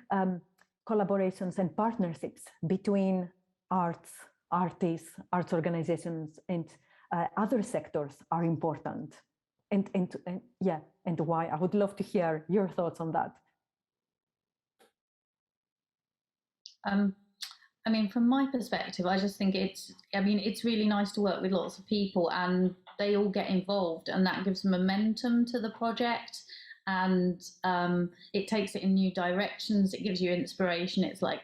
collaborations and partnerships between artists, arts organizations, and other sectors are important? And why? I would love to hear your thoughts on that. I mean, from my perspective, I just think it's really nice to work with lots of people and they all get involved, and that gives momentum to the project, and it takes it in new directions. It gives you inspiration. It's like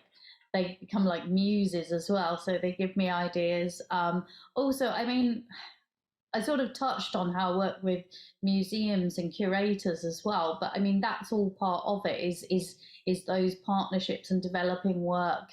they become like muses as well, so they give me ideas. Also, I mean, I sort of touched on how I work with museums and curators as well, but I mean, that's all part of it, is those partnerships and developing work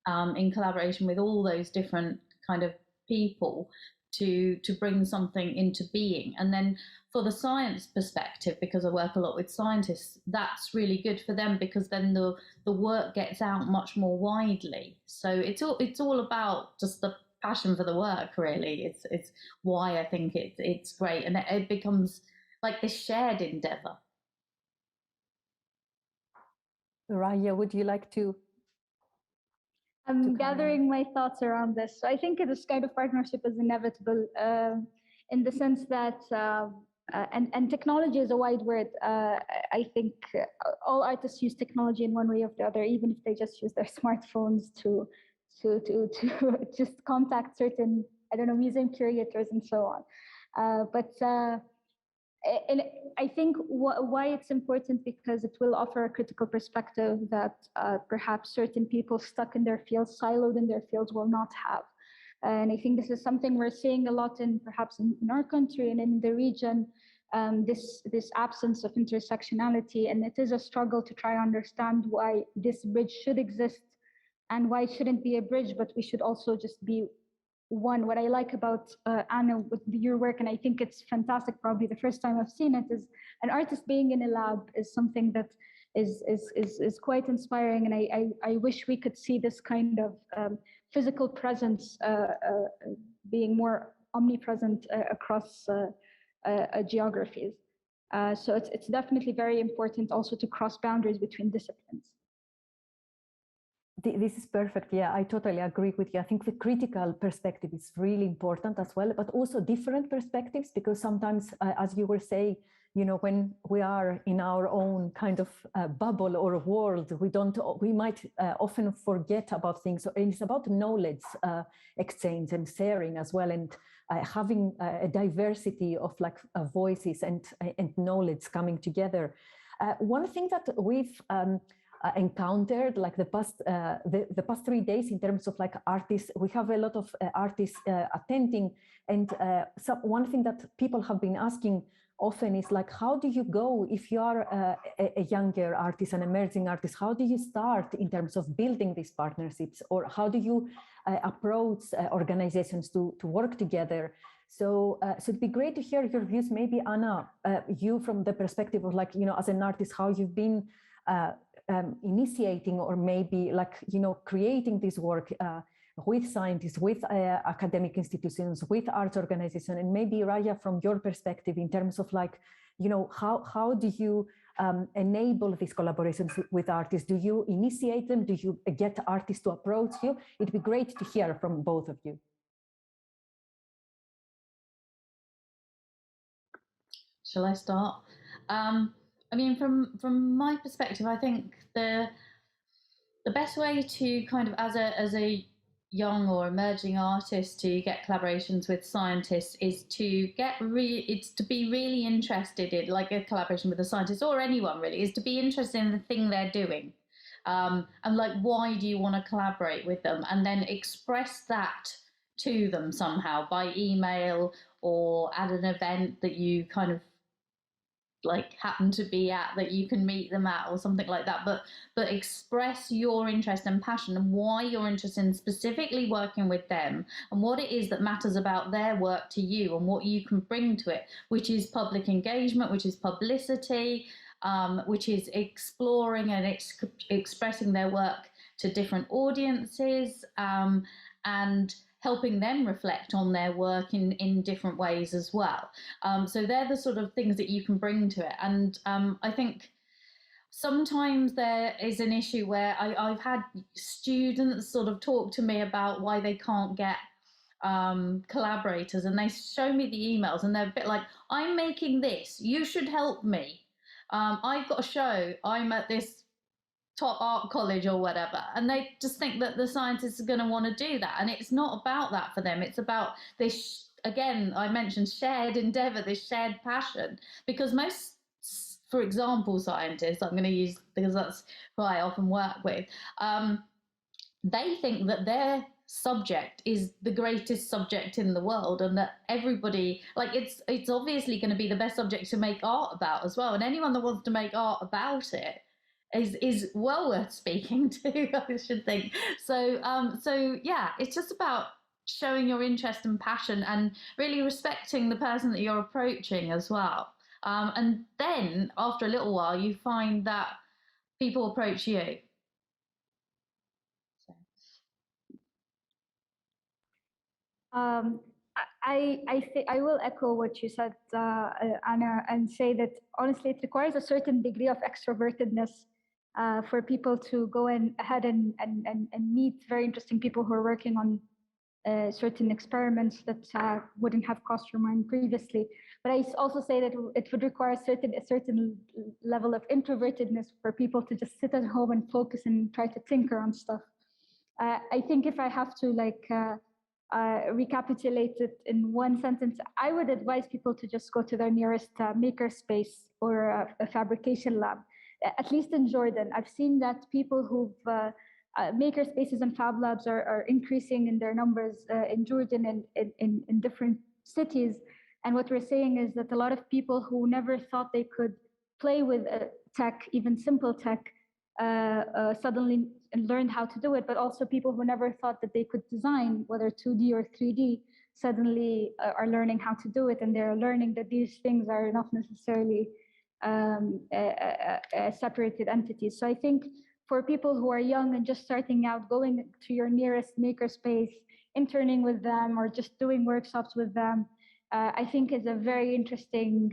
in collaboration with all those different kind of people to bring something into being. And then for the science perspective, because I work a lot with scientists, that's really good for them, because then the work gets out much more widely. So it's all about just the passion for the work, really. It's why I think it's great, and it becomes like this shared endeavor. Raya, would you like to? I'm gathering my thoughts around this. So I think this kind of partnership is inevitable in the sense that, and technology is a wide word. I think all artists use technology in one way or the other, even if they just use their smartphones to just contact certain, I don't know, museum curators and so on. And I think why it's important, because it will offer a critical perspective that perhaps certain people stuck in their fields, siloed in their fields, will not have. And I think this is something we're seeing a lot perhaps in our country and in the region, this absence of intersectionality. And it is a struggle to try to understand why this bridge should exist and why it shouldn't be a bridge, but we should also just be one. What I like about Anna with your work, and I think it's fantastic, probably the first time I've seen it, is an artist being in a lab is something that is quite inspiring. And I wish we could see this kind of physical presence being more omnipresent across geographies. So it's definitely very important also to cross boundaries between disciplines. This is perfect. Yeah, I totally agree with you. I think the critical perspective is really important as well, but also different perspectives, because sometimes, as you were saying, when we are in our own kind of bubble or world, we might often forget about things. And it's about knowledge exchange and sharing as well, and having a diversity of voices and knowledge coming together. One thing that we've encountered the past 3 days in terms of artists, we have a lot of artists attending, and one thing that people have been asking often is how do you go if you are a younger artist, an emerging artist? How do you start in terms of building these partnerships, or how do you approach organizations to work together? So it'd be great to hear your views. Maybe Anna, you from the perspective of as an artist, how you've been initiating or maybe creating this work with scientists, with academic institutions, with arts organizations, and maybe Raya, from your perspective in terms of how do you enable these collaborations with artists? Do you initiate them? Do you get artists to approach you? It'd be great to hear from both of you. Shall I start? I mean, from my perspective, I think the best way to kind of as a young or emerging artist to get collaborations with scientists is to be really interested in, a collaboration with a scientist or anyone really, is to be interested in the thing they're doing, and why do you want to collaborate with them, and then express that to them somehow by email or at an event that you kind of happen to be at, that you can meet them at or something like that, but express your interest and passion and why you're interested in specifically working with them and what it is that matters about their work to you and what you can bring to it, which is public engagement, which is publicity, which is exploring and expressing their work to different audiences, and helping them reflect on their work in different ways as well. So they're the sort of things that you can bring to it. And I think sometimes there is an issue where I've had students sort of talk to me about why they can't get collaborators, and they show me the emails and they're a bit like, I'm making this, you should help me. I've got a show, I'm at this top art college or whatever, and they just think that the scientists are going to want to do that, and it's not about that for them. It's about this, again, I mentioned shared endeavor, this shared passion, because most, for example, scientists, I'm going to use because that's who I often work with, they think that their subject is the greatest subject in the world, and that everybody, it's obviously going to be the best subject to make art about as well, and anyone that wants to make art about it is well worth speaking to, I should think. So yeah, it's just about showing your interest and passion and really respecting the person that you're approaching as well. And then after a little while, you find that people approach you. I will echo what you said, Anna, and say that honestly, it requires a certain degree of extrovertedness for people to go ahead and meet very interesting people who are working on certain experiments that wouldn't have crossed your mind previously. But I also say that it would require a certain level of introvertedness for people to just sit at home and focus and try to tinker on stuff. I think if I have to recapitulate it in one sentence, I would advise people to just go to their nearest makerspace or a fabrication lab, at least in Jordan. I've seen that people who've makerspaces and fab labs are increasing in their numbers in Jordan and in different cities. And what we're saying is that a lot of people who never thought they could play with tech, even simple tech, suddenly learned how to do it, but also people who never thought that they could design, whether 2D or 3D, suddenly are learning how to do it, and they're learning that these things are not necessarily separated entities. So I think for people who are young and just starting out, going to your nearest makerspace, interning with them, or just doing workshops with them, I think is a very interesting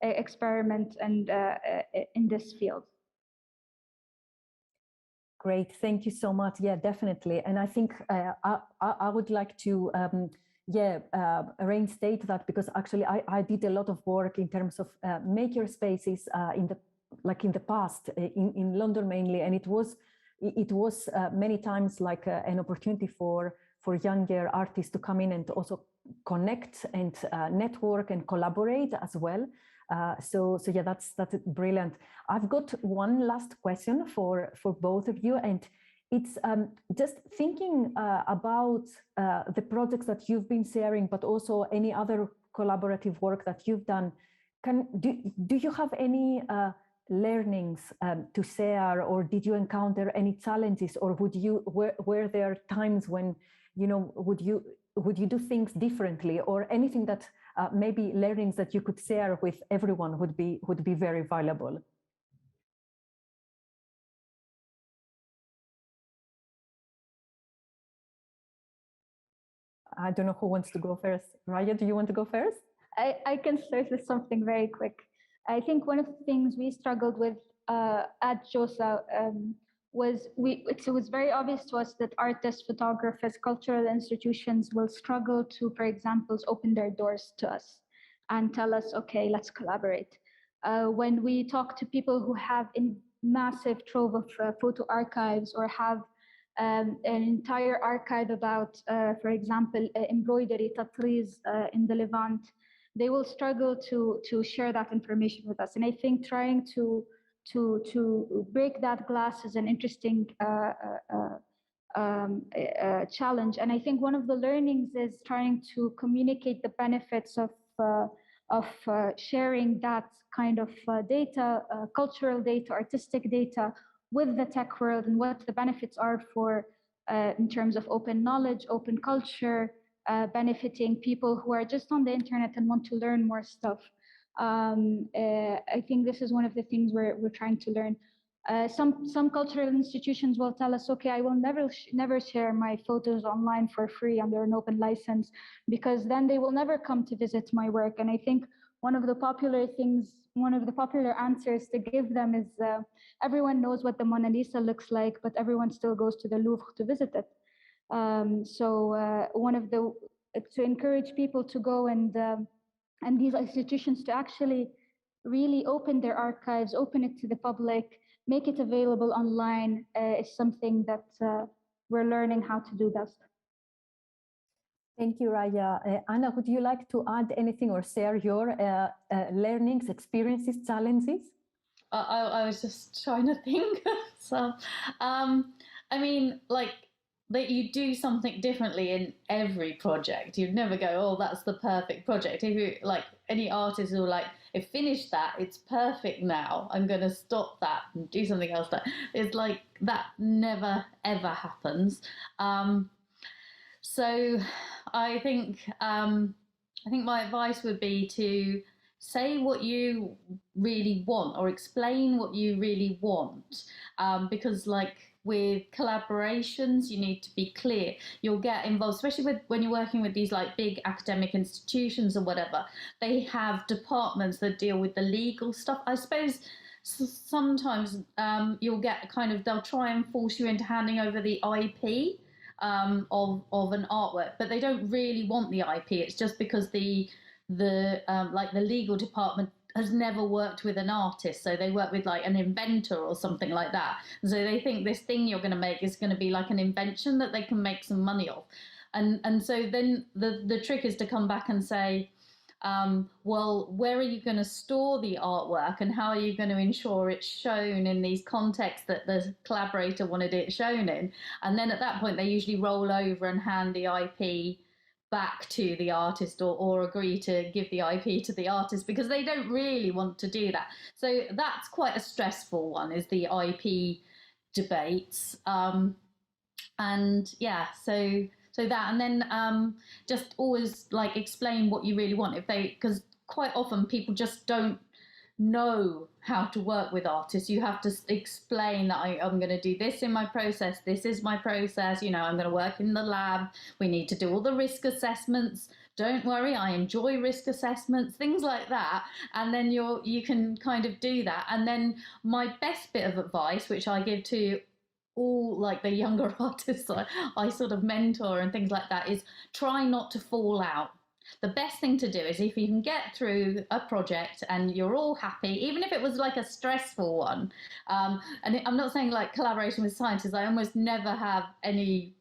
experiment and in this field. Great, thank you so much. Yeah, definitely. And I think I would like to reinstate that, because actually I did a lot of work in terms of maker spaces in the past in London mainly, and it was many times like an opportunity for younger artists to come in and also connect and network and collaborate as well. So yeah, that's brilliant. I've got one last question for both of you, and it's just thinking about the projects that you've been sharing, but also any other collaborative work that you've done. Do you have any learnings to share, or did you encounter any challenges, or were there times when would you do things differently, or anything that maybe learnings that you could share with everyone would be very valuable? I don't know who wants to go first. Raya, do you want to go first? I can start with something very quick. I think one of the things we struggled with at JOSA was it was very obvious to us that artists, photographers, cultural institutions will struggle to, for example, open their doors to us and tell us, okay, let's collaborate. When we talk to people who have a massive trove of photo archives, or have an entire archive about, for example, embroidery, tatriz in the Levant, they will struggle to share that information with us. And I think trying to break that glass is an interesting challenge. And I think one of the learnings is trying to communicate the benefits of sharing that kind of data, cultural data, artistic data, with the tech world, and what the benefits are for in terms of open knowledge, open culture, benefiting people who are just on the internet and want to learn more stuff. I think this is one of the things we're trying to learn. Some cultural institutions will tell us, okay, I will never share my photos online for free under an open license, because then they will never come to visit my work. And I think one of the popular answers to give them is everyone knows what the Mona Lisa looks like, but everyone still goes to the Louvre to visit it. To encourage people to go and these institutions to actually really open their archives, open it to the public, make it available online is something that we're learning how to do best. Thank you, Raya. Anna, would you like to add anything or share your learnings, experiences, challenges? I was just trying to think. So, I mean, like, that you do something differently in every project. You'd never go, oh, that's the perfect project. If you like any artist who like, I finished that, it's perfect now, I'm going to stop that and do something else. It's like that never ever happens. So I think my advice would be to say what you really want or explain what you really want, because like with collaborations, you need to be clear. You'll get involved, especially when you're working with these like big academic institutions or whatever. They have departments that deal with the legal stuff. I suppose sometimes you'll get they'll try and force you into handing over the IP of an artwork, but they don't really want the IP. It's just because the legal department has never worked with an artist, so they work with like an inventor or something like that. And so they think this thing you're going to make is going to be like an invention that they can make some money off. And so then the trick is to come back and say, well, where are you going to store the artwork, and how are you going to ensure it's shown in these contexts that the collaborator wanted it shown in? And then at that point, they usually roll over and hand the IP back to the artist, or agree to give the IP to the artist, because they don't really want to do that. So that's quite a stressful one, is the IP debates. And yeah, so that, and then just always like explain what you really want, because quite often people just don't know how to work with artists. You have to explain that I'm going to do this in my process. This is my process. You know, I'm going to work in the lab. We need to do all the risk assessments. Don't worry, I enjoy risk assessments, things like that. And then you can kind of do that. And then my best bit of advice, which I give to all like the younger artists I sort of mentor and things like that, is try not to fall out. The best thing to do is, if you can get through a project and you're all happy, even if it was like a stressful one, and I'm not saying like collaboration with scientists, I almost never have anything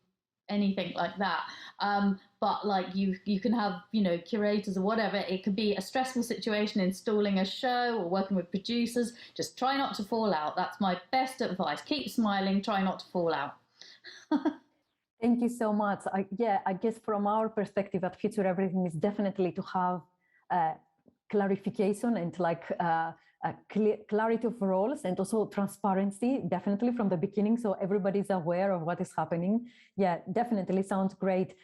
like that, but like you can have, you know, curators or whatever. It could be a stressful situation, installing a show or working with producers. Just try not to fall out. That's my best advice. Keep smiling, try not to fall out. Thank you so much. I guess from our perspective at FutureEverything is definitely to have clarification and like clarity of roles, and also transparency, definitely from the beginning, so everybody's aware of what is happening. Yeah, definitely sounds great.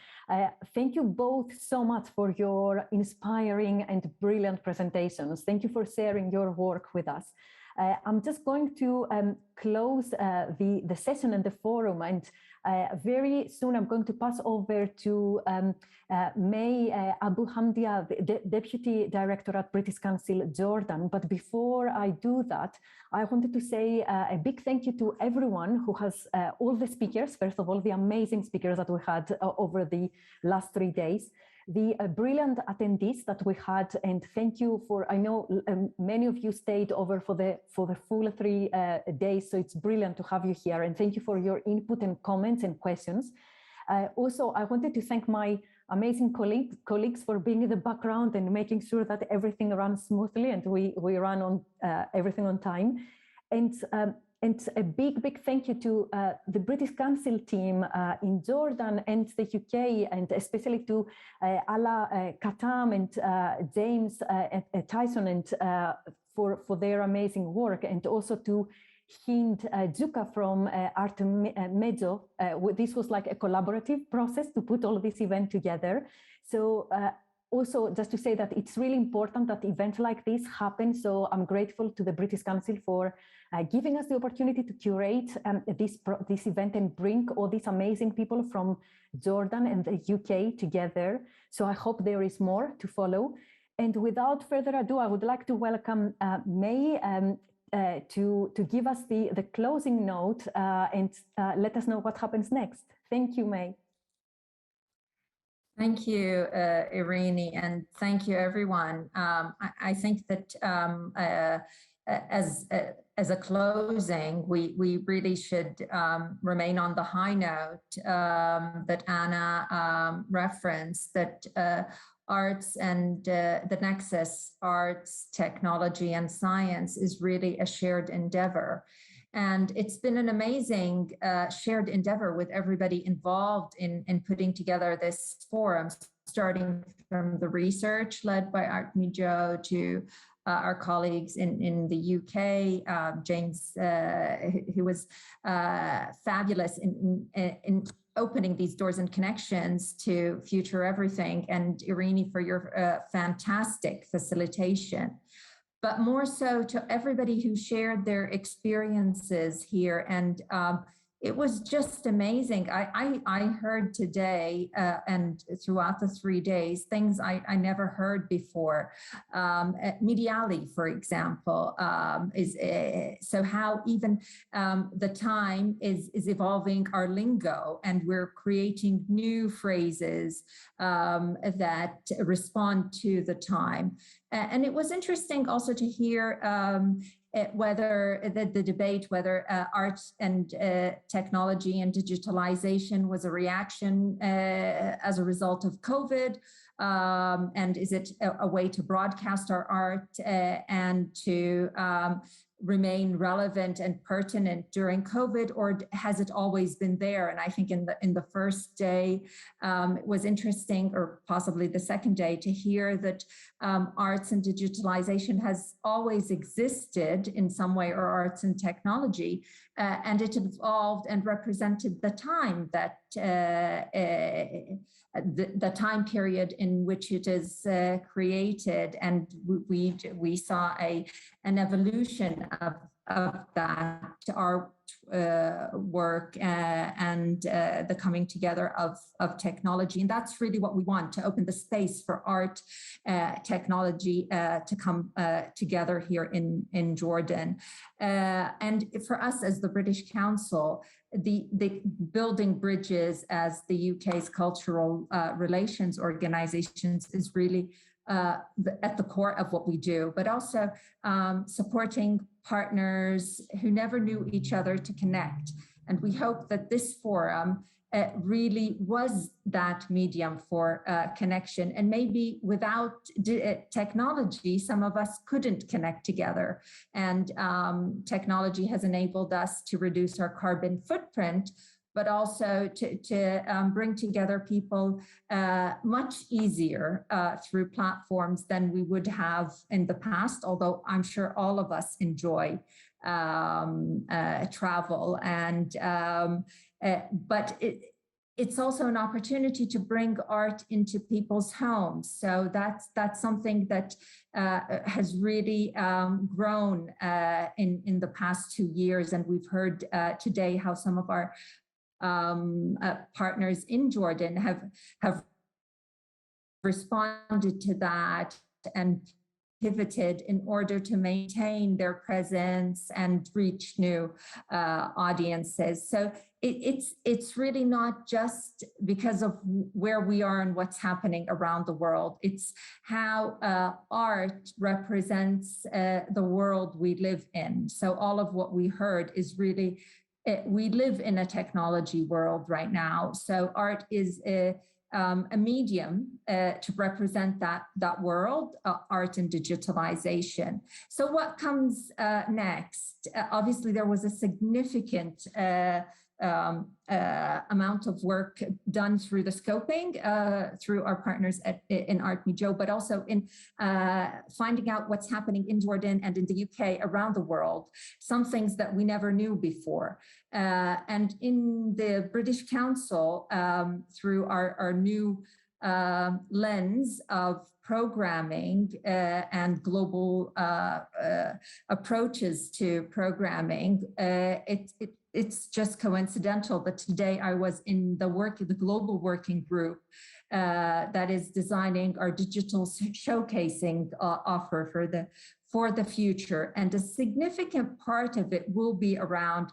Thank you both so much for your inspiring and brilliant presentations. Thank you for sharing your work with us. I'm just going to close the session and the forum, and very soon I'm going to pass over to May Abu Hamdia, the Deputy Director at British Council Jordan. But before I do that, I wanted to say a big thank you to everyone who has, all the speakers, first of all, the amazing speakers that we had over the last 3 days, the brilliant attendees that we had, and thank you for, I know many of you stayed over for the full 3 days, so it's brilliant to have you here, and thank you for your input and comments and questions. Also, I wanted to thank my amazing colleagues for being in the background and making sure that everything runs smoothly and we run on everything on time. And a big thank you to the British Council team in Jordan and the UK, and especially to Ala Katam and James Tyson, and for their amazing work, and also to Hind Juka from Artemedo. This was like a collaborative process to put all this event together. So also, just to say that it's really important that events like this happen. So I'm grateful to the British Council for giving us the opportunity to curate this event and bring all these amazing people from Jordan and the UK together. So I hope there is more to follow. And without further ado, I would like to welcome May to give us the closing note and let us know what happens next. Thank you, May. Thank you, Irene, and thank you, everyone. I think that as a closing, we really should remain on the high note that Anna referenced, that arts and the nexus, arts, technology, and science is really a shared endeavor. And it's been an amazing shared endeavor with everybody involved in putting together this forum, starting from the research led by Artemedo to our colleagues in the UK, James, who was fabulous in opening these doors and connections to FutureEverything, and Irini for your fantastic facilitation. But more so to everybody who shared their experiences here. And it was just amazing. I heard today and throughout the 3 days, things I never heard before. Mediali, for example, is so how even the time is evolving our lingo, and we're creating new phrases that respond to the time. And it was interesting also to hear whether the debate, whether art and technology and digitalization was a reaction as a result of COVID, and is it a way to broadcast our art and to remain relevant and pertinent during COVID, or has it always been there? And I think in the first day, it was interesting, or possibly the second day, to hear that arts and digitalization has always existed in some way, or arts and technology, and it evolved and represented the time that the time period in which it is created, and we saw an evolution of that, our work and the coming together of technology. And that's really what we want, to open the space for art, technology to come together here in Jordan. And for us as the British Council, the building bridges as the UK's cultural relations organizations is really at the core of what we do, but also supporting partners who never knew each other to connect. And we hope that this forum really was that medium for connection. And maybe without technology, some of us couldn't connect together. And technology has enabled us to reduce our carbon footprint, but also to bring together people much easier through platforms than we would have in the past, although I'm sure all of us enjoy travel. And but it's also an opportunity to bring art into people's homes. So that's something that has really grown in the past 2 years. And we've heard today how some of our partners in Jordan have responded to that and pivoted in order to maintain their presence and reach new audiences. So it's really not just because of where we are and what's happening around the world. It's how art represents the world we live in. So all of what we heard is really, we live in a technology world right now. So art is a medium to represent that world, art and digitalization. So what comes next? Obviously, there was a significant amount of work done through the scoping, through our partners in Art Mijo, but also in finding out what's happening in Jordan and in the UK around the world, some things that we never knew before. And in the British Council, through our new lens of programming and global approaches to programming, it's just coincidental that today I was in the global working group that is designing our digital showcasing offer for the future. And a significant part of it will be around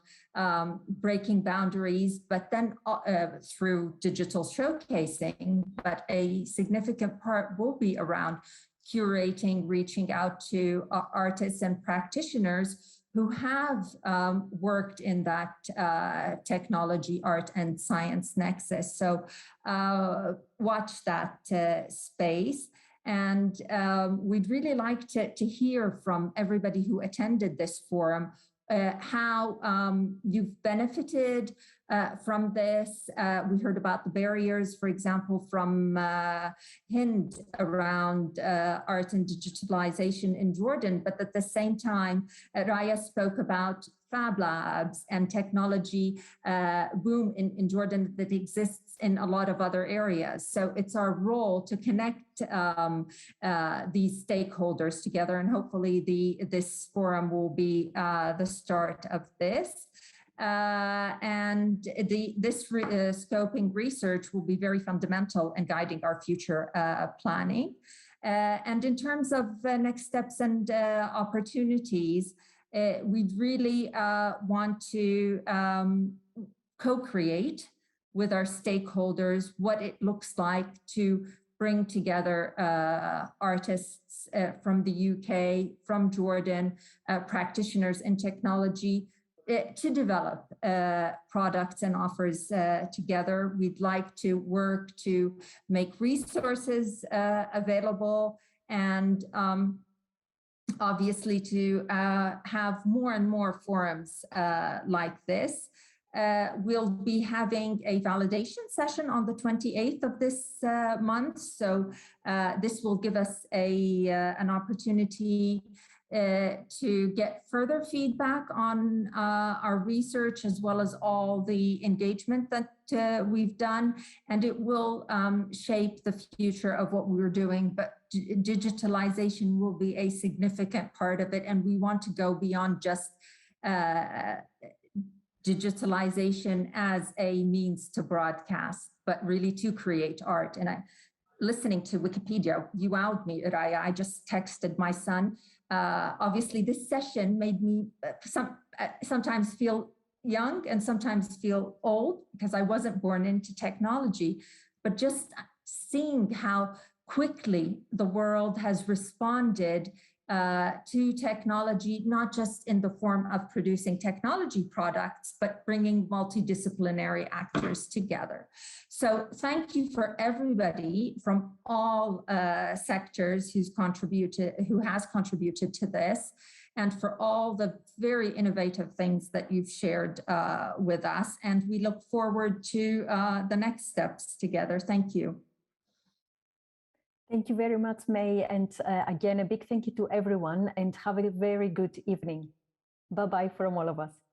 breaking boundaries, but then through digital showcasing, but a significant part will be around curating, reaching out to artists and practitioners who have worked in that technology, art, and science nexus. So watch that space. And we'd really like to hear from everybody who attended this forum how you've benefited from this. We heard about the barriers, for example, from Hind around art and digitalization in Jordan, but at the same time, Raya spoke about fab labs and technology boom in Jordan that exists in a lot of other areas. So it's our role to connect these stakeholders together, and hopefully this forum will be the start of this. And this scoping research will be very fundamental in guiding our future planning. And in terms of next steps and opportunities, we really want to co-create with our stakeholders what it looks like to bring together artists from the UK, from Jordan, practitioners in technology, to develop products and offers together. We'd like to work to make resources available, and obviously to have more and more forums like this. We'll be having a validation session on the 28th of this month. So this will give us an opportunity to get further feedback on our research, as well as all the engagement that we've done, and it will shape the future of what we're doing. But digitalization will be a significant part of it, and we want to go beyond just digitalization as a means to broadcast, but really to create art. And listening to Wikipedia, you wowed me, Raya. I just texted my son. Obviously, this session made me sometimes feel young and sometimes feel old, because I wasn't born into technology, but just seeing how quickly the world has responded to technology, not just in the form of producing technology products, but bringing multidisciplinary actors together. So thank you for everybody from all sectors who has contributed to this, and for all the very innovative things that you've shared with us. And we look forward to the next steps together. Thank you. Thank you very much, May. And again, a big thank you to everyone, and have a very good evening. Bye-bye from all of us.